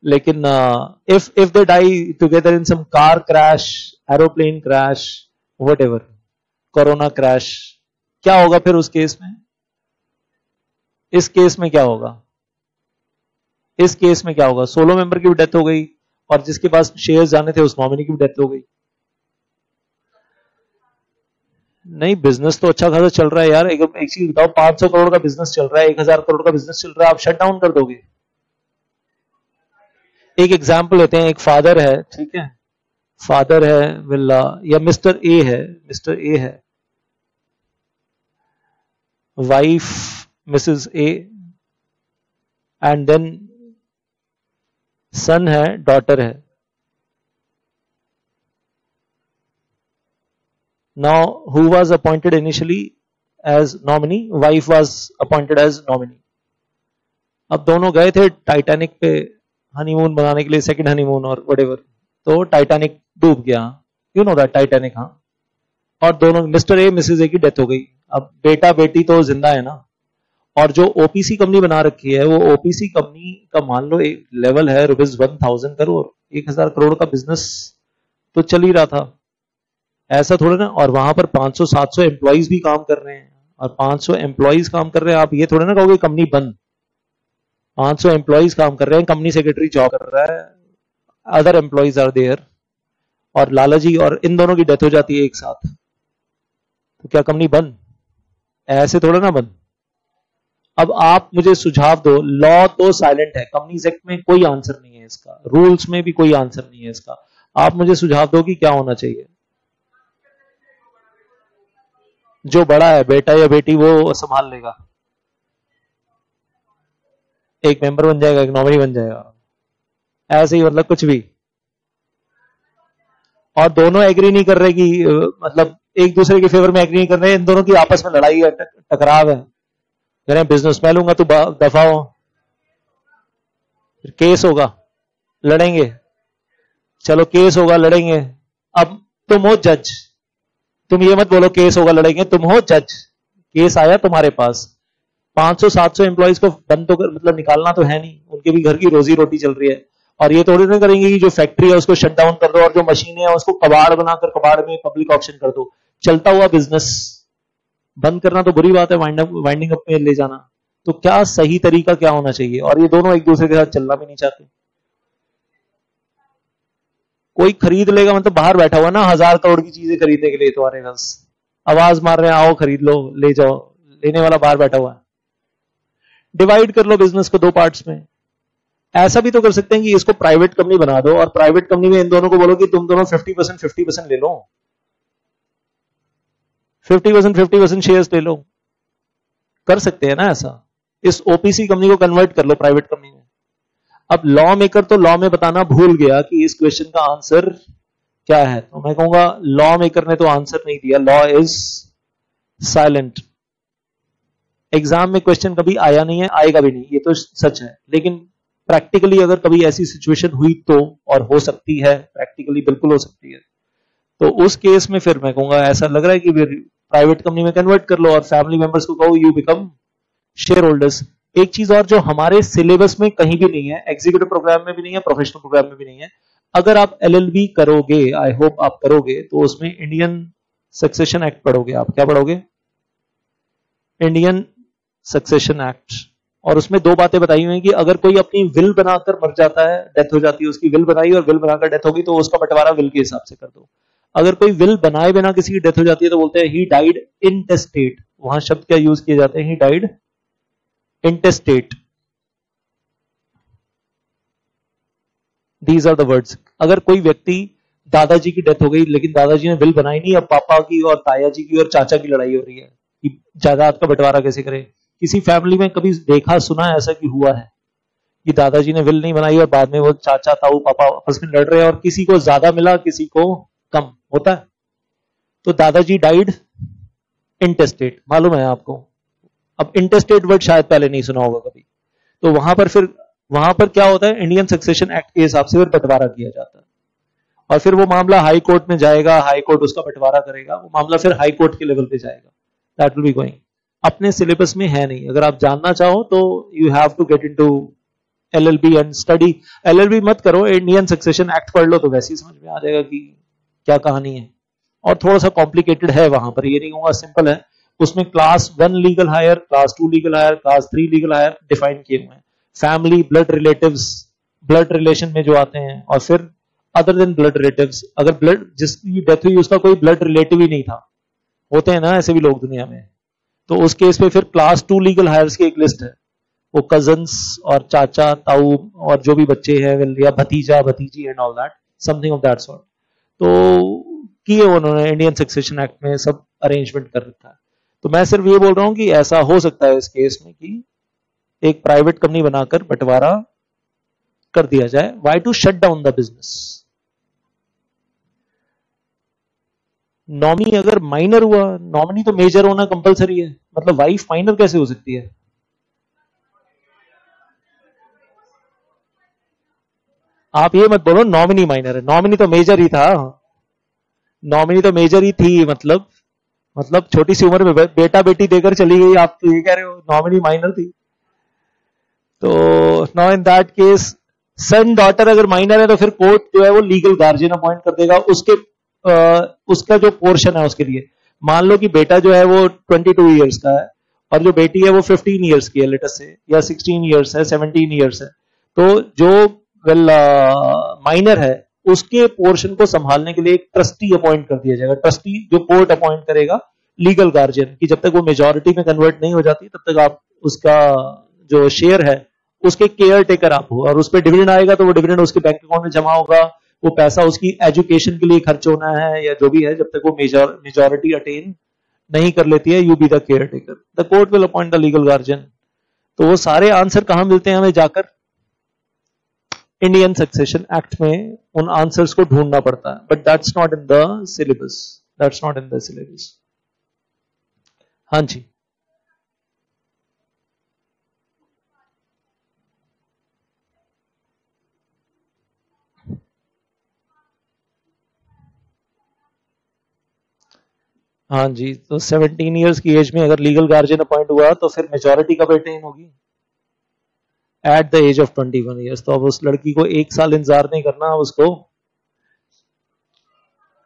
लेकिन if they die together in some car crash, aeroplane crash, whatever, corona crash, क्या होगा फिर उस केस में? इस केस में क्या होगा? इस केस में क्या होगा? 16 मेंबर की भी डेथ हो गई, और जिसके पास शेयर्स जाने थे उस नॉमिनी की भी डेथ हो गई। नहीं, बिजनेस तो अच्छा खासा चल रहा है यार। एक चीज बताओ, 500 करोड़ का बिजनेस चल रहा है, 1000 करोड़ का बिजनेस चल रहा है, आप शट डाउन कर दोगे? एक एग्जाम्पल लेते हैं, एक फादर है, ठीक है, फादर है विल्ला, या मिस्टर ए है, wife Mrs A, and then son है, डॉटर है। Now, who was appointed initially as nominee? Wife was appointed as nominee. अब दोनों गए थे टाइटैनिक पे हनीमून बनाने के लिए, सेकंड हनीमून और व्हाटएवर, तो टाइटैनिक डूब गया, यू नो दैट, टाइटैनिक, हाँ। और दोनों, मिस्टर ए मिसेस ए की डेथ हो गई। अब बेटा बेटी तो जिंदा है ना, और जो ओपीसी कंपनी बना रखी है, वो ओपीसी कंपनी का मान लो एक लेवल है ₹1000 करोड़, 1000 करोड़ का बिजनेस तो चल ही रहा था, ऐसा थोड़ा ना। और वहां पर 500-700 एम्प्लॉइज भी काम कर रहे हैं, और 500 एम्प्लॉइज काम कर रहे हैं, आप ये थोड़ा ना कहोगे कंपनी बंद। 500 एम्प्लॉइज काम कर रहे हैं, कंपनी सेक्रेटरी जॉब कर रहा है, अदर एम्प्लॉइज आर देयर, और लालाजी और इन दोनों की डेथ हो जाती है एक साथ, तो क्या कंपनी बंद? ऐसे थोड़ा ना बंद। अब आप मुझे सुझाव दो, लॉ तो साइलेंट है, कंपनीज एक्ट में कोई आंसर नहीं है इसका, रूल्स में भी कोई आंसर नहीं है इसका, आप मुझे सुझाव दो कि क्या होना चाहिए। जो बड़ा है, बेटा या बेटी, वो संभाल लेगा, एक मेंबर बन जाएगा, एक नॉमिनी बन जाएगा, ऐसे ही, मतलब कुछ भी। और दोनों एग्री नहीं कर रहे कि मतलब एक दूसरे के फेवर में एग्री नहीं कर रहे, इन दोनों की आपस में लड़ाई है, टकराव है, कह रहे हैं बिजनेस मैं लूंगा, तू दफा हो, फिर केस होगा, लड़ेंगे, चलो केस होगा, लड़ेंगे। अब तुम हो जज, तुम ये मत बोलो केस होगा लड़ेंगे, तुम हो जज, केस आया तुम्हारे पास, 500-700 एम्प्लॉइज को बंद तो मतलब निकालना तो है नहीं, उनके भी घर की रोजी रोटी चल रही है, और ये थोड़ी ना करेंगे कि जो फैक्ट्री है उसको शट डाउन कर दो, और जो मशीनें हैं उसको कबाड़ बनाकर कबाड़ में पब्लिक ऑप्शन कर दो। चलता हुआ बिजनेस बंद करना तो बुरी बात है, वाइंडिंग अप में ले जाना। तो क्या सही तरीका क्या होना चाहिए? और ये दोनों एक दूसरे के साथ चलना भी नहीं चाहते। कोई खरीद लेगा, मतलब बाहर बैठा हुआ ना 1000 करोड़ की चीजें खरीदने के लिए, तुम्हारे पास आवाज मार रहे हैं, आओ खरीद लो, ले जाओ, लेने वाला बाहर बैठा हुआ है। डिवाइड कर लो बिजनेस को 2 पार्ट्स में। ऐसा भी तो कर सकते हैं कि इसको प्राइवेट कंपनी बना दो, और प्राइवेट कंपनी में इन दोनों को बोलो कि तुम दोनों 50% ले लो, 50% शेयर्स ले लो, कर सकते हैं ना ऐसा। इस ओपीसी कंपनी को कन्वर्ट कर लो प्राइवेट कंपनी में। अब लॉ मेकर तो लॉ में बताना भूल गया कि इस क्वेश्चन का आंसर क्या है, तो मैं कहूंगा लॉ मेकर ने तो आंसर नहीं दिया, लॉ इज साइलेंट। एग्जाम में क्वेश्चन कभी आया नहीं है, आएगा भी नहीं, ये तो सच है, लेकिन प्रैक्टिकली अगर कभी ऐसी सिचुएशन हुई तो, और हो सकती है, प्रैक्टिकली बिल्कुल हो सकती है, तो उस केस में फिर मैं कहूंगा ऐसा लग रहा है कि प्राइवेट कंपनी में कन्वर्ट कर लो, और फैमिली मेंबर्स को कहो यू बिकम शेयर होल्डर्स। एक चीज और जो हमारे सिलेबस में कहीं भी नहीं है, एग्जीक्यूटिव प्रोग्राम में भी नहीं है, प्रोफेशनल प्रोग्राम में भी नहीं है, अगर आप एलएलबी करोगे, आई होप आप करोगे, तो उसमें इंडियन सक्सेशन एक्ट पढ़ोगे। आप क्या पढ़ोगे? Indian succession act. और उसमें 2 बातें बताई हुई हैं कि अगर कोई अपनी विल बनाकर मर जाता है, डेथ हो जाती है, उसकी विल बनाई और विल बनाकर डेथ होगी, तो उसका बंटवारा विल के हिसाब से कर दो। अगर कोई विल बनाए बिना किसी की डेथ हो जाती है तो बोलते हैं ही डाइड इंटेस्टेट। वहां शब्द क्या यूज किए जाते हैं? He died intestate. These are the words. अगर कोई व्यक्ति, दादाजी की डेथ हो गई लेकिन दादाजी ने विल बनाई नहीं, अब पापा की और ताया जी की और चाचा की लड़ाई हो रही है कि जायदाद का बंटवारा कैसे करें। किसी फैमिली में कभी देखा सुना ऐसा कि हुआ है कि दादाजी ने विल नहीं बनाई और बाद में वो चाचा ताऊ पापा आपस में लड़ रहे हैं और किसी को ज्यादा मिला किसी को कम? होता है। तो दादाजी डाइड इंटेस्टेट, मालूम है आपको? अब इंटेस्टेट वर्ड शायद पहले नहीं सुना होगा कभी। तो वहां पर क्या होता है? इंडियन सक्सेशन एक्ट के हिसाब से फिर बंटवारा किया जाता है और फिर वो मामला हाई कोर्ट में जाएगा, हाई कोर्ट उसका बंटवारा करेगा, वो मामला फिर हाई कोर्ट के लेवल पे जाएगा। That will be going. अपने सिलेबस में है नहीं। अगर आप जानना चाहो तो you have to get into LLB and study. LLB मत करो, इंडियन सक्सेशन एक्ट पढ़ लो तो वैसे ही समझ में आ जाएगा कि क्या कहानी है। और थोड़ा सा कॉम्प्लिकेटेड है वहां पर, ये नहीं कहूंगा सिंपल है। उसमें class 1 legal higher, class 2 legal higher, class 3 legal higher define किए हुए हैं। Family, blood relatives, blood relation में जो आते हैं, और फिर अदर देन ब्लड रिलेटिव्स, अगर ब्लड जिसकी डेथ हुई उसका कोई ब्लड रिलेटिव ही नहीं था, होते हैं ना ऐसे भी लोग दुनिया में, तो उस केस पे फिर क्लास 2 लीगल हायर्स की एक लिस्ट है। वो कजन्स और चाचा ताऊ और जो भी बच्चे हैं या भतीजा भतीजी and all that, something of that sort. तो किए उन्होंने इंडियन सक्सेशन एक्ट में सब अरेंजमेंट कर रखा है। तो मैं सिर्फ ये बोल रहा हूं कि ऐसा हो सकता है इस केस में कि एक प्राइवेट कंपनी बनाकर बंटवारा कर दिया जाए। Why? To shut down the business. Nominee अगर माइनर हुआ, नॉमिनी तो मेजर होना कंपलसरी है, मतलब वाइफ माइनर कैसे हो सकती है? आप ये मत बोलो नॉमिनी माइनर है, नॉमिनी तो मेजर ही था। नॉमिनी तो मेजर ही थी, मतलब छोटी सी उम्र में बेटा बेटी देकर चली गई, आप तो ये कह रहे हो नॉमिनी माइनर थी। तो now in that case son daughter अगर माइनर है तो फिर कोर्ट जो है वो लीगल गार्जियन अपॉइंट कर देगा उसका जो पोर्शन है उसके लिए। मान लो कि बेटा जो है वो 22 इयर्स का है और जो बेटी है वो 15 इयर्स की है लेटेस्ट से, या 16 इयर्स है, 17 इयर्स है, तो जो माइनर है उसके पोर्शन को संभालने के लिए एक ट्रस्टी अपॉइंट कर दिया जाएगा। ट्रस्टी जो कोर्ट अपॉइंट करेगा लीगल गार्जियन, कि जब तक वो मेजॉरिटी में कन्वर्ट नहीं हो जाती तब तक आप उसका जो शेयर है उसके केयर टेकर आप हो, और उस पर डिविडेंड आएगा तो वो डिविडेंड उसके बैंक अकाउंट में जमा होगा, वो पैसा उसकी एजुकेशन के लिए खर्च होना है या जो भी है, जब तक वो मेजॉरिटी अटेन नहीं कर लेती है, you be the caretaker, the court will appoint the legal guardian. तो वो सारे आंसर कहां मिलते हैं हमें? जाकर इंडियन सक्सेशन एक्ट में उन आंसर्स को ढूंढना पड़ता है, but that's not in the syllabus, that's not in the syllabus. हाँ जी, हाँ जी। तो 17 इयर्स की एज में अगर लीगल गार्जियन अपॉइंट हुआ तो फिर मेजॉरिटी कब अटेन होगी? At the age of 21 years. तो अब उस लड़की को 1 साल इंतजार नहीं करना, उसको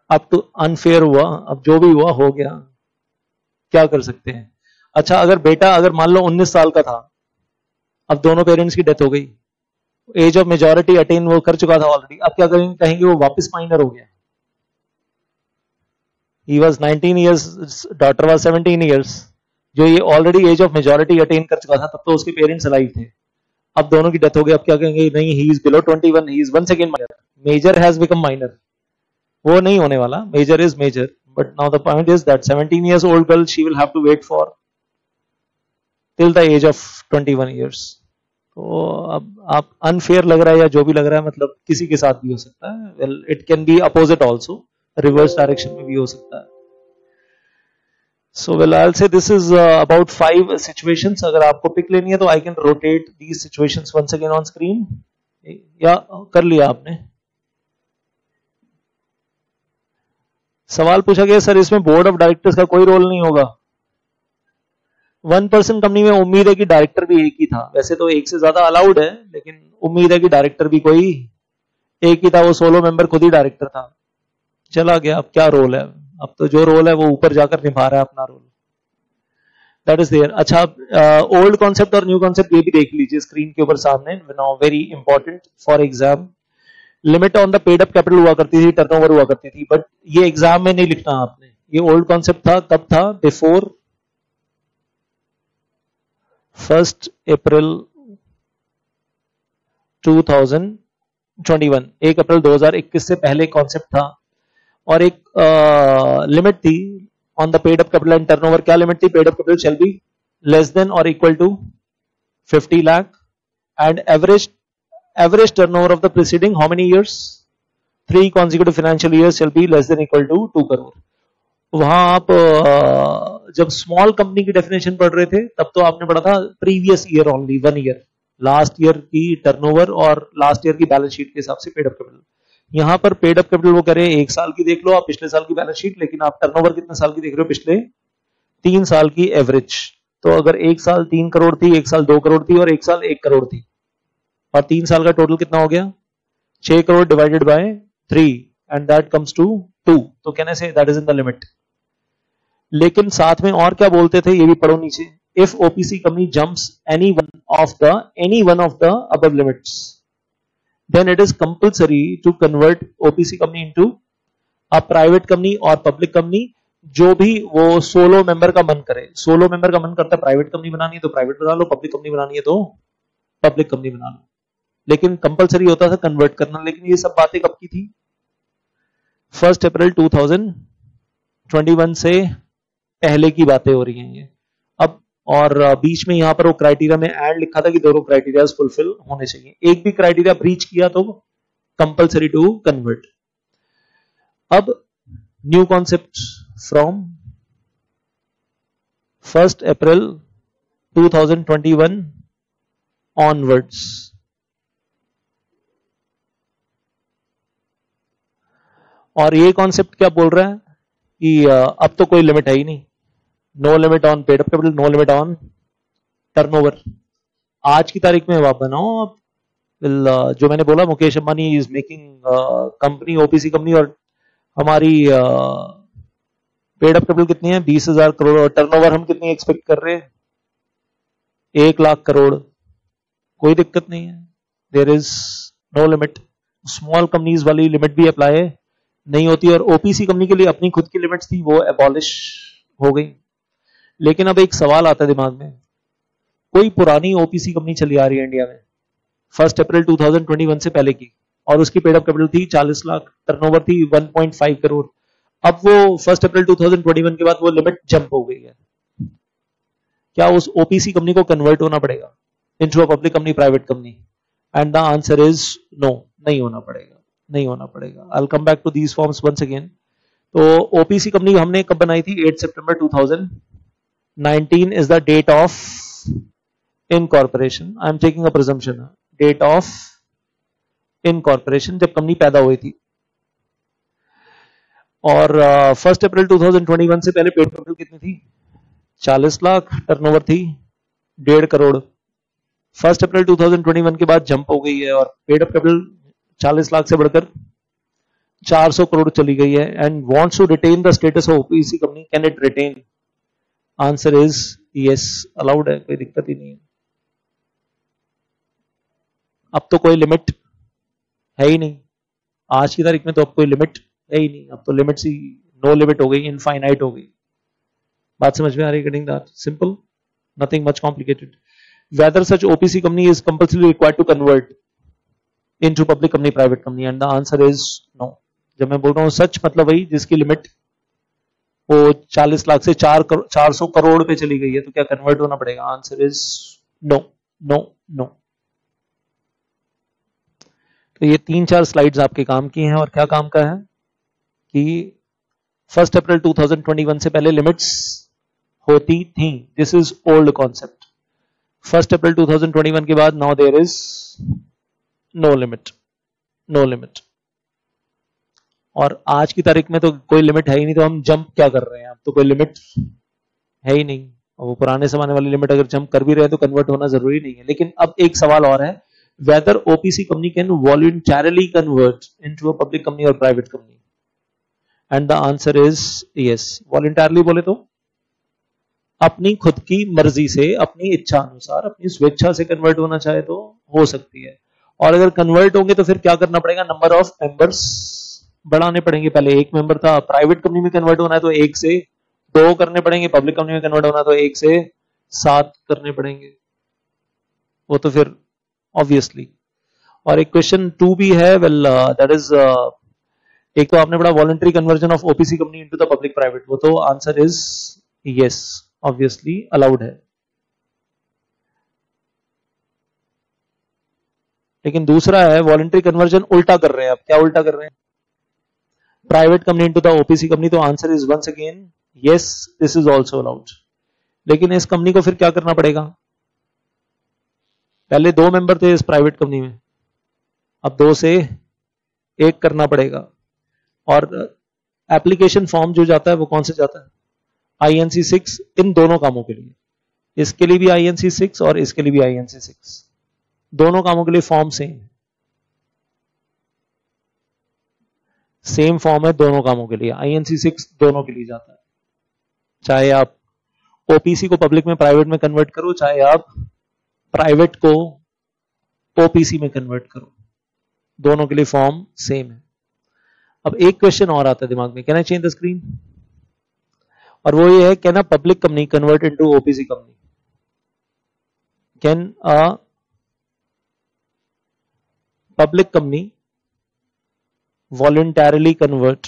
अब तो अनफेयर हुआ, अब जो भी हुआ हो गया, क्या कर सकते हैं। अच्छा, अगर बेटा अगर मान लो 19 साल का था, अब दोनों पेरेंट्स की डेथ हो गई, एज ऑफ मेजॉरिटी अटेन वो कर चुका था ऑलरेडी, अब क्या करेंगे? कहेंगे वो वापस माइनर हो गया। He was 19 years, daughter was 17 years, जो ये already age of majority attain कर चुका था, तब तो उसके पेरेंट्स अलाइव थे, अब दोनों की डेथ हो गई, अब क्या कहेंगे? नहीं, he is below 21, he is once again minor, major has become minor. वो नहीं होने वाला, major is major, but now the point is that 17 years old girl, she will have to wait for till the age of 21 years। तो अब आप unfair लग रहा है या जो भी लग रहा है, मतलब किसी के साथ भी हो सकता है। Well, it can be opposite also, reverse direction में भी हो सकता है। So well, I'll say this is about 5 situations. अगर आपको पिक लेनी है तो I can rotate these situations once again on screen। या कर लिया आपने? सवाल पूछा गया सर इसमें बोर्ड ऑफ डायरेक्टर्स का कोई रोल नहीं होगा। 1% कंपनी में उम्मीद है कि डायरेक्टर भी एक ही था, वैसे तो एक से ज्यादा अलाउड है, लेकिन उम्मीद है कि डायरेक्टर भी कोई एक ही था, वो सोलो मेंबर खुद ही डायरेक्टर था, चला गया, अब क्या रोल है? अब तो जो रोल है वो ऊपर जाकर निभा रहा है अपना रोल, दैट इज देयर। अच्छा, ओल्ड कॉन्सेप्ट और न्यू कॉन्सेप्ट ये भी देख लीजिए स्क्रीन के ऊपर सामने, now very important for exam. Limit on the paid up capital हुआ करती थी, टर्नओवर हुआ करती थी, बट ये एग्जाम में नहीं लिखना आपने, ये ओल्ड कॉन्सेप्ट था। कब था? बिफोर 1 अप्रैल 2021, 1 अप्रैल 2021 से पहले कॉन्सेप्ट था। और एक लिमिट थी on the paid up capital and turnover. क्या लिमिट थी? Paid up capital shall be less than और equal to 50 lakh and average turnover of the preceding how many years? 3 consecutive financial years shall be less than equal to 2 crore. वहां आप जब small company की definition पढ़ रहे थे तब तो आपने पढ़ा था previous year only, 1 year, last year की टर्नओवर और लास्ट ईयर की बैलेंस शीट के हिसाब से पेड अप कैपिटल। यहां पर पेड अप कैपिटल वो करे 1 साल की देख लो आप, पिछले साल की बैलेंस शीट, लेकिन आप टर्नओवर कितने साल की देख रहे हो? पिछले 3 साल की एवरेज। तो अगर 1 साल 3 करोड़ थी, 1 साल 2 करोड़ थी और 1 साल 1 करोड़ थी, और 3 साल का टोटल कितना हो गया? 6 करोड़ divided by 3 and that comes to 2। तो कहने से that is in the limit. लेकिन साथ में और क्या बोलते थे, ये भी पढ़ो नीचे। If OPC company jumps any one of the above limits then it is compulsory to convert OPC company into a private company और पब्लिक कंपनी, जो भी वो सोलो मेंबर का मन करे। सोलो मेंबर का मन करता है प्राइवेट कंपनी बनानी है तो प्राइवेट बना लो, पब्लिक कंपनी बनानी है तो पब्लिक कंपनी बना लो, लेकिन कंपलसरी होता था कन्वर्ट करना। लेकिन ये सब बातें कब की थी? 1 अप्रैल 2021 से पहले की बातें हो रही हैं ये अब। और बीच में यहां पर वो क्राइटेरिया में एंड लिखा था कि दोनों क्राइटेरिया फुलफिल होने चाहिए। एक भी क्राइटेरिया ब्रीच किया तो कंपलसरी टू कन्वर्ट। अब new concept from 1 April 2021 onwards. और ये कॉन्सेप्ट क्या बोल रहा है कि अब तो कोई लिमिट है ही नहीं, no limit on paid up capital, no limit on turnover. आज की तारीख में आप बनाओ आप, जो मैंने बोला Mukesh Ambani is making company, OPC company, और हमारी पेड अप कैपिटल कितनी है? 20,000 करोड़, और टर्नओवर हम कितनी एक्सपेक्ट कर रहे हैं? 1 लाख करोड़। कोई दिक्कत नहीं है, there is no limit. Small companies वाली लिमिट भी अप्लाई नहीं होती, और ओपीसी कंपनी के लिए अपनी खुद की लिमिट्स थी, वो एबॉलिश हो गई। लेकिन अब एक सवाल आता है दिमाग में, कोई पुरानी ओपीसी कंपनी चली आ रही है इंडिया में 1 अप्रैल 2021 से पहले की, और उसकी पेड अप कैपिटल थी 40 लाख, टर्नओवर थी 1.5 करोड़। अब वो 1 अप्रैल 2021 के बाद वो लिमिट जंप हो गई है, क्या उस ओपीसी कंपनी को कन्वर्ट होना पड़ेगा into a public company, private company? And the answer is no, नहीं होना पड़ेगा, नहीं होना पड़ेगा। I will come back to these forms once again. तो ओपीसी कंपनी हमने कब बनाई थी? 8 September 2019 is the date of incorporation. I am taking a presumption, date of incorporation, जब कंपनी पैदा हुई थी। और 1 अप्रैल 2021 से पहले पेड कैपिटल कितनी थी? 40 लाख, टर्नओवर थी 1.5 करोड़। 1 अप्रैल 2021 के बाद जंप हो गई है और पेड अप कैपिटल 40 लाख से बढ़कर 400 करोड़ चली गई है। And wants to retain the status of OPC company, can it retain? Answer is yes, allowed है, कोई दिक्कत ही नहीं है। अब तो कोई लिमिट है ही नहीं, आज की तारीख में तो अब कोई लिमिट है ही नहीं, अब तो लिमिट्स ही नो लिमिट हो गई, इनफाइनाइट हो गई। बात समझ में आ रही है? Getting that? Simple, nothing much complicated. Whether such OPC company is compulsorily required to convert into public company, private company, and the answer is no. जब मैं बोल रहा हूँ सच मतलब वही जिसकी लिमिट वो 40 लाख से 400 करोड़ पे चली गई है, तो क्या कन्वर्ट होना पड़ेगा? Answer is no, no, no. तो ये 3-4 स्लाइड्स आपके काम की हैं, और क्या काम का है कि 1 अप्रैल 2021 से पहले लिमिट्स होती थी। This is old concept. 1 April 2021 के बाद now there is no limit, no limit. और आज की तारीख में तो कोई लिमिट है ही नहीं, तो हम जंप क्या कर रहे हैं? अब तो कोई लिमिट है ही नहीं, और वो पुराने जमाने वाली लिमिट अगर जंप कर भी रहे हैं तो कन्वर्ट होना जरूरी नहीं है। लेकिन अब एक सवाल और है, whether OPC company can voluntarily convert into a public company और private company? And the answer is yes. Voluntarily बोले तो अपनी खुद की मर्जी से, अपनी इच्छा अनुसार, अपनी स्वेच्छा से कन्वर्ट होना चाहे तो हो सकती है। और अगर कन्वर्ट होंगे तो फिर क्या करना पड़ेगा, नंबर ऑफ मेंबर्स बढ़ाने पड़ेंगे। पहले एक मेंबर था, प्राइवेट कंपनी में कन्वर्ट होना है तो 1 से 2 करने पड़ेंगे, पब्लिक कंपनी में कन्वर्ट होना है तो 1 से 7 करने पड़ेंगे, वो तो फिर ऑब्वियसली। और एक क्वेश्चन 2 भी है, वेल दैट इज, एक तो आपने पढ़ा voluntary conversion of OPC company into the public private, वो तो answer is yes, obviously allowed है। लेकिन दूसरा है वॉलंटरी कन्वर्जन उल्टा कर रहे हैं। अब क्या उल्टा कर रहे हैं, private company into the OPC company, तो answer is once again yes, this is also allowed. लेकिन इस कंपनी को फिर क्या करना पड़ेगा, पहले 2 मेंबर थे इस प्राइवेट कंपनी में, अब 2 से 1 करना पड़ेगा। और एप्लीकेशन फॉर्म जो जाता है वो कौन से जाता है, INC 6, इन दोनों कामों के लिए, इसके लिए भी INC 6 और इसके लिए भी INC 6, दोनों कामों के लिए फॉर्म सेम फॉर्म है दोनों कामों के लिए, INC 6 दोनों के लिए जाता है। चाहे आप ओपीसी को पब्लिक में प्राइवेट में कन्वर्ट करो, चाहे आप प्राइवेट को ओपीसी में कन्वर्ट करो, दोनों के लिए फॉर्म सेम है। अब एक क्वेश्चन और आता है दिमाग में, can I change the screen, और वो ये है, can a public company convert into OPC company, can a public company voluntarily convert,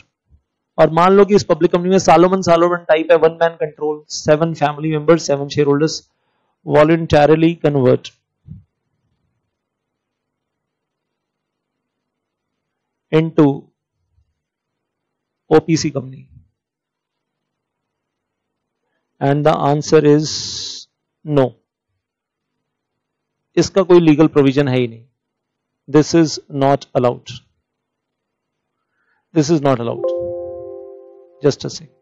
और मान लो कि इस पब्लिक कंपनी में सालोमन टाइप है, 1 man control, 7 family members, 7 share holders, voluntarily convert into OPC company, and the answer is no, इसका कोई legal provision है ही नहीं, this is not allowed, this is not allowed. Just a sec,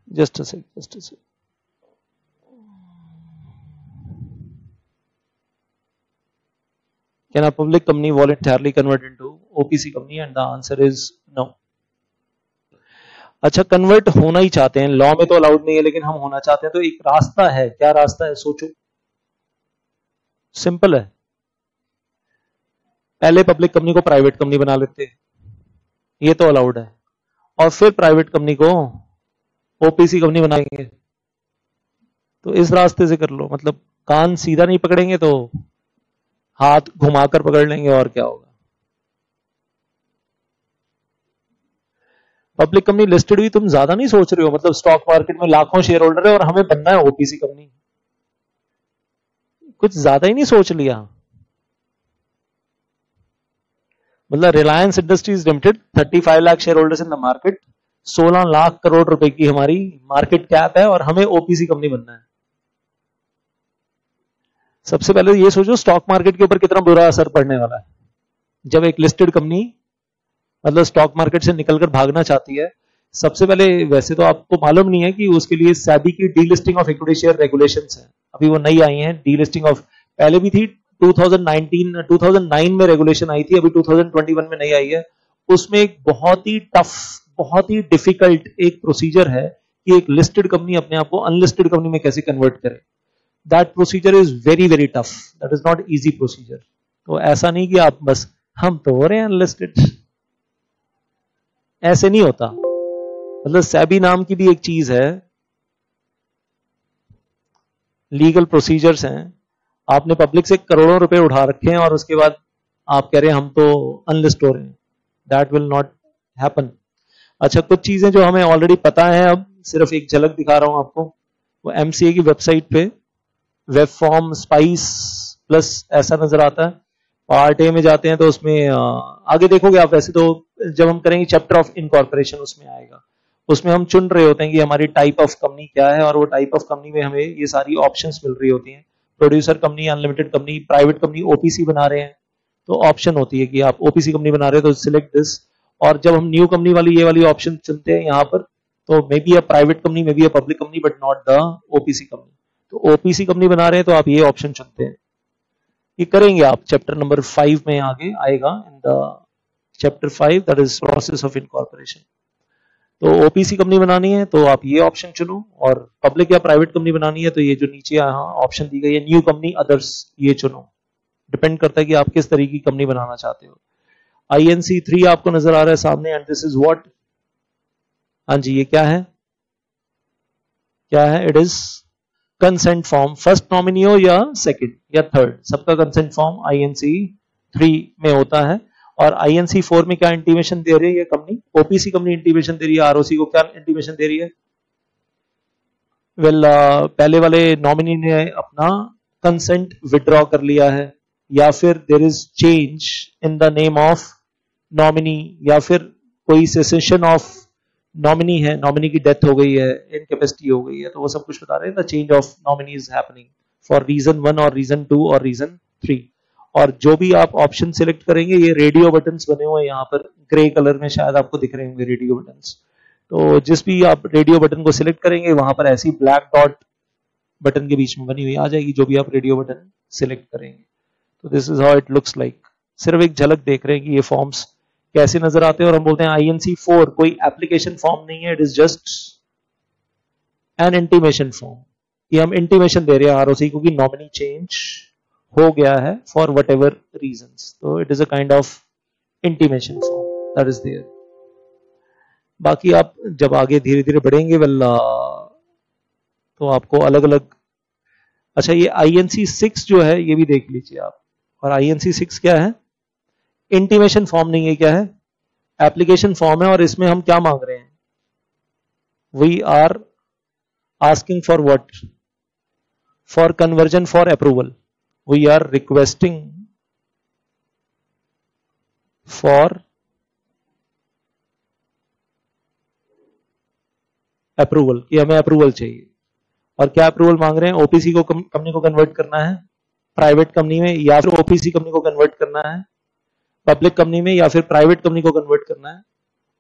just a sec, just a sec. Can a public company voluntarily convert into OPC company? And the answer is no. अच्छा, convert होना ही चाहते हैं, law में तो allowed नहीं है, लेकिन हम होना चाहते हैं, तो एक रास्ता है। क्या रास्ता है, सोचो, सिंपल है, पहले पब्लिक कंपनी को प्राइवेट कंपनी बना लेते हैं, ये तो अलाउड है, और फिर प्राइवेट कंपनी को ओपीसी कंपनी बनाएंगे, तो इस रास्ते से कर लो। मतलब कान सीधा नहीं पकड़ेंगे तो हाथ घुमाकर पकड़ लेंगे, और क्या होगा। पब्लिक कंपनी लिस्टेड हुई, तुम ज्यादा नहीं सोच रहे हो, मतलब स्टॉक मार्केट में लाखों शेयर होल्डर है और हमें बनना है ओपीसी कंपनी, कुछ ज्यादा ही नहीं सोच लिया। मतलब Reliance industries limited 35 lakh share holders in the market, 16 lakh crore रुपए की हमारी मार्केट कैप है, और हमें ओपीसी कंपनी बनना है। सबसे पहले ये सोचो स्टॉक मार्केट के ऊपर कितना बुरा असर पड़ने वाला है जब एक लिस्टेड कंपनी मतलब स्टॉक मार्केट से निकलकर भागना चाहती है। सबसे पहले, वैसे तो आपको मालूम नहीं है कि उसके लिए सेबी की delisting of equity share regulations है, अभी वो नई आई हैं। डीलिस्टिंग ऑफ पहले भी थी, 2009 में रेगुलेशन आई थी, अभी 2021 में नई आई है। उसमें एक बहुत ही टफ, बहुत ही डिफिकल्ट एक प्रोसीजर है कि एक लिस्टेड कंपनी अपने आप को अनलिस्टेड कंपनी में कैसे कन्वर्ट करे। That procedure is very very tough, that is not easy procedure. तो ऐसा नहीं कि आप बस हम तो हो रहे हैं अनलिस्टेड, ऐसे नहीं होता। मतलब सेबी नाम की भी एक चीज है, लीगल प्रोसीजर्स हैं। आपने पब्लिक से करोड़ों रुपए उठा रखे हैं और उसके बाद आप कह रहे हैं हम तो अनलिस्ट हो रहे हैं, दैट विल नॉट हैपन। अच्छा, कुछ चीजें जो हमें ऑलरेडी पता है, अब सिर्फ एक झलक दिखा रहा हूं आपको। वो एमसीए की वेबसाइट पे वेब फॉर्म स्पाइस प्लस ऐसा नजर आता है। पार्ट ए में जाते हैं तो उसमें आगे देखोगे आप, वैसे तो जब हम करेंगे चैप्टर ऑफ इनकॉर्पोरेशन उसमें आएगा, उसमें हम चुन रहे होते हैं कि हमारी टाइप ऑफ कंपनी क्या है, और वो टाइप ऑफ कंपनी में हमें ये सारी ऑप्शंस मिल रही होती हैं। Producer company, unlimited company, private company, OPC बना रहे हैं तो ऑप्शन होती है कि आप ओपीसी कंपनी बना रहे हो तो सिलेक्ट दिस। और जब हम न्यू कंपनी वाली ये वाली ऑप्शन चुनते हैं यहाँ पर, तो may be a private company, may be a public company, but not the OPC company. तो ओपीसी कंपनी बना रहे हैं तो आप ये ऑप्शन चुनते हैं। ये करेंगे आप चैप्टर नंबर 5 में आगे आएगा, in the chapter 5 that is process of incorporation. तो ओपीसी कंपनी बनानी है तो आप ये ऑप्शन चुनो, और पब्लिक या प्राइवेट कंपनी बनानी है तो ये जो नीचे यहाँ ऑप्शन दी गई है न्यू कंपनी अदर्स, ये चुनो। डिपेंड करता है कि आप किस तरीके की कंपनी बनाना चाहते हो। INC3 आपको नजर आ रहा है सामने, एंड दिस इज व्हाट, हाँ जी, ये क्या है, क्या है, it is consent form. First nominee हो या सेकंड या थर्ड, सबका कंसेंट फॉर्म INC3 में होता है। और INC4 में क्या इंटीमेशन दे रही है ये कंपनी, ओपीसी कंपनी इंटीमेशन दे रही है आरओसी को, क्या इंटीमेशन दे रही है, वेल पहले वाले नॉमिनी ने अपना कंसेंट विड्रॉ कर लिया है, या फिर there is change in the name of nominee, या फिर कोई सेसेशन ऑफ नॉमिनी है, नॉमिनी की डेथ हो गई है, इनकैपेसिटी हो गई है, तो वो सब कुछ बता रहे हैं the change of nominee is happening for reason 1 और रीजन 2 और रीजन 3। और जो भी आप ऑप्शन सिलेक्ट करेंगे, ये रेडियो बटन्स बने हुए हैं यहाँ पर ग्रे कलर में, शायद आपको दिख रहे होंगे रेडियो बटन्स। तो जिस भी आप रेडियो बटन को सिलेक्ट करेंगे वहां पर ऐसी ब्लैक डॉट बटन के बीच में बनी हुई आ जाएगी जो भी आप रेडियो बटन सिलेक्ट करेंगे। तो this is how it looks like. सिर्फ एक झलक देख रहे हैं कि ये फॉर्म्स कैसे नजर आते हैं। और हम बोलते हैं INC4 कोई एप्लीकेशन फॉर्म नहीं है, it is just an intimation form, कि हम इंटीमेशन दे रहे हैं आरओसी को कि नॉमिनी चेंज हो गया है फॉर वट एवर रीजंस। तो it is a kind of intimation form that is there. बाकी आप जब आगे धीरे धीरे बढ़ेंगे वेल तो आपको अलग अलग, अच्छा ये INC6 जो है ये भी देख लीजिए आप। और INC6 क्या है, इंटीमेशन फॉर्म नहीं है, क्या है, एप्लीकेशन फॉर्म है। और इसमें हम क्या मांग रहे हैं, we are asking for what, for conversion for approval, we are requesting for approval, कि हमें अप्रूवल चाहिए। और क्या अप्रूवल मांग रहे हैं, ओपीसी को कंपनी को कन्वर्ट करना है प्राइवेट कंपनी में, या फिर ओपीसी कंपनी को कन्वर्ट करना है पब्लिक कंपनी में, या फिर प्राइवेट कंपनी को कन्वर्ट करना है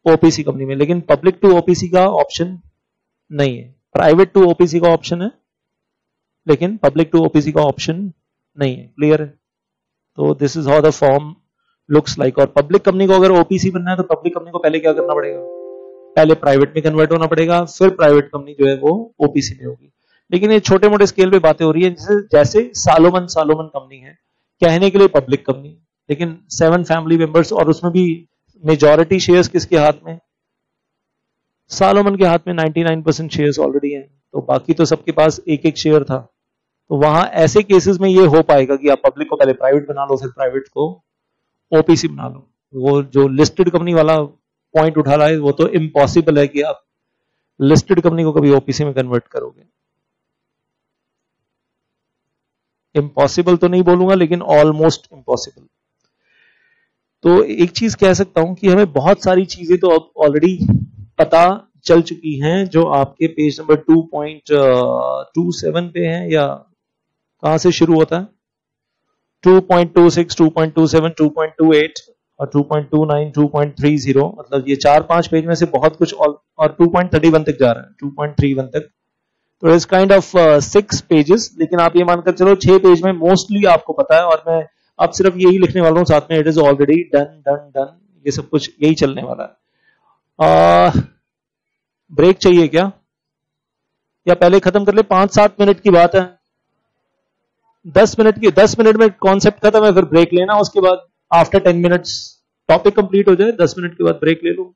ओपीसी कंपनी में। लेकिन पब्लिक टू ओपीसी का ऑप्शन नहीं है, प्राइवेट टू ओपीसी का ऑप्शन है, लेकिन पब्लिक टू ओपीसी का ऑप्शन नहीं है। क्लियर है? तो this is how the form looks like. और पब्लिक कंपनी को अगर ओपीसी बनना है तो पब्लिक कंपनी को पहले क्या करना पड़ेगा, पहले प्राइवेट में कन्वर्ट होना पड़ेगा, फिर प्राइवेट कंपनी जो है वो ओपीसी में होगी। लेकिन ये छोटे मोटे स्केल पे बातें हो रही है, जैसे सालोमन कंपनी है, कहने के लिए पब्लिक कंपनी, लेकिन 7 फैमिली मेंबर्स, और उसमें भी मेजॉरिटी शेयर्स किसके हाथ में, सालोमन के हाथ में 99% शेयर्स ऑलरेडी हैं, तो बाकी तो सबके पास एक एक शेयर था। तो वहां ऐसे केसेस में ये हो पाएगा कि आप पब्लिक को पहले प्राइवेट बना लो, फिर प्राइवेट को ओपीसी बना लो। वो जो लिस्टेड कंपनी वाला पॉइंट उठा रहा है, वो तो इम्पॉसिबल है कि आप लिस्टेड कंपनी को कभी ओपीसी में कन्वर्ट करोगे। इम्पॉसिबल तो नहीं बोलूंगा, लेकिन ऑलमोस्ट इम्पॉसिबल। तो एक चीज कह सकता हूं कि हमें बहुत सारी चीजें तो अब ऑलरेडी पता चल चुकी हैं, जो आपके पेज नंबर 2.27 पे हैं, या कहां से शुरू होता है, 2.26, 2.27, 2.28 और 2.29, 2.30, मतलब ये 4-5 पेज में से बहुत कुछ, और 2.31 तक जा रहा है, 2.31 तक। तो इस काइंड ऑफ 6 पेजेस, लेकिन आप ये मानकर चलो 6 पेज में मोस्टली आपको पता है, और मैं अब सिर्फ यही लिखने वाला हूं साथ में, it is already done done done, ये सब कुछ यही चलने वाला है। ब्रेक चाहिए क्या, या पहले खत्म कर ले, 5-7 मिनट की बात है, 10 मिनट में कॉन्सेप्ट खत्म है, फिर ब्रेक लेना, उसके बाद आफ्टर 10 मिनट्स टॉपिक कंप्लीट हो जाए, 10 मिनट के बाद ब्रेक ले लो।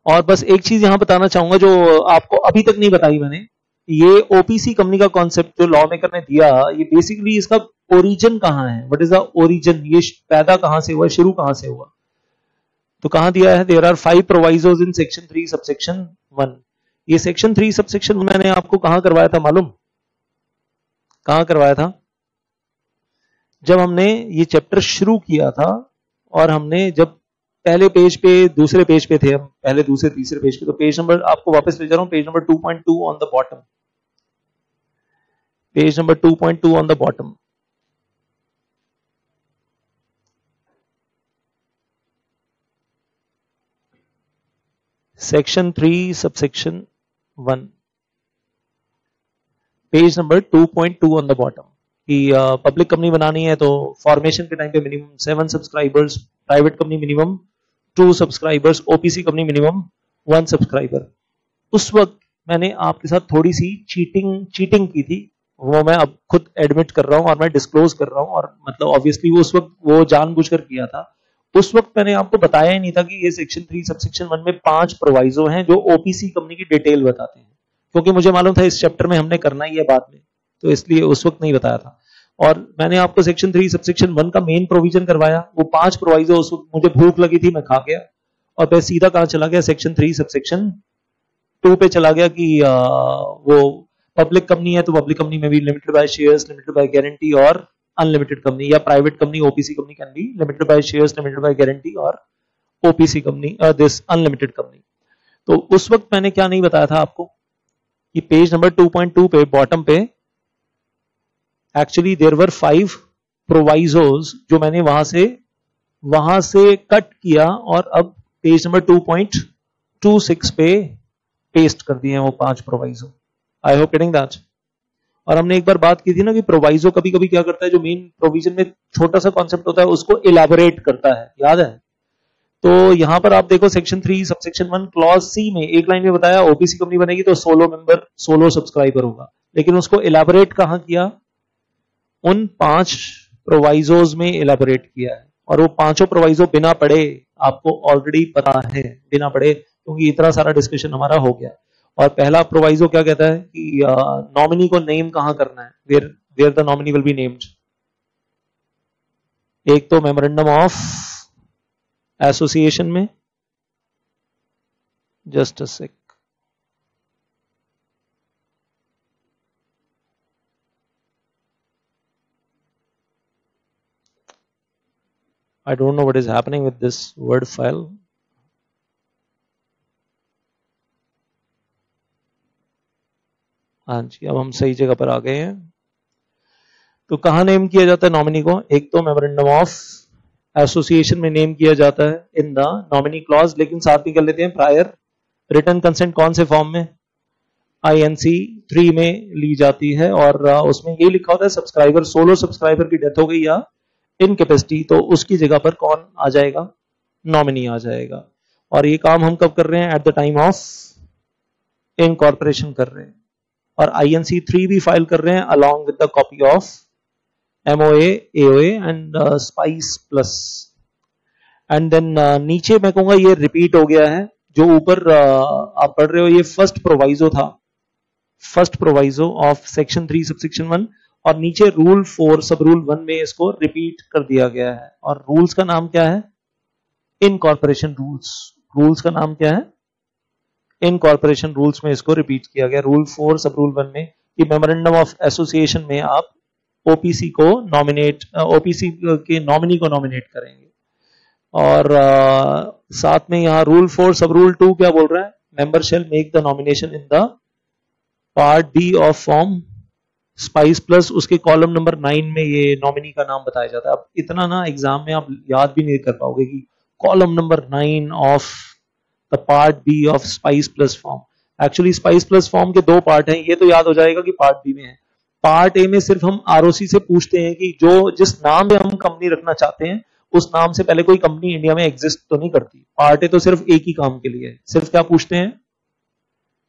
और बस एक चीज यहां बताना चाहूंगा जो आपको अभी तक नहीं बताई मैंने, ये ओपीसी कंपनी का कॉन्सेप्ट जो लॉ मेकर ने दिया, ये बेसिकली इसका ओरिजिन कहां है, व्हाट इज द ओरिजिन, ये पैदा कहां से हुआ, शुरू कहां से हुआ, तो कहां दिया है, there are 5 provisos in section 3 subsection 1। ये सेक्शन 3 सबसेक्शन मैंने आपको कहां करवाया था मालूम, कहां करवाया था, जब हमने ये चैप्टर शुरू किया था, और हमने जब पहले पेज पे, दूसरे पेज पे थे हम, पहले दूसरे तीसरे पेज पे, तो पेज नंबर आपको वापस ले जा रहा हूं, page number 2.2 on the bottom, page number 2.2 on the bottom. Section 3 subsection 1, page number 2.2 on the bottom, कि पब्लिक कंपनी बनानी है तो फॉर्मेशन के टाइम पे minimum 7 subscribers, private company minimum 2 subscribers, OPC company minimum 1 subscriber. उस वक्त मैंने आपके साथ थोड़ी सी चीटिंग की थी, वो मैं अब खुद एडमिट कर रहा हूं और मैं डिस्क्लोज कर रहा हूं, और मतलब ऑब्वियसली उस वक्त वो जानबूझकर किया था। उस वक्त मैंने आपको बताया ही नहीं था कि ये सेक्शन 3 सबसेक्शन 1 में 5 प्रोवाइजो हैं जो ओपीसी कंपनी की डिटेल बताते हैं, क्योंकि मुझे मालूम था इस चैप्टर में हमने करना ही है बाद में, तो इसलिए उस वक्त नहीं बताया था। और मैंने आपको सेक्शन 3 सबसेक्शन 1 का मेन प्रोविजन करवाया, वो 5 प्रोवाइजो, उस वक्त मुझे भूख लगी थी, मैं खा गया, और मैं सीधा कहां चला गया, सेक्शन 3 सबसेक्शन 2 पे चला गया कि वो पब्लिक कंपनी है तो पब्लिक कंपनी में भी limited by shares, limited by guarantee और अनलिमिटेड कंपनी, या private company OPC company can be limited by shares, limited by guarantee और OPC company this unlimited company. तो उस वक्त मैंने क्या नहीं बताया था आपको कि पेज नंबर 2.2 पे बॉटम पे एक्चुअली देयर वर 5 प्रोवाइजोज जो मैंने वहां से कट किया और अब पेज नंबर 2.26 पे पेस्ट कर दिए हैं वो 5 proviso. I hope getting that. और हमने एक बार बात की थी ना कि प्रोवाइजो कभी कभी क्या करता है, जो मेन प्रोविजन में छोटा सा कॉन्सेप्ट होता है उसको इलैबोरेट करता है, याद है? तो यहां पर आप देखो सेक्शन 3 सबसेक्शन 1 क्लॉज सी में एक लाइन में बताया ओपीसी कंपनी बनेगी तो 16 सब्सक्राइबर होगा, लेकिन उसको इलैबोरेट कहां किया, उन 5 प्रोवाइजोज में इलैबोरेट किया है, और वो पांचों प्रोवाइजो बिना पढ़े आपको ऑलरेडी पता है, बिना पढ़े, क्योंकि इतना सारा डिस्कशन हमारा हो गया। और पहला प्रोवाइजो क्या कहता है कि नॉमिनी को नेम कहां करना है, where the nominee will be named. एक तो मेमोरेंडम ऑफ एसोसिएशन में, just a sec, I don't know what is happening with this word file. हाँ जी, अब हम सही जगह पर आ गए हैं। तो कहाँ नेम किया जाता है नॉमिनी को, एक तो मेमोरेंडम ऑफ एसोसिएशन में नेम किया जाता है इन द नॉमिनी क्लॉज, लेकिन साथ में कर लेते हैं प्रायर रिटर्न कंसेंट, कौन से फॉर्म में, INC 3 में ली जाती है, और उसमें ये लिखा होता है सब्सक्राइबर 16 सब्सक्राइबर की डेथ हो गई या इनकैपेसिटी, तो उसकी जगह पर कौन आ जाएगा, नॉमिनी आ जाएगा। और ये काम हम कब कर रहे हैं, eight the time of incorporation कर रहे हैं, और INC 3 भी फाइल कर रहे हैं along with the copy of MOA, AOA and spice plus. And then नीचे मैं कहूंगा ये रिपीट हो गया है, जो ऊपर आप पढ़ रहे हो ये फर्स्ट प्रोवाइजो था, first proviso of section 3 subsection 1, और नीचे रूल 4 सब रूल 1 में इसको रिपीट कर दिया गया है। और रूल्स का नाम क्या है, इनकॉर्पोरेशन रूल्स, रूल्स का नाम क्या है, इनकॉर्पोरेशन रूल्स में इसको रिपीट किया गया रूल 4 सब रूल 1 में, कि मेमोरेंडम ऑफ एसोसिएशन में आप ओपीसी को नॉमिनेट, ओपीसी के नॉमिनी को नॉमिनेट करेंगे। और साथ में यहां रूल 4 सब रूल 2 क्या बोल रहा है, member shall make the nomination in the part B of form spice plus, उसके कॉलम नंबर 9 में ये नॉमिनी का नाम बताया जाता है। अब इतना ना एग्जाम में आप याद भी नहीं कर पाओगे कि column number 9 of the part B of spice plus form. Actually spice plus form के 2 पार्ट हैं, ये तो याद हो जाएगा कि पार्ट बी में है। पार्ट ए में सिर्फ हम ROC से पूछते हैं कि जो जिस नाम से हम कंपनी रखना चाहते हैं उस नाम से पहले कोई कंपनी इंडिया में एग्जिस्ट तो नहीं करती। पार्ट ए तो सिर्फ एक ही काम के लिए है, सिर्फ क्या पूछते हैं,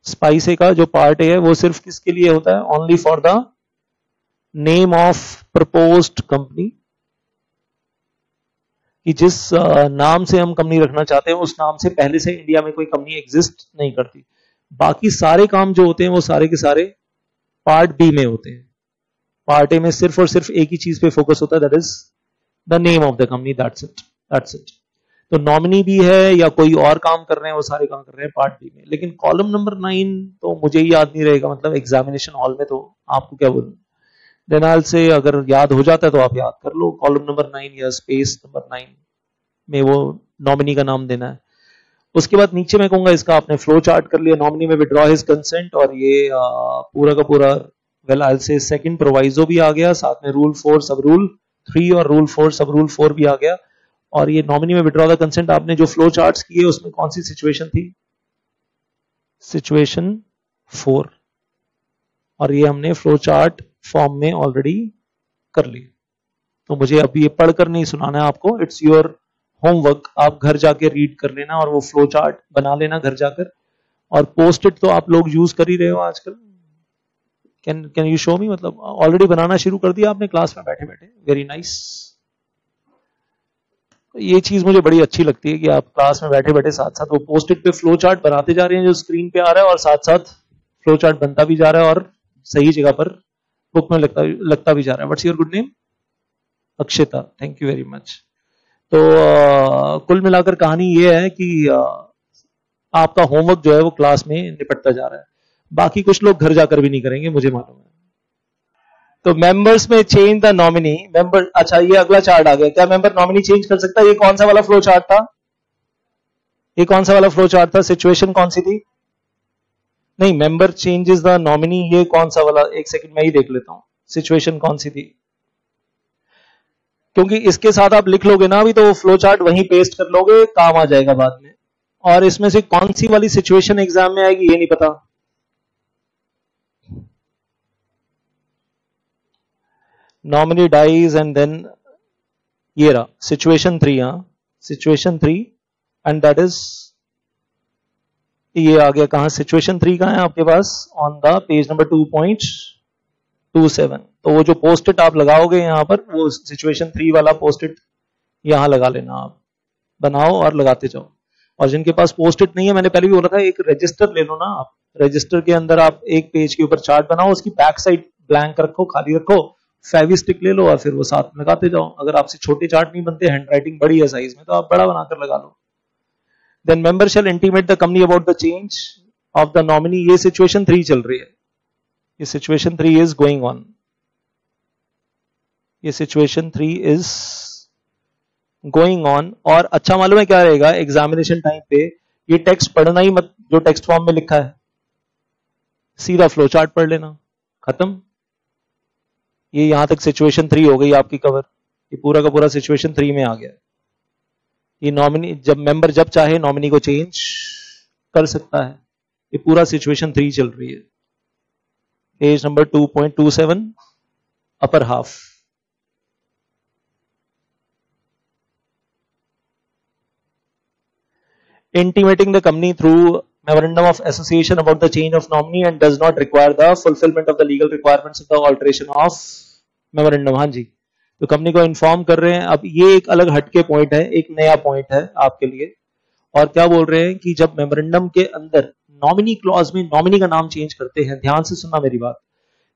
स्पाइस ए का जो पार्ट ए है वो सिर्फ किसके लिए होता है, only for the name of proposed company, कि जिस नाम से हम कंपनी रखना चाहते हैं उस नाम से पहले से इंडिया में कोई कंपनी एग्जिस्ट नहीं करती। बाकी सारे काम जो होते हैं वो सारे के सारे पार्ट बी में होते हैं। पार्ट ए में सिर्फ और सिर्फ एक ही चीज पे फोकस होता है, that is the name of the company, that's it, that's it. तो नॉमिनी भी है या कोई और काम कर रहे हैं, वो सारे काम कर रहे हैं पार्ट बी में। लेकिन कॉलम नंबर 9 तो मुझे ही याद नहीं रहेगा, मतलब एग्जामिनेशन हॉल में तो आपको क्या बोलूं, देनाल से अगर याद हो जाता है तो आप याद कर लो, कॉलम नंबर 9 या स्पेस नंबर 9 में वो नॉमिनी का नाम देना है। उसके बाद नीचे मैं कहूंगा इसका आपने फ्लो चार्ट कर लिया, नॉमिनी में विड्रॉ हिज कंसेंट, और ये पूरा का पूरा वेल आई से सेकंड प्रोवाइजो भी आ गया, साथ में रूल 4 सब रूल 3 और रूल 4 सब रूल 4 भी आ गया। और ये नॉमिनी में विड्रॉ द कंसेंट आपने जो फ्लो चार्ट्स किए उसमें कौन सी सिचुएशन थी, सिचुएशन 4, और ये हमने फ्लो चार्ट फॉर्म में ऑलरेडी कर लिया। तो मुझे अब ये पढ़कर नहीं सुनाना है आपको, इट्स योर होमवर्क आप घर जाके रीड कर लेना और वो फ्लो चार्ट बना लेना घर जाकर। और पोस्ट इट तो आप लोग यूज कर ही रहे हो आजकल। कैन यू शो मी, मतलब ऑलरेडी बनाना शुरू कर दिया आपने क्लास में बैठे बैठे? Very nice. ये चीज मुझे बड़ी अच्छी लगती है कि आप क्लास में बैठे बैठे साथ साथ वो पोस्ट इट पे फ्लो चार्ट बनाते जा रहे हैं जो स्क्रीन पे आ रहा है, और साथ साथ फ्लो चार्ट बनता भी जा रहा है और सही जगह पर बुक में लगता भी जा रहा है। What's your good name? Akshita, thank you very much. तो कुल मिलाकर कहानी ये है कि आपका होमवर्क जो है वो क्लास में निपटता जा रहा है, बाकी कुछ लोग घर जाकर भी नहीं करेंगे, मुझे मालूम है। तो मेंबर्स में चेंज द नॉमिनी मेंबर। अच्छा, ये अगला चार्ट आ गया। क्या मेंबर नॉमिनी चेंज कर सकता है? ये कौन सा वाला फ्लो चार्ट था? ये कौन सा वाला फ्लो चार्ट था? सिचुएशन कौन सी थी? नहीं, मेंबर चेंजेस द नॉमिनी, ये कौन सा वाला? एक सेकंड में ही देख लेता हूं सिचुएशन कौन सी थी, क्योंकि इसके साथ आप लिख लोगे ना अभी तो फ्लो चार्ट वहीं पेस्ट कर लोगे, काम आ जाएगा बाद में। और इसमें से कौन सी वाली सिचुएशन एग्जाम में आएगी ये नहीं पता। नॉमिनी डाइज एंड देन ये रहा सिचुएशन 3। हाँ, सिचुएशन 3 एंड दैट इज ये आ गया कहां? सिचुएशन 3 कहां है आपके पास? On the page number 2.27। तो वो जो पोस्ट इट आप लगाओगे यहां पर, वो सिचुएशन 3 वाला पोस्ट इट यहां लगा लेना। आप बनाओ और लगाते जाओ। और जिनके पास पोस्ट इट नहीं है, मैंने पहले भी बोला था, एक रजिस्टर ले लो ना आप। रजिस्टर के अंदर आप एक पेज के ऊपर चार्ट बनाओ, उसकी बैक साइड ब्लैंक रखो, खाली रखो, फेविस्टिक ले लो और फिर वो साथ में लगाते जाओ। अगर आपसे छोटे चार्ट नहीं बनते, हैंडराइटिंग बड़ी है साइज में, तो आप बड़ा बनाकर लगा लो। Then member shall intimate the company about the change of the nominee. ये सिचुएशन 3 चल रही है, ये सिचुएशन 3 इज गोइंग ऑन, ये सिचुएशन 3 इज गोइंग ऑन। और अच्छा मालूम है क्या रहेगा एग्जामिनेशन टाइम पे? ये टेक्स्ट पढ़ना ही मत, जो टेक्स्ट फॉर्म में लिखा है, सीधा फ्लो चार्ट पढ़ लेना, खत्म। ये यहां तक सिचुएशन 3 हो गई आपकी कवर। ये पूरा का पूरा सिचुएशन 3 में आ गया। ये नॉमिनी जब मेंबर जब चाहे नॉमिनी को चेंज कर सकता है। ये पूरा सिचुएशन 3 चल रही है। Page number 2.27 upper half. Intimating the company through memorandum of association about the change of nominee and does not require the fulfillment of the legal requirements of the alteration of memorandum। हाँ जी, तो company को inform कर रहे हैं। अब ये एक अलग हटके पॉइंट है, एक नया पॉइंट है आपके लिए। और क्या बोल रहे हैं कि जब मेमोरेंडम के अंदर नॉमिनी क्लॉज में नॉमिनी का नाम चेंज करते हैं, ध्यान से सुनना मेरी बात,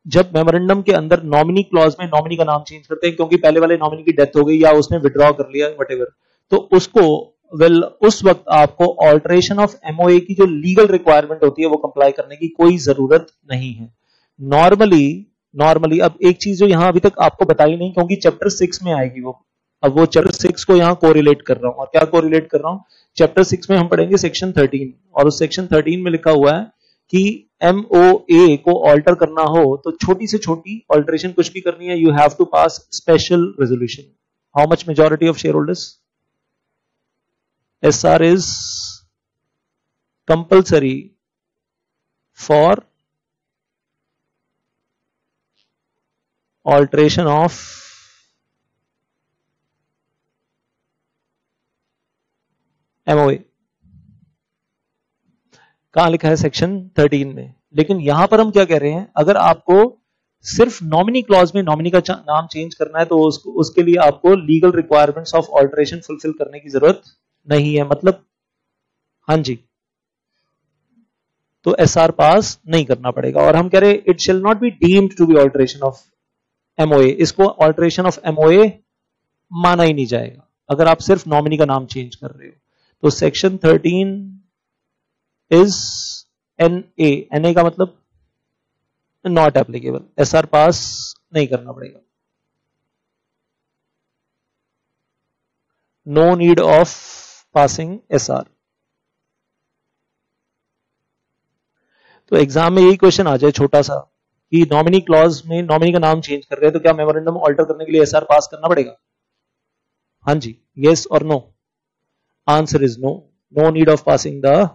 जब मेमोरेंडम के अंदर नॉमिनी क्लॉज में नॉमिनी का नाम चेंज करते हैं, क्योंकि पहले वाले नॉमिनी की डेथ हो गई या उसने विड्रॉ कर लिया वटेवर, तो उसको उस वक्त आपको ऑल्टरेशन ऑफ एमओए की जो लीगल रिक्वायरमेंट होती है वो कंप्लाई करने की कोई जरूरत नहीं है। नॉर्मली अब एक चीज जो यहां अभी तक आपको बताई नहीं, क्योंकि चैप्टर 6 में आएगी वो। अब वो चैप्टर 6 को यहां कोरिलेट कर रहा हूं। और क्या कोरिलेट कर रहा हूं? चैप्टर 6 में हम पढ़ेंगे सेक्शन 13, और उस सेक्शन 13 में लिखा हुआ है कि एमओए को ऑल्टर करना हो तो छोटी से छोटी ऑल्टरेशन कुछ भी करनी है, you have to pass special resolution. How much majority of shareholders? SR is compulsory for alteration of MOA। कहां लिखा है? सेक्शन 13 में। लेकिन यहां पर हम क्या कह रहे हैं, अगर आपको सिर्फ नॉमिनी क्लॉज में नॉमिनी का नाम चेंज करना है तो उसके लिए आपको legal requirements of alteration fulfil करने की जरूरत नहीं है। मतलब हाँ जी, तो SR पास नहीं करना पड़ेगा। और हम कह रहे it shall not be deemed to be alteration of MOA. इसको ऑल्टरेशन ऑफ एमओए माना ही नहीं जाएगा अगर आप सिर्फ नॉमिनी का नाम चेंज कर रहे हो। तो सेक्शन 13 इज NA का मतलब नॉट एप्लीकेबल, SR पास नहीं करना पड़ेगा। No need of passing SR। तो एग्जाम में यही क्वेश्चन आ जाए छोटा सा कि नॉमिनी क्लॉज में नॉमिनी का नाम चेंज कर रहे हैं तो क्या मेमोरेंडम ऑल्टर करने के लिए SR पास करना पड़ेगा? हाँ जी, यस और no? Answer is no. No need of passing the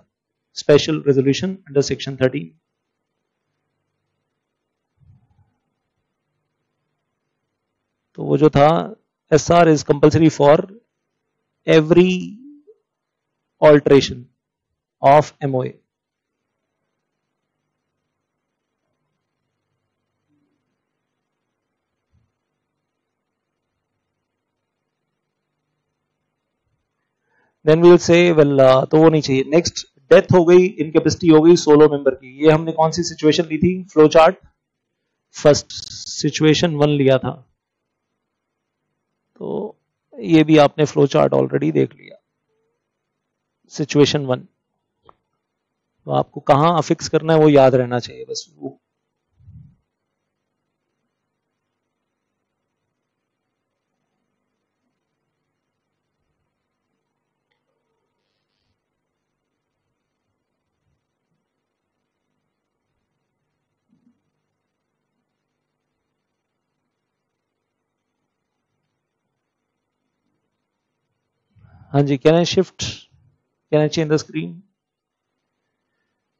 special resolution under section 13। तो वो जो था SR is compulsory for every alteration of MOA. Then we will say well तो वो नहीं चाहिए. नेक्स्ट डेथ हो गई, इनकेपेसिटी हो गई 16 मेंबर की. ये हमने कौन सी सिचुएशन ली थी? फ्लो चार्ट फर्स्ट सिचुएशन 1 लिया था. तो ये भी आपने फ्लो चार्ट ऑलरेडी देख लिया. सिचुएशन 1 तो आपको कहां अफिक्स करना है वो याद रहना चाहिए बस. वो हाँ जी, can I shift, can I change the screen?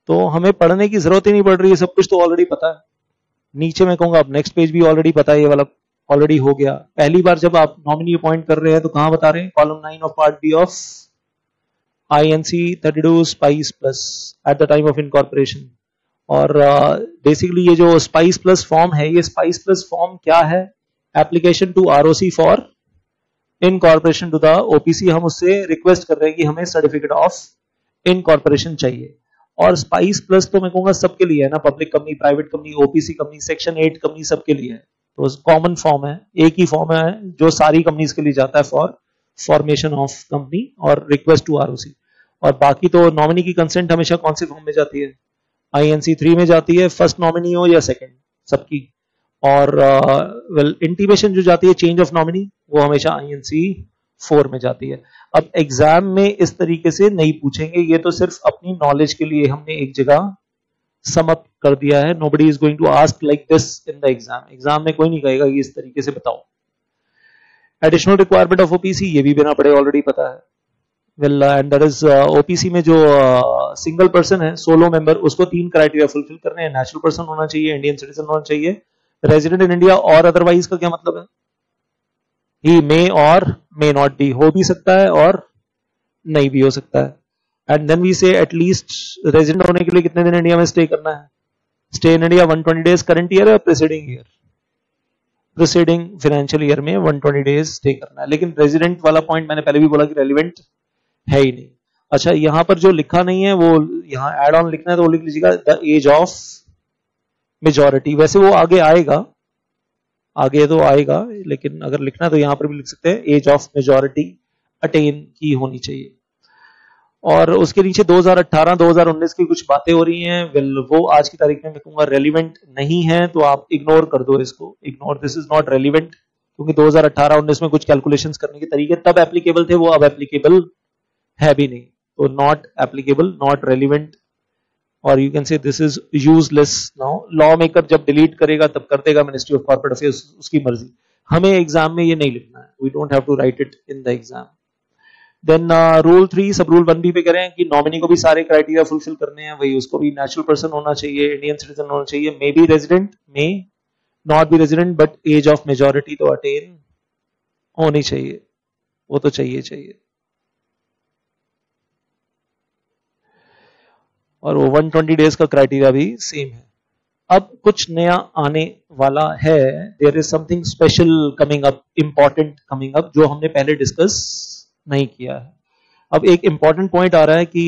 तो हमें पढ़ने की जरूरत ही नहीं पड़ रही है, सब कुछ तो ऑलरेडी पता है. नीचे मैं कहूंगा अब नेक्स्ट पेज भी ऑलरेडी पता है, ये वाला ऑलरेडी हो गया. पहली बार जब आप नॉमिनी अपॉइंट कर रहे हैं तो कहां बता रहे हैं? Column 9 of part B of INC 32 spice plus at the time of incorporation. और बेसिकली ये जो स्पाइस प्लस फॉर्म है, ये स्पाइस प्लस फॉर्म क्या है? Application to ROC for incorporation to the OPC. हम उससे रिक्वेस्ट कर रहे हैं कि हमें सर्टिफिकेट ऑफ इनकॉर्पोरेशन चाहिए. और स्पाइस प्लस तो मैं कहूंगा सबके लिए है ना, public company, private company, OPC company, section 8 company, सबके लिए है. तो कॉमन फॉर्म है, एक ही फॉर्म है जो सारी कंपनीज के लिए जाता है फॉर फॉर्मेशन ऑफ कंपनी और रिक्वेस्ट टू ROC. और बाकी तो नॉमिनी की कंसेंट हमेशा कौन से फॉर्म में जाती है? INC 3 में जाती है, फर्स्ट नॉमिनी हो या सेकंड, सबकी. और वेल इंटीमेशन जो जाती है चेंज ऑफ नॉमिनी, वो हमेशा INC 4 में जाती है. अब एग्जाम में इस तरीके से नहीं पूछेंगे, ये तो सिर्फ अपनी नॉलेज के लिए हमने एक जगह सम अप कर दिया है. Nobody is going to ask like this in the exam. Exam में कोई नहीं कहेगा कि इस तरीके से बताओ. एडिशनल रिक्वायरमेंट ऑफ OPC, ये भी बिना पढ़े ऑलरेडी पता है. Well and that is OPC में जो सिंगल पर्सन है, सोलो मेंबर, उसको 3 क्राइटेरिया फुलफिल करने हैं. नेचुरल पर्सन होना चाहिए, इंडियन सिटीजन होना चाहिए, रेजिडेंट इन इंडिया, और अदरवाइज का क्या मतलब है? ही मे और मे नॉट बी, हो भी सकता है और नहीं भी हो सकता है. एंड देन वी से एटलीस्ट रेजिडेंट होने के लिए कितने दिन इंडिया में स्टे करना है? Stay in India 120 days current year या preceding year? Preceding financial year में 120 डेज स्टे करना है. लेकिन रेजिडेंट वाला पॉइंट मैंने पहले भी बोला कि रेलिवेंट है ही नहीं. अच्छा, यहां पर जो लिखा नहीं है वो यहां एड ऑन लिखना है, तो वो लिख लीजिएगा द एज ऑफ मेजॉरिटी. वैसे वो आगे आएगा, आगे तो आएगा, लेकिन अगर लिखना है तो यहां पर भी लिख सकते हैं एज ऑफ मेजॉरिटी अटेन की होनी चाहिए. और उसके नीचे 2018-2019 की कुछ बातें हो रही हैं. वेल वो आज की तारीख में मैं कहूंगा रेलिवेंट नहीं है, तो आप इग्नोर कर दो इसको. Ignore, this is not relevant, क्योंकि 2018-19 में कुछ कैलकुलेशंस करने के तरीके तब एप्लीकेबल थे, वो अब एप्लीकेबल है भी नहीं. तो नॉट एप्लीकेबल, नॉट रेलिवेंट, और you can say this is useless now. Law maker जब डिलीट करेगा तब कर देगा मिनिस्ट्री ऑफ कॉर्पोरेट अफेयर्स, उसकी मर्जी. हमें एग्जाम में ये नहीं लिखना है. We don't have to write it in the exam. Then rule 3 सब रूल 1B पे करें कि नॉमिनी को भी सारे क्राइटेरिया फुलफिल करने हैं. वही उसको भी नेचुरल पर्सन होना चाहिए, इंडियन सिटीजन होना चाहिए, may be resident, may not be resident, but age of majority तो अटेन होनी चाहिए, वो तो चाहिए चाहिए. और वो 120 डेज का क्राइटेरिया भी सेम है. अब कुछ नया आने वाला है. There is something special coming up, important coming up, जो हमने पहले डिस्कस नहीं किया है. अब एक इंपॉर्टेंट पॉइंट आ रहा है कि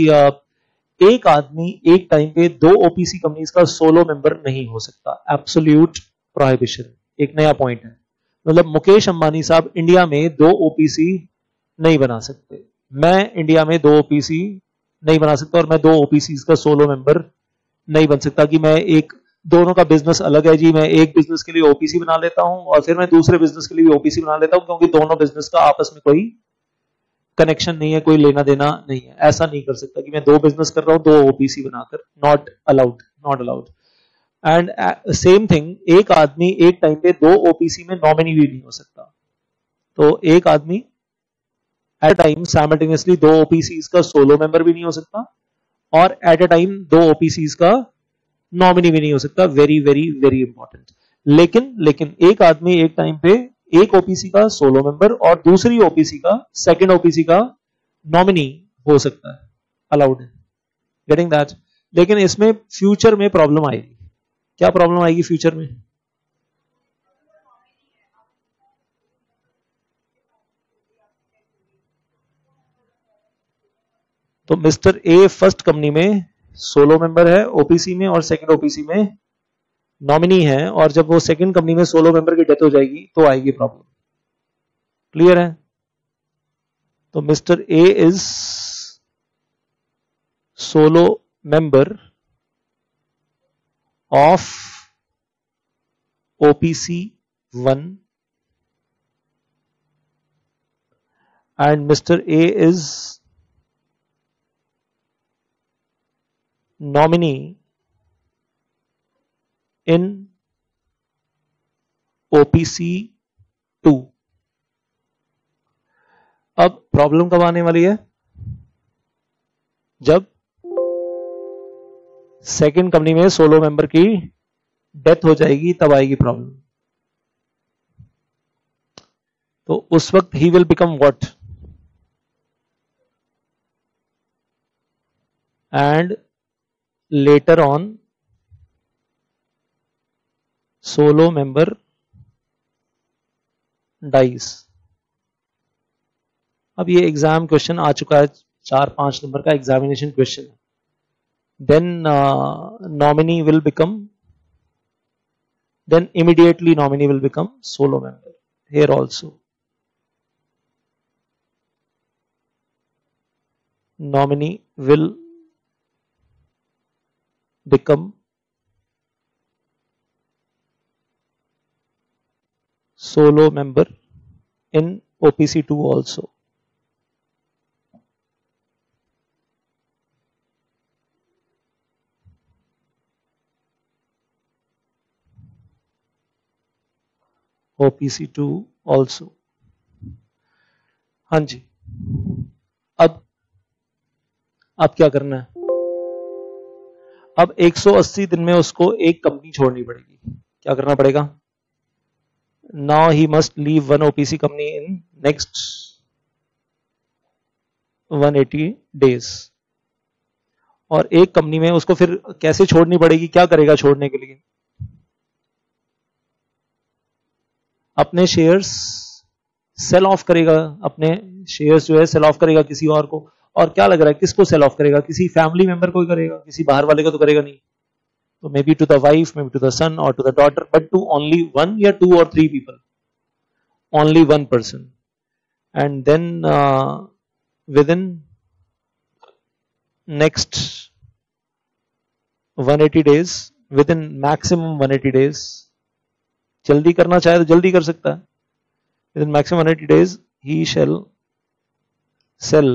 एक आदमी एक टाइम पे 2 OPC कंपनीज का सोलो मेंबर नहीं हो सकता. एब्सोल्यूट प्रोहिबिशन, एक नया पॉइंट है. मतलब मुकेश अंबानी साहब इंडिया में 2 OPC नहीं बना सकते. मैं इंडिया में 2 OPC नहीं बना सकता, और मैं 2 OPC का सोलो मेंबर नहीं बन सकता कि मैं एक, दोनों का बिजनेस अलग है जी, मैं एक बिजनेस के लिए OPC बना लेता हूं और फिर मैं दूसरे बिजनेस के लिए भी OPC बना लेता हूं, क्योंकि दोनों बिजनेस का आपस में कोई कनेक्शन नहीं है, कोई लेना देना नहीं है. ऐसा नहीं कर सकता कि मैं 2 बिजनेस कर रहा हूं 2 OPC बनाकर. Not allowed, not allowed. And same thing, एक आदमी एक टाइम पे 2 OPC में नॉमिनी भी नहीं हो सकता. तो एक आदमी at a time simultaneously 2 OPCs का सोलो मेंबर भी नहीं हो सकता, और एट अ टाइम 2 OPCs का नॉमिनी भी नहीं हो सकता. Very very very important. लेकिन एक आदमी एक टाइम पे एक ओपीसी का सोलो मेंबर और दूसरी ओपीसी का सेकंड ओपीसी का नॉमिनी हो सकता है, अलाउड है, गेटिंग दैट। लेकिन इसमें फ्यूचर में प्रॉब्लम आएगी। क्या प्रॉब्लम आएगी फ्यूचर में? तो मिस्टर ए फर्स्ट कंपनी में सोलो मेंबर है ओपीसी में और सेकंड ओपीसी में नॉमिनी है, और जब वो सेकंड कंपनी में सोलो मेंबर की डेथ हो जाएगी तो आएगी प्रॉब्लम। क्लियर है? तो mister A is solo member of OPC 1 and Mr. A is nominee in OPC 2। अब प्रॉब्लम कब आने वाली है? जब सेकंड कंपनी में सोलो मेंबर की डेथ हो जाएगी तब आएगी प्रॉब्लम। तो उस वक्त ही will become what? And later on solo member dies. अब ये एग्जाम क्वेश्चन आ चुका है, 4-5 नंबर का एग्जामिनेशन क्वेश्चन है। Then nominee will become, then immediately nominee will become solo member here also। nominee will become solo member in OPC 2 also। OPC 2 also। हाँ जी, अब क्या करना है? अब 180 दिन में उसको एक कंपनी छोड़नी पड़ेगी। क्या करना पड़ेगा? Now he must leave one OPC company in next 180 days. और एक कंपनी में उसको फिर कैसे छोड़नी पड़ेगी? क्या करेगा छोड़ने के लिए? अपने शेयर्स सेल ऑफ करेगा, अपने शेयर्स जो है सेल ऑफ करेगा किसी और को। और क्या लग रहा है किसको सेल ऑफ करेगा? किसी फैमिली मेंबर को ही करेगा, किसी बाहर वाले को तो करेगा नहीं। तो may be to the wife, may be to the son और to the daughter, but to only one या 2 or 3 people, only one person. And then within next 180 days, within maximum 180 days, जल्दी करना चाहे तो जल्दी कर सकता है। Within maximum 180 days he shall sell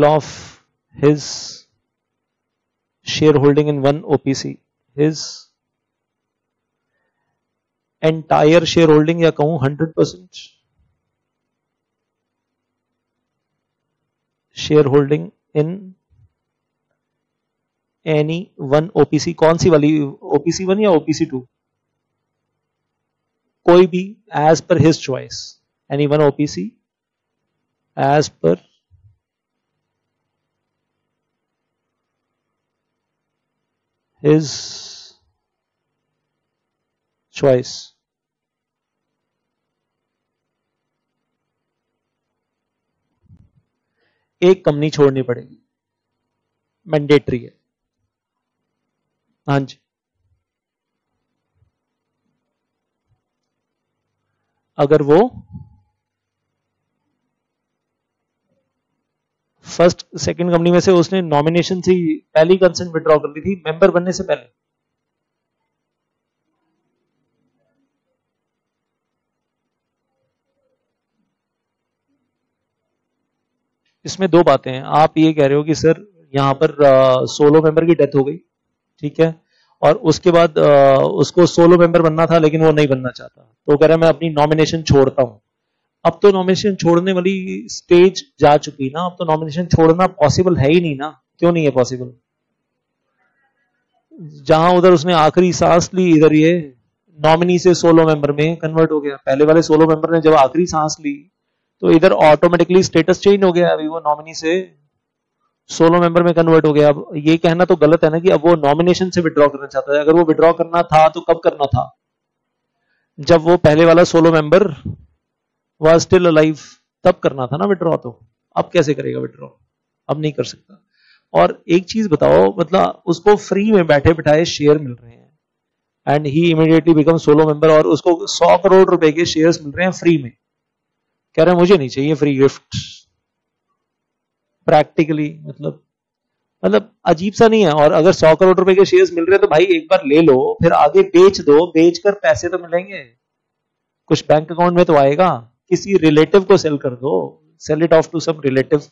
off his shareholding in one OPC, his entire shareholding, या कहूं 100% shareholding in any one OPC। कौन सी वाली? OPC 1 या OPC 2? कोई भी, as per his choice, any one OPC as per his choice। एक company छोड़नी पड़ेगी, मैंडेटरी है। हाँ जी, अगर वो फर्स्ट सेकंड कंपनी में से उसने नॉमिनेशन से पहली कंसेंट विड्रॉ कर ली थी, मेंबर बनने से पहले। इसमें दो बातें हैं। आप ये कह रहे हो कि सर यहां पर सोलो मेंबर की डेथ हो गई, ठीक है, और उसके बाद उसको सोलो मेंबर बनना था लेकिन वो नहीं बनना चाहता, तो कह रहा है मैं अपनी नॉमिनेशन छोड़ता हूं। अब तो नॉमिनेशन छोड़ने वाली स्टेज जा चुकी ना, अब तो नॉमिनेशन छोड़ना पॉसिबल है ही नहीं ना। क्यों नहीं है पॉसिबल? जहां उधर उसने आखिरी सांस ली, इधर ये नॉमिनी से सोलो मेंबर में कन्वर्ट हो गया। पहले वाले सोलो मेंबर ने जब आखिरी सांस ली तो इधर ऑटोमेटिकली स्टेटस चेंज हो गया, अभी वो नॉमिनी से सोलो मेंबर में कन्वर्ट हो गया। अब ये कहना तो गलत है ना कि अब वो नॉमिनेशन से विड्रॉ करना चाहता है। अगर वो विड्रॉ करना था तो कब करना था? जब वो पहले वाला solo member was still alive, तब करना था ना विड्रॉ। तो अब कैसे करेगा विड्रॉ? अब नहीं कर सकता। और एक चीज बताओ, मतलब उसको फ्री में बैठे बिठाए शेयर मिल रहे हैं and he immediately become solo member, और उसको 100 करोड़ रुपए के शेयर्स मिल रहे हैं फ्री में। कह रहे हैं मुझे नहीं चाहिए फ्री गिफ्ट। प्रैक्टिकली मतलब अजीब सा नहीं है? और अगर 100 करोड़ रुपए के शेयर्स मिल रहे हैं तो भाई एक बार ले लो, फिर आगे बेच दो, बेचकर पैसे तो मिलेंगे, कुछ बैंक अकाउंट में तो आएगा। किसी रिलेटिव को सेल कर दो, sell it off to some relative.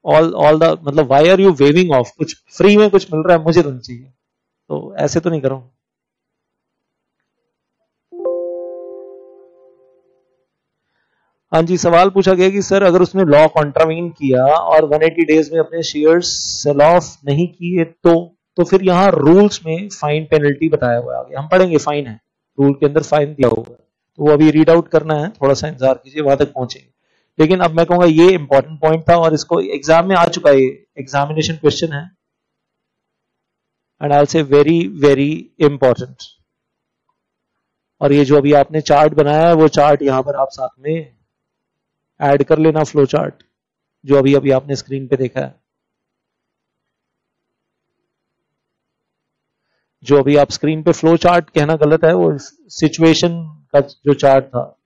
All the मतलब why are you waiving off? कुछ फ्री में कुछ मिल रहा है, मुझे तो नहीं चाहिए, तो ऐसे तो नहीं करो। हाँ जी, सवाल पूछा गया कि सर अगर उसने लॉ कॉन्ट्रावीन किया और 180 डेज में अपने शेयर्स सेल ऑफ नहीं किए तो फिर यहाँ रूल्स में फाइन पेनल्टी बताया हुआ है। हम पढ़ेंगे, फाइन है, रूल के अंदर फाइन दिया हुआ है, तो वो अभी रीड आउट करना है, थोड़ा सा इंतजार कीजिए, वहां तक पहुंचेंगे। लेकिन अब मैं कहूंगा ये इंपॉर्टेंट पॉइंट था और इसको एग्जाम में आ चुका है, एग्जामिनेशन क्वेश्चन है एंड आई से वेरी वेरी इंपॉर्टेंट। और ये जो अभी आपने चार्ट बनाया है वो चार्ट यहां पर आप साथ में ऐड कर लेना, फ्लो चार्ट जो अभी अभी आपने स्क्रीन पे देखा है। जो अभी आप स्क्रीन पे फ्लो चार्ट कहना गलत है, वो सिचुएशन का जो चार्ट था,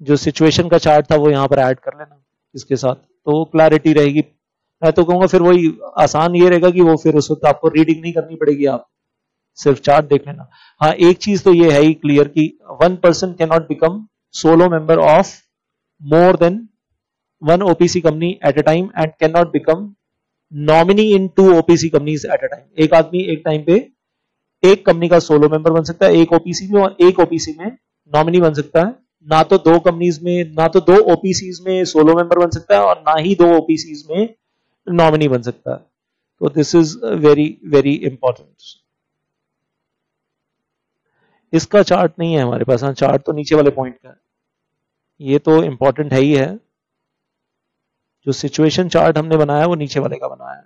जो सिचुएशन का चार्ट था वो यहां पर ऐड कर लेना इसके साथ, तो क्लैरिटी रहेगी। मैं तो कहूंगा फिर वही आसान ये रहेगा कि वो फिर उस वक्त आपको रीडिंग नहीं करनी पड़ेगी, आप सिर्फ चार्ट देख लेना। हाँ, एक चीज तो ये है ही क्लियर कि one person can not become solo member of more than one OPC company at a time and cannot become nominee in two OPC companies at a time। एक आदमी एक टाइम पे एक कंपनी का सोलो मेंबर बन सकता है, एक ओपीसी में, और एक ओपीसी में नॉमिनी बन सकता है। ना तो दो कंपनीज में, ना तो दो ओपीसीज में सोलो मेंबर बन सकता है और ना ही दो ओपीसीज में नॉमिनी बन सकता है। तो this is very very important. इसका चार्ट नहीं है हमारे पास। हाँ, चार्ट तो नीचे वाले पॉइंट का है, ये तो इंपॉर्टेंट है ही है। जो सिचुएशन चार्ट हमने बनाया है वो नीचे वाले का बनाया है।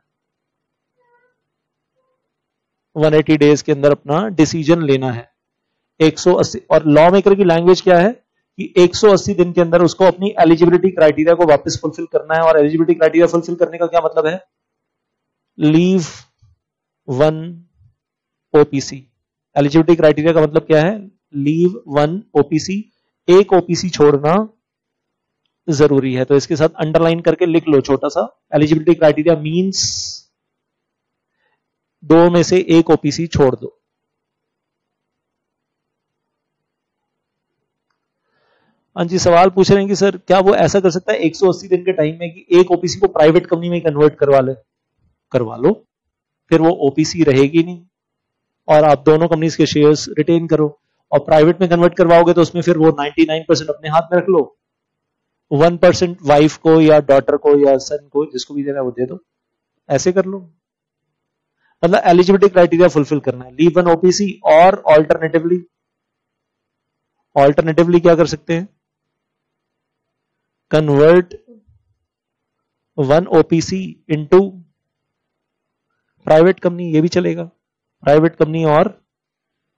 180 डेज के अंदर अपना डिसीजन लेना है। 180, और लॉ मेकर की लैंग्वेज क्या है कि 180 दिन के अंदर उसको अपनी एलिजिबिलिटी क्राइटेरिया को वापस फुलफिल करना है। और एलिजिबिलिटी क्राइटेरिया फुलफिल करने का क्या मतलब है? Leave one OPC. Eligibility criteria का मतलब क्या है? लीव वन ओपीसी, एक ओपीसी छोड़ना जरूरी है। तो इसके साथ अंडरलाइन करके लिख लो छोटा सा, एलिजिबिलिटी क्राइटेरिया मींस दो में से एक ओपीसी छोड़ दो। हाँ जी, सवाल पूछ रहे हैं कि सर क्या वो ऐसा कर सकता है 180 दिन के टाइम में कि एक ओपीसी को प्राइवेट कंपनी में कन्वर्ट करवा ले? करवा लो, फिर वो ओपीसी रहेगी नहीं और आप दोनों कंपनीज के शेयर्स रिटेन करो। और प्राइवेट में कन्वर्ट करवाओगे तो उसमें फिर वो 99% अपने हाथ में रख लो, 1% वाइफ को या डॉटर को या सन को, जिसको भी देना है वो दे दो। ऐसे कर लो। मतलब एलिजिबिलिटी क्राइटेरिया फुलफिल करना है, लीव वन ओपीसी। और ऑल्टरनेटिवली क्या कर सकते हैं? Convert one OPC into private company, ये भी चलेगा। प्राइवेट कंपनी और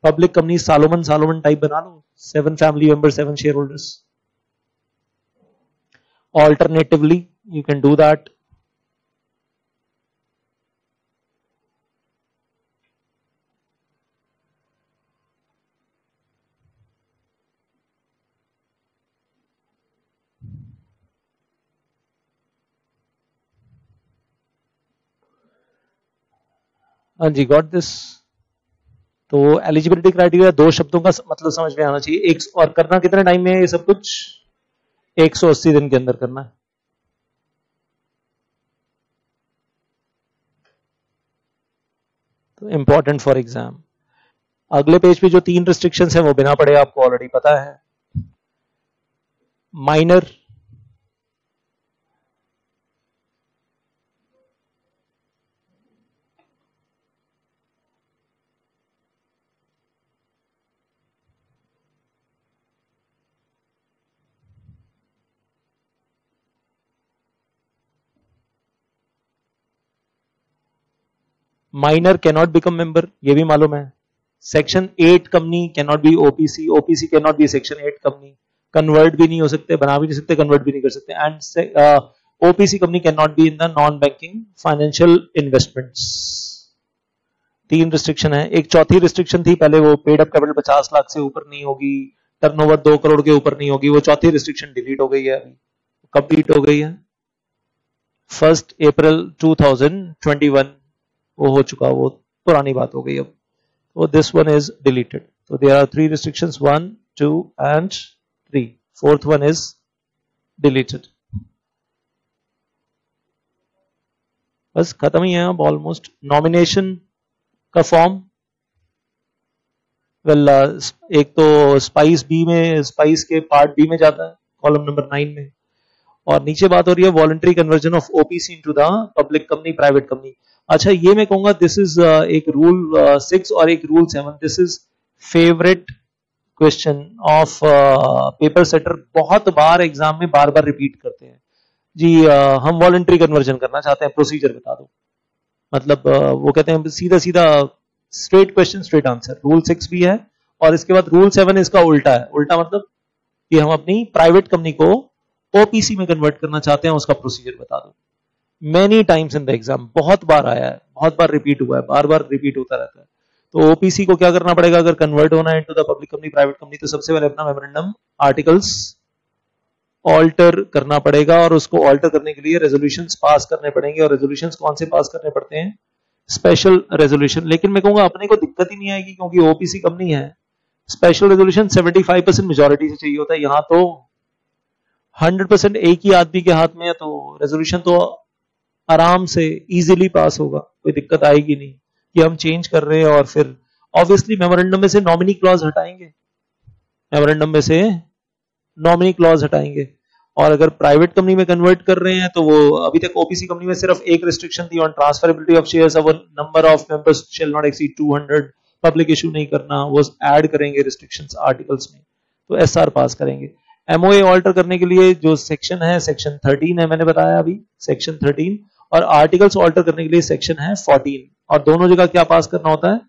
पब्लिक कंपनी सालोमन टाइप बना लो, 7 family member 7 share holders. Alternatively, you can do that. हाँ जी, गॉट दिस। तो एलिजिबिलिटी क्राइटेरिया दो शब्दों का मतलब समझ में आना चाहिए। एक, और करना कितने टाइम में है ये सब कुछ? 180 दिन के अंदर करना है। तो इंपॉर्टेंट फॉर एग्जाम। अगले पेज पे जो 3 रिस्ट्रिक्शंस है वो बिना पढ़े आपको ऑलरेडी पता है। Minor, minor can not become member, ये भी मालूम है। Section 8 company can not be OPC, OPC can not be section 8 company, convert भी नहीं हो सकते, बना भी नहीं सकते, कन्वर्ट भी नहीं कर सकते। And OPC company can not be in the non banking financial investments. 3 restriction है। एक चौथी रिस्ट्रिक्शन थी पहले, वो पेड अप कैपिटल 50 लाख से ऊपर नहीं होगी, टर्नओवर 2 करोड़ के ऊपर नहीं होगी, वो चौथी रिस्ट्रिक्शन डिलीट हो गई है। अभी कब डिलीट हो गई है? 1 अप्रैल 2021 वो हो चुका, वो पुरानी बात हो गई अब। तो दिस वन इज डिलीटेड। तो there are 3 restrictions, 1, 2 and 3। Fourth one is deleted. बस खत्म ही है अब ऑलमोस्ट। नॉमिनेशन का फॉर्म, वेल एक तो स्पाइस बी में, स्पाइस के पार्ट बी में जाता है, कॉलम नंबर 9 में। और नीचे बात हो रही है voluntary conversion of OPC into the public company, private company. अच्छा, ये मैं कहूंगा दिस इज एक रूल 6 और एक rule 7, this is favourite question of paper setter. बहुत बार एग्जाम में बार बार रिपीट करते हैं जी, हम वॉलंटरी कन्वर्जन करना चाहते हैं, प्रोसीजर बता दो। मतलब वो कहते हैं सीधा सीधा straight question straight answer. Rule 6 भी है और इसके बाद रूल 7 इसका उल्टा है। उल्टा मतलब कि हम अपनी प्राइवेट कंपनी को ओपीसी में कन्वर्ट करना चाहते हैं, उसका प्रोसीजर बता दो। Many times in the exam, बहुत बार आया है, बहुत बार रिपीट हुआ है, बार बार रिपीट होता रहता है। तो ओपीसी को क्या करना पड़ेगा अगर कन्वर्ट होना है into the public company, private company? तो सबसे पहले अपना मेमोरेंडम आर्टिकल्स ऑल्टर करना पड़ेगा और उसको ऑल्टर करने के लिए रेजोल्यूशंस पास करने पड़ेंगे। और रेजोल्यूशंस कौन से पास करने पड़ते हैं? Special resolution. लेकिन मैं कहूंगा अपने को दिक्कत ही नहीं आएगी क्योंकि ओपीसी कंपनी है। स्पेशल रेजोल्यूशन 75% मेजोरिटी से चाहिए होता है, यहां तो 100% एक ही आदमी के हाथ में है, तो रेजोल्यूशन तो आराम से इजीली पास होगा, कोई दिक्कत आएगी नहीं कि हम चेंज कर रहे हैं। और फिर ऑब्वियसली मेमोरेंडम में से नॉमिनी क्लॉज हटाएंगे, मेमोरेंडम में से नॉमिनी क्लॉज हटाएंगे। और अगर प्राइवेट कंपनी में कन्वर्ट कर रहे हैं तो वो अभी तक ओपीसी कंपनी में सिर्फ एक रिस्ट्रिक्शन थी ऑन ट्रांसफरेबिलिटी ऑफ शेयर्स, अब number of members shall not exceed 200, public issue नहीं करना, वो ऐड करेंगे रिस्ट्रिक्शंस आर्टिकल्स में, तो एसआर पास करेंगे। एमओए ऑल्टर करने के लिए जो सेक्शन है सेक्शन 13 है, मैंने बताया अभी सेक्शन 13, और आर्टिकल्स ऑल्टर करने के लिए सेक्शन है 14। और दोनों जगह क्या पास करना होता है?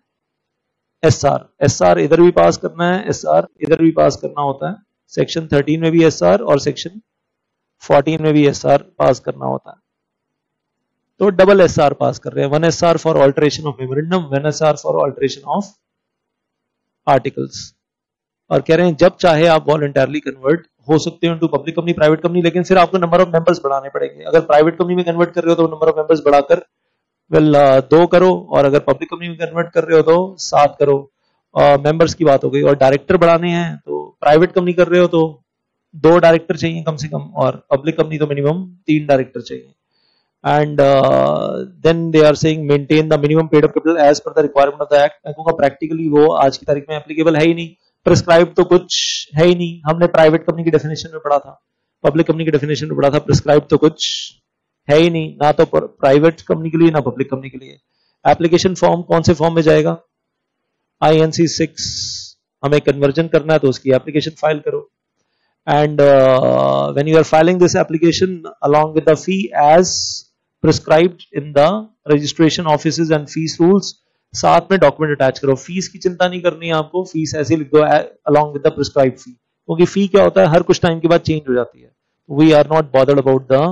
एसआर। एसआर इधर भी पास करना है, एसआर इधर भी पास करना होता है। सेक्शन 13 में भी एसआर और सेक्शन 14 में भी एसआर पास करना होता है। तो डबल एसआर पास कर रहे हैं, 1 SR for alteration of memorandum, 1 SR for alteration of articles. और कह रहे हैं जब चाहे आप वॉलंटरली कन्वर्ट हो सकते हो to public company, private company, लेकिन फिर आपको नंबर ऑफ मेंबर्स बढ़ाने पड़ेंगे। अगर प्राइवेट कंपनी में कन्वर्ट कर रहे हो तो नंबर ऑफ मेंबर्स बढ़ाकर 2 करो, और अगर पब्लिक कंपनी में कन्वर्ट कर रहे हो तो 7 करो। मेंबर्स की बात हो गई। और डायरेक्टर बढ़ाने हैं तो प्राइवेट कंपनी कर रहे हो तो 2 डायरेक्टर चाहिए कम से कम, और पब्लिक कंपनी तो मिनिमम 3 डायरेक्टर चाहिए। And then they are saying maintain the minimum paid up capital as per the requirement of the act. मैं कहूंगा प्रैक्टिकली वो आज की तारीख में एप्लीकेबल है ही नहीं, प्रिस्क्राइब तो कुछ है ही नहीं। हमने प्राइवेट कंपनी की डेफिनेशन में पढ़ा था, पब्लिक कंपनी की डेफिनेशन में पढ़ा था, प्रिस्क्राइब तो कुछ है ही नहीं, ना तो प्राइवेट कंपनी के लिए ना पब्लिक कंपनी के लिए। एप्लीकेशन फॉर्म कौन से फॉर्म में जाएगा? INC 6 हमें कन्वर्जन करना है तो उसकी एप्लीकेशन फाइल करो। And when you are filing this application along with the fee as prescribed in the registration offices and fees rules, साथ में डॉक्यूमेंट अटैच करो। फीस की चिंता नहीं करनी है आपको, फीस ऐसे लिख दो along with the prescribed fee, क्योंकि फी क्या होता है हर कुछ टाइम के बाद चेंज हो जाती है। We are not bothered about the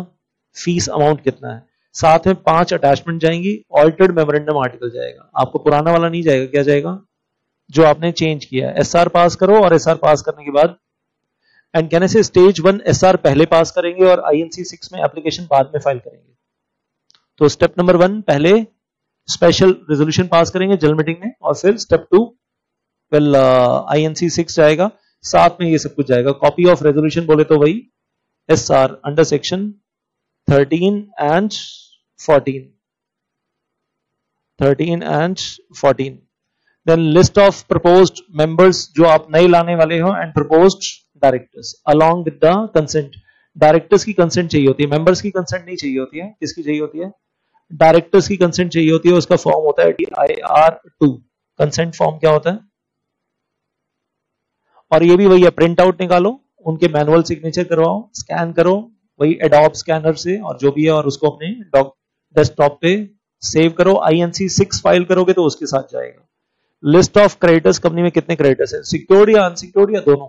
fees amount कितना है। साथ में 5 अटैचमेंट जाएंगी, ऑल्टर्ड मेमोरेंडम आर्टिकल जाएगा, आपको पुराना वाला नहीं जाएगा। क्या जाएगा? जो आपने चेंज किया है। एसआर पास करो, और एसआर पास करने के बाद एंड कहने से स्टेज 1 एसआर पहले पास करेंगे और INC 6 में एप्लीकेशन बाद में फाइल करेंगे। तो स्टेप नंबर 1 पहले स्पेशल रेजोल्यूशन पास करेंगे जनरल मीटिंग में, और फिर स्टेप 2 INC 6 जाएगा, साथ में ये सब कुछ जाएगा। कॉपी ऑफ रेजोल्यूशन बोले तो वही SR under section 13 and 14, 13 and 14। Then list of proposed members जो आप नए लाने वाले हो, and proposed directors along with the consent। Directors की कंसेंट चाहिए होती है, मेंबर्स की कंसेंट नहीं चाहिए होती है। किसकी चाहिए होती है? डायरेक्टर्स की कंसेंट चाहिए होती है। उसका फॉर्म होता है DIR2। कंसेंट फॉर्म क्या होता है? और ये भी वही है, प्रिंट आउट निकालो, उनके मैनुअल सिग्नेचर करवाओ, स्कैन करो वही एडोब स्कैनर से और जो भी है, और उसको अपने डेस्कटॉप पे सेव करो, INC 6 फाइल करोगे तो उसके साथ जाएगा। लिस्ट ऑफ क्रेडिटर्स, कंपनी में कितने क्रेडिटर्स है, सिक्योर्ड या अनसिक्योर्ड या दोनों,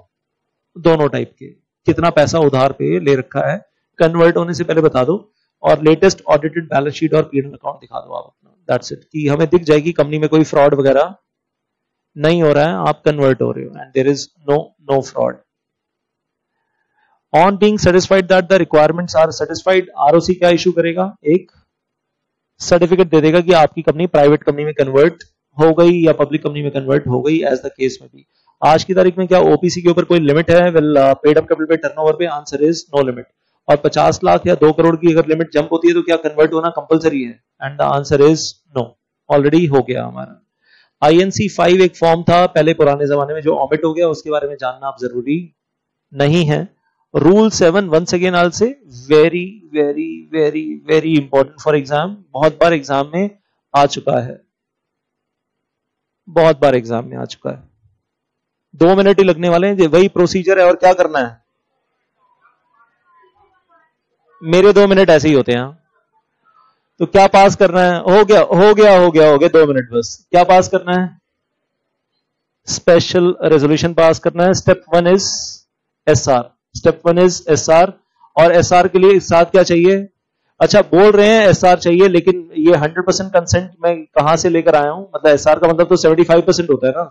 दोनों टाइप के, कितना पैसा उधार पे ले रखा है, कन्वर्ट होने से पहले बता दो, और लेटेस्ट ऑडिटेड बैलेंस शीट और P&L अकाउंट दिखा दो आप अपना, दैट्स इट, कि हमें दिख जाएगी कंपनी में कोई फ्रॉड वगैरह नहीं हो रहा है, आप कन्वर्ट हो रहे हो and there is no fraud. On being satisfied that the requirements are satisfied, ROC क्या इशू करेगा, एक सर्टिफिकेट दे देगा कि आपकी कंपनी प्राइवेट कंपनी में कन्वर्ट हो गई या पब्लिक कंपनी में कन्वर्ट हो गई, एज द केस में भी। आज की तारीख में क्या OPC के ऊपर कोई लिमिट है, वेल पेड अप कैपिटल पे टर्नओवर पे आंसर इज नो लिमिट, और 50 लाख या 2 करोड़ की अगर लिमिट जंप होती है तो क्या कन्वर्ट होना कंपलसरी है, and the answer is no, already हो गया हमारा। INC 5 एक फॉर्म था पहले पुराने जमाने में जो ऑमिट हो गया, उसके बारे में जानना आप जरूरी नहीं है। Rule 7 once again I will say very very very very important for exam, बहुत बार एग्जाम में आ चुका है, बहुत बार एग्जाम में आ चुका है। 2 मिनट ही लगने वाले हैं, वही प्रोसीजर है, और क्या करना है, मेरे 2 मिनट ऐसे ही होते हैं। तो क्या पास करना है, हो गया हो गया हो गया हो गया, 2 मिनट बस, क्या पास करना है, स्पेशल रेजोल्यूशन पास करना है। Step 1 is SR, step 1 is SR, और SR के लिए साथ क्या चाहिए, अच्छा बोल रहे हैं SR चाहिए, लेकिन ये 100% कंसेंट मैं कहां से लेकर आया हूं, मतलब SR का मतलब तो 75% होता है ना,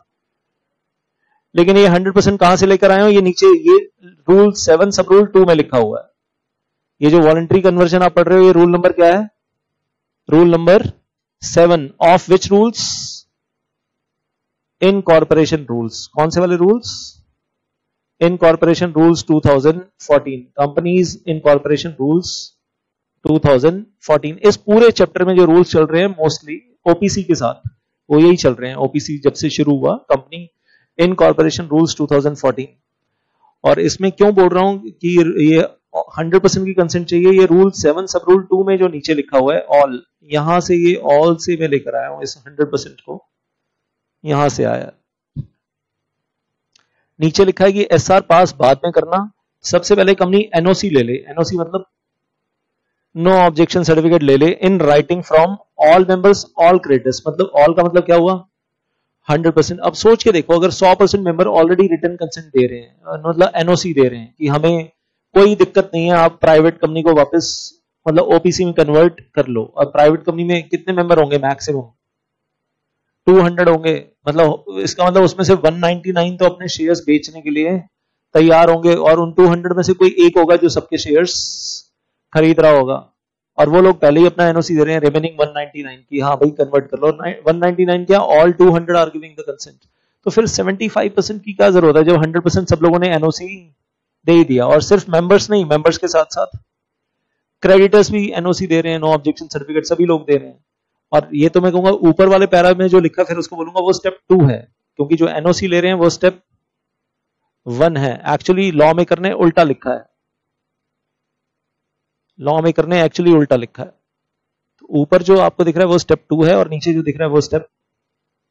लेकिन ये 100% कहां से लेकर आया हूं, ये नीचे ये रूल 7 सब रूल 2 में लिखा हुआ है। ये जो वॉलंटरी कन्वर्जन आप पढ़ रहे हो, ये रूल नंबर क्या है, rule number 7 of which rules, incorporation rules, कौन से वाले rules, incorporation rules 2014, companies incorporation rules 2014। इस पूरे चैप्टर में जो रूल्स चल रहे हैं मोस्टली OPC के साथ वो यही चल रहे हैं, OPC जब से शुरू हुआ, कंपनी इनकॉर्पोरेशन रूल्स 2014। और इसमें क्यों बोल रहा हूं कि ये 100% की कंसेंट चाहिए, ये रूल 7 सब रूल 2 में जो नीचे लिखा हुआ है ऑल, यहां से ये ऑल से मैं लेकर आया हूं, इस 100% को यहां से आया। नीचे लिखा है कि SR पास बाद में करना, सबसे पहले कंपनी NOC ले ले, NOC मतलब नो ऑब्जेक्शन सर्टिफिकेट ले ले, in writing from all members all creditors, मतलब ऑल का मतलब क्या हुआ, 100%। अब सोच के देखो, अगर 100% मेंबर ऑलरेडी रिटर्न कंसेंट दे रहे हैं, मतलब NOC दे रहे हैं कि हमें कोई दिक्कत नहीं है, आप प्राइवेट कंपनी को वापस मतलब OPC में कन्वर्ट कर लो। अब प्राइवेट कंपनी में कितने मेंबर होंगे, मैक्सिमम 200 होंगे, मतलब इसका मतलब उसमें से 199 तो अपने शेयर्स बेचने के लिए तैयार होंगे, और उन 200 में से कोई एक होगा जो सबके शेयर्स खरीद रहा होगा, और वो लोग पहले ही अपना NOC दे रहे हैं, रिमेनिंग 199 की हाँ भाई कन्वर्ट कर लो। 199 क्या, all 200 are giving the consent, तो फिर 75% की क्या जरूरत है, जब 100% सब लोगों ने NOC दे ही दिया। और सिर्फ मेंबर्स नहीं, मेंबर्स के साथ साथ क्रेडिटर्स भी NOC दे रहे हैं, नो ऑब्जेक्शन सर्टिफिकेट सभी लोग दे रहे हैं। और ये तो मैं कहूंगा ऊपर वाले पैरा में जो लिखा फिर उसको बोलूंगा वो स्टेप 2 है, क्योंकि जो NOC ले रहे हैं वो स्टेप 1 है। एक्चुअली लॉ मेकर ने उल्टा लिखा है, लॉ मेकर ने एक्चुअली उल्टा लिखा है। तो ऊपर जो आपको दिख रहा है वो स्टेप 2 है, और नीचे जो दिख रहा है वो स्टेप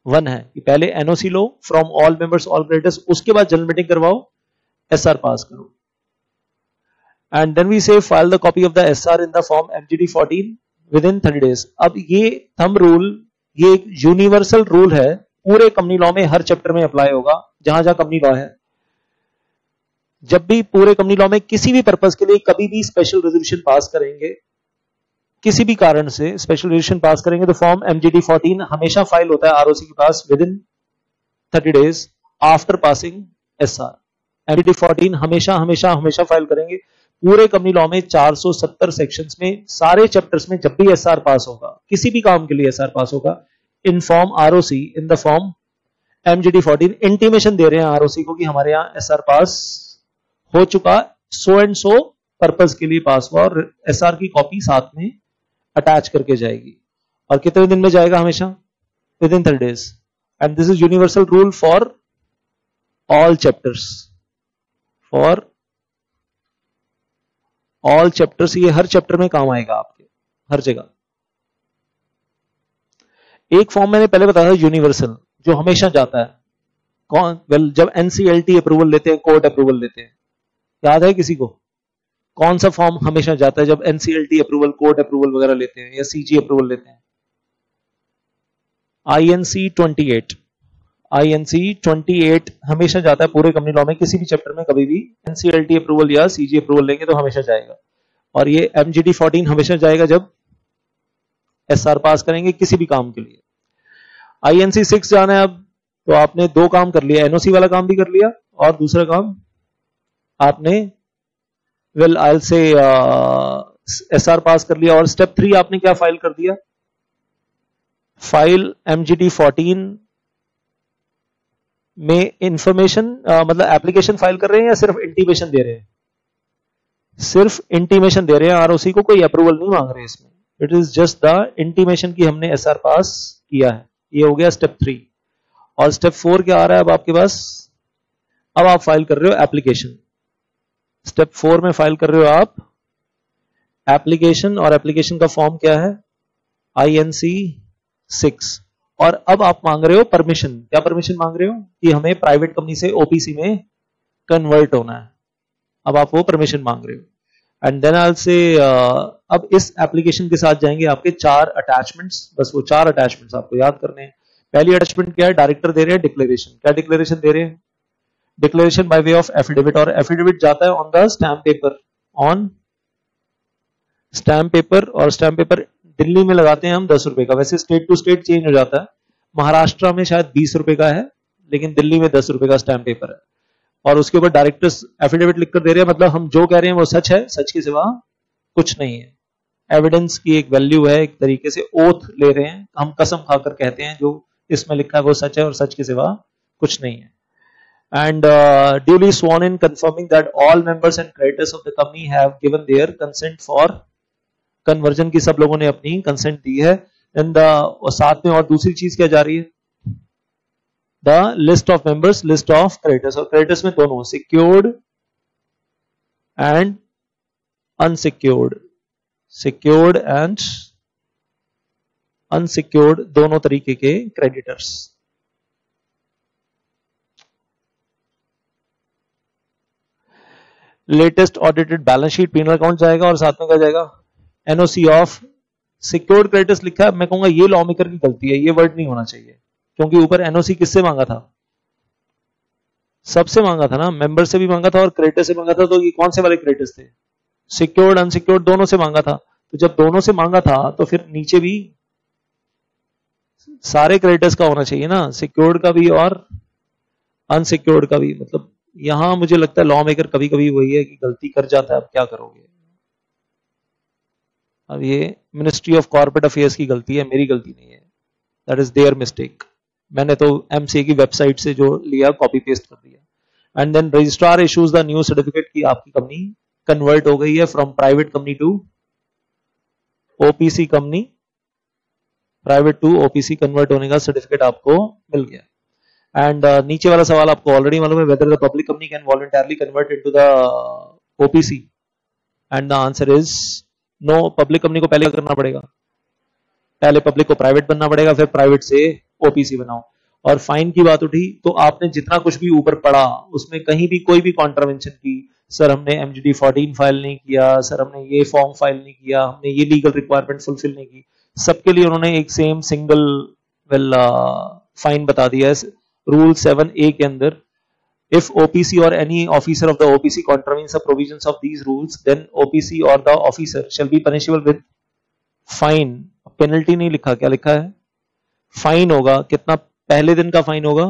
1 है कि पहले NOC low from all members all creditors, उसके बाद जनरल मीटिंग करवाओ, SR पास करो, एंड देन वी से file the copy of the SR in the form MGD 14 with in 30 days. अब ये थंब रूल, ये एक यूनिवर्सल रूल है, पूरे कंपनी लॉ में हर चैप्टर में अप्लाई होगा जहां जहां कंपनी लॉ है। जब भी पूरे कंपनी लॉ में किसी भी पर्पस के लिए कभी भी स्पेशल रेजोल्यूशन पास करेंगे, किसी भी कारण से स्पेशल रेजोल्यूशन पास करेंगे, तो फॉर्म MGD 14 हमेशा फाइल होता है ROC के पास within 30 days after passing SR। MGD 14 हमेशा हमेशा हमेशा फाइल करेंगे। पूरे कंपनी लॉ में 470 सेक्शंस में सारे चैप्टर्स में जब भी SR पास होगा, किसी भी काम के लिए SR पास होगा, inform ROC in the form MGD 14, intimation दे रहे हैं ROC को कि हमारे यहाँ SR पास हो चुका, सो एंड सो पर्पस के लिए पास हुआ, और SR की कॉपी साथ में अटैच करके जाएगी। और कितने दिन में जाएगा, हमेशा with in 30 days. And this is universal rule for all chapters, for all chapters. ये हर चैप्टर में काम आएगा आपके, हर जगह। एक फॉर्म मैंने पहले बताया था यूनिवर्सल, जो हमेशा जाता है, कौन, वेल जब NCLT अप्रूवल लेते हैं, कोर्ट अप्रूवल लेते हैं, याद है किसी को कौन सा फॉर्म हमेशा जाता है जब NCLT अप्रूवल, कोर्ट अप्रूवल वगैरह लेते हैं, या CG अप्रूवल लेते हैं, INC 28, INC 28 हमेशा जाता है पूरे कंपनी लॉ में, किसी भी चैप्टर में कभी भी NCLT अप्रूवल या CG अप्रूवल लेंगे तो हमेशा जाएगा। और ये MGD 14 हमेशा जाएगा जब SR पास करेंगे किसी भी काम के लिए। INC 6 जाना है अब, तो आपने दो काम कर लिया, NOC वाला काम भी कर लिया और दूसरा काम आपने वेल आई से SR पास कर लिया। और स्टेप 3 आपने क्या फाइल कर दिया, फाइल MGD 14 में इंफॉर्मेशन मतलब एप्लीकेशन फाइल कर रहे हैं या सिर्फ इंटीमेशन दे रहे हैं? सिर्फ इंटीमेशन दे रहे हैं, ROC को कोई अप्रूवल नहीं मांग रहे इसमें। It is just the intimation की हमने SR पास किया है। ये हो गया स्टेप 3। और स्टेप 4 क्या आ रहा है अब आपके पास, अब आप फाइल कर रहे हो एप्लीकेशन। स्टेप 4 में फाइल कर रहे हो आप एप्लीकेशन, और एप्लीकेशन का फॉर्म क्या है, INC 6। और अब आप मांग रहे हो परमिशन। क्या परमिशन मांग रहे हो कि हमें प्राइवेट कंपनी से OPC में कन्वर्ट होना है। अब आप वो परमिशन मांग रहे हो। एंड देन आई से अब इस एप्लीकेशन के साथ जाएंगे आपके 4 अटैचमेंट्स। बस वो 4 अटैचमेंट्स आपको याद करने हैं। पहली अटैचमेंट क्या है, डायरेक्टर दे रहे हैं डिक्लेरेशन। क्या डिक्लेरेशन दे रहे हैं, declaration by way of affidavit. और एफिडेविट जाता है on the stamp paper, on stamp paper. और स्टैम्प पेपर दिल्ली में लगाते हैं हम 10 रुपए का, वैसे स्टेट टू स्टेट चेंज हो जाता है। महाराष्ट्र में शायद 20 रुपए का है, लेकिन दिल्ली में 10 रुपए का स्टैम्प पेपर है। और उसके ऊपर डायरेक्टर्स एफिडेविट लिखकर दे रहे हैं, मतलब हम जो कह रहे हैं वो सच है, सच के सिवा कुछ नहीं है। एविडेंस की एक वैल्यू है, एक तरीके से ओथ ले रहे हैं, हम कसम खाकर कहते हैं जो इसमें लिखा है वो सच है और सच के सिवा कुछ नहीं है। And duly sworn in confirming that all members and creditors of the company have given their consent for conversion की सब लोगों ने अपनी कंसेंट दी है। एंड साथ में और दूसरी चीज क्या जा रही है, the list of members, list of creditors. और क्रेडिटर्स में दोनों secured and unsecured, secured and unsecured दोनों तरीके के creditors. Latest audited balance sheet, PNL account जाएगा और साथ में क्या जाएगा, NOC ऑफ सिक्योर्ड क्रेडिटर्स लिखा है। मैं कहूंगा ये लॉ मेकर की गलती है, ये वर्ड नहीं होना चाहिए, क्योंकि ऊपर NOC किससे मांगा था, सबसे मांगा था ना, मेंबर से भी मांगा था और क्रेडिटर से मांगा था। तो ये कौन से वाले क्रेडिटर्स थे, सिक्योर्ड अनसिक्योर्ड दोनों से मांगा था। तो जब दोनों से मांगा था तो फिर नीचे भी सारे क्रेडिटर्स का होना चाहिए ना, सिक्योर्ड का भी और अनसिक्योर्ड का भी। मतलब यहां मुझे लगता है लॉ मेकर कभी कभी वही है कि गलती कर जाता है, अब क्या करोगे। अब ये मिनिस्ट्री ऑफ कॉर्पोरेट अफेयर्स की गलती है, मेरी गलती नहीं है, दैट इज देयर मिस्टेक। मैंने तो MCA की वेबसाइट से जो लिया कॉपी पेस्ट कर दिया। And then registrar issues the new certificate की आपकी कंपनी कन्वर्ट हो गई है from private company to OPC company, private to OPC convert होने का सर्टिफिकेट आपको मिल गया। एंड नीचे वाला सवाल आपको ऑलरेडी मालूम है, whether the public company can voluntarily convert into the OPC, and the answer is no. Public company को पहले करना पड़ेगा, पहले पब्लिक को प्राइवेट बनना पड़ेगा, फिर प्राइवेट से OPC बनाओ। और फाइन की बात उठी तो आपने जितना कुछ भी ऊपर पढ़ा उसमें कहीं भी कोई भी कॉन्ट्रावेंशन की, सर हमने MGD 14 फाइल नहीं किया, सर हमने ये फॉर्म फाइल नहीं किया, हमने ये लीगल रिक्वायरमेंट फुलफिल नहीं की, सबके लिए उन्होंने एक सेम सिंगल वेल फाइन बता दिया है रूल 7A के अंदर। If OPC or any officer of the OPC contravenes the provisions of these rules, then OPC or the officer shall be punishable with fine। Penalty नहीं लिखा, क्या लिखा है, फाइन होगा। कितना, पहले दिन का फाइन होगा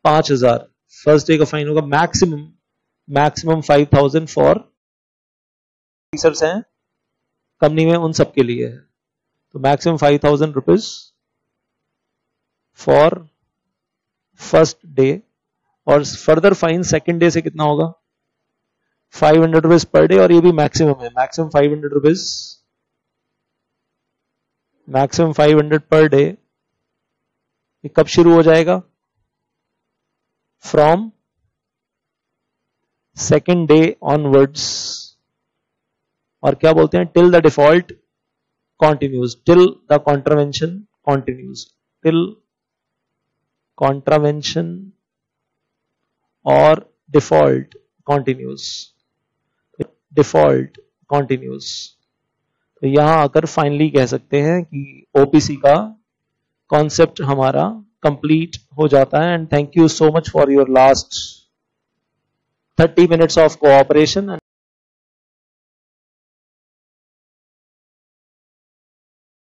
5,000, फर्स्ट डे का फाइन होगा मैक्सिमम 5,000 फॉर ऑफिसर्स हैं कंपनी में, उन सबके लिए है। तो maximum 5,000 rupees for first day. और फर्दर फाइन सेकेंड डे से कितना होगा, 500 रुपीज पर डे। और ये भी मैक्सिमम है, maximum 500 rupees, maximum 500 per day. ये कब शुरू हो जाएगा, फ्रॉम सेकेंड डे ऑनवर्ड्स। और क्या बोलते हैं, till the default continues, till the contravention continues, till contravention और डिफॉल्ट कॉन्टिन्यूज, डिफॉल्ट कॉन्टिन्यूज। तो यहां आकर फाइनली कह सकते हैं कि OPC का कॉन्सेप्ट हमारा कंप्लीट हो जाता है। And thank you so much for your last 30 minutes of cooperation.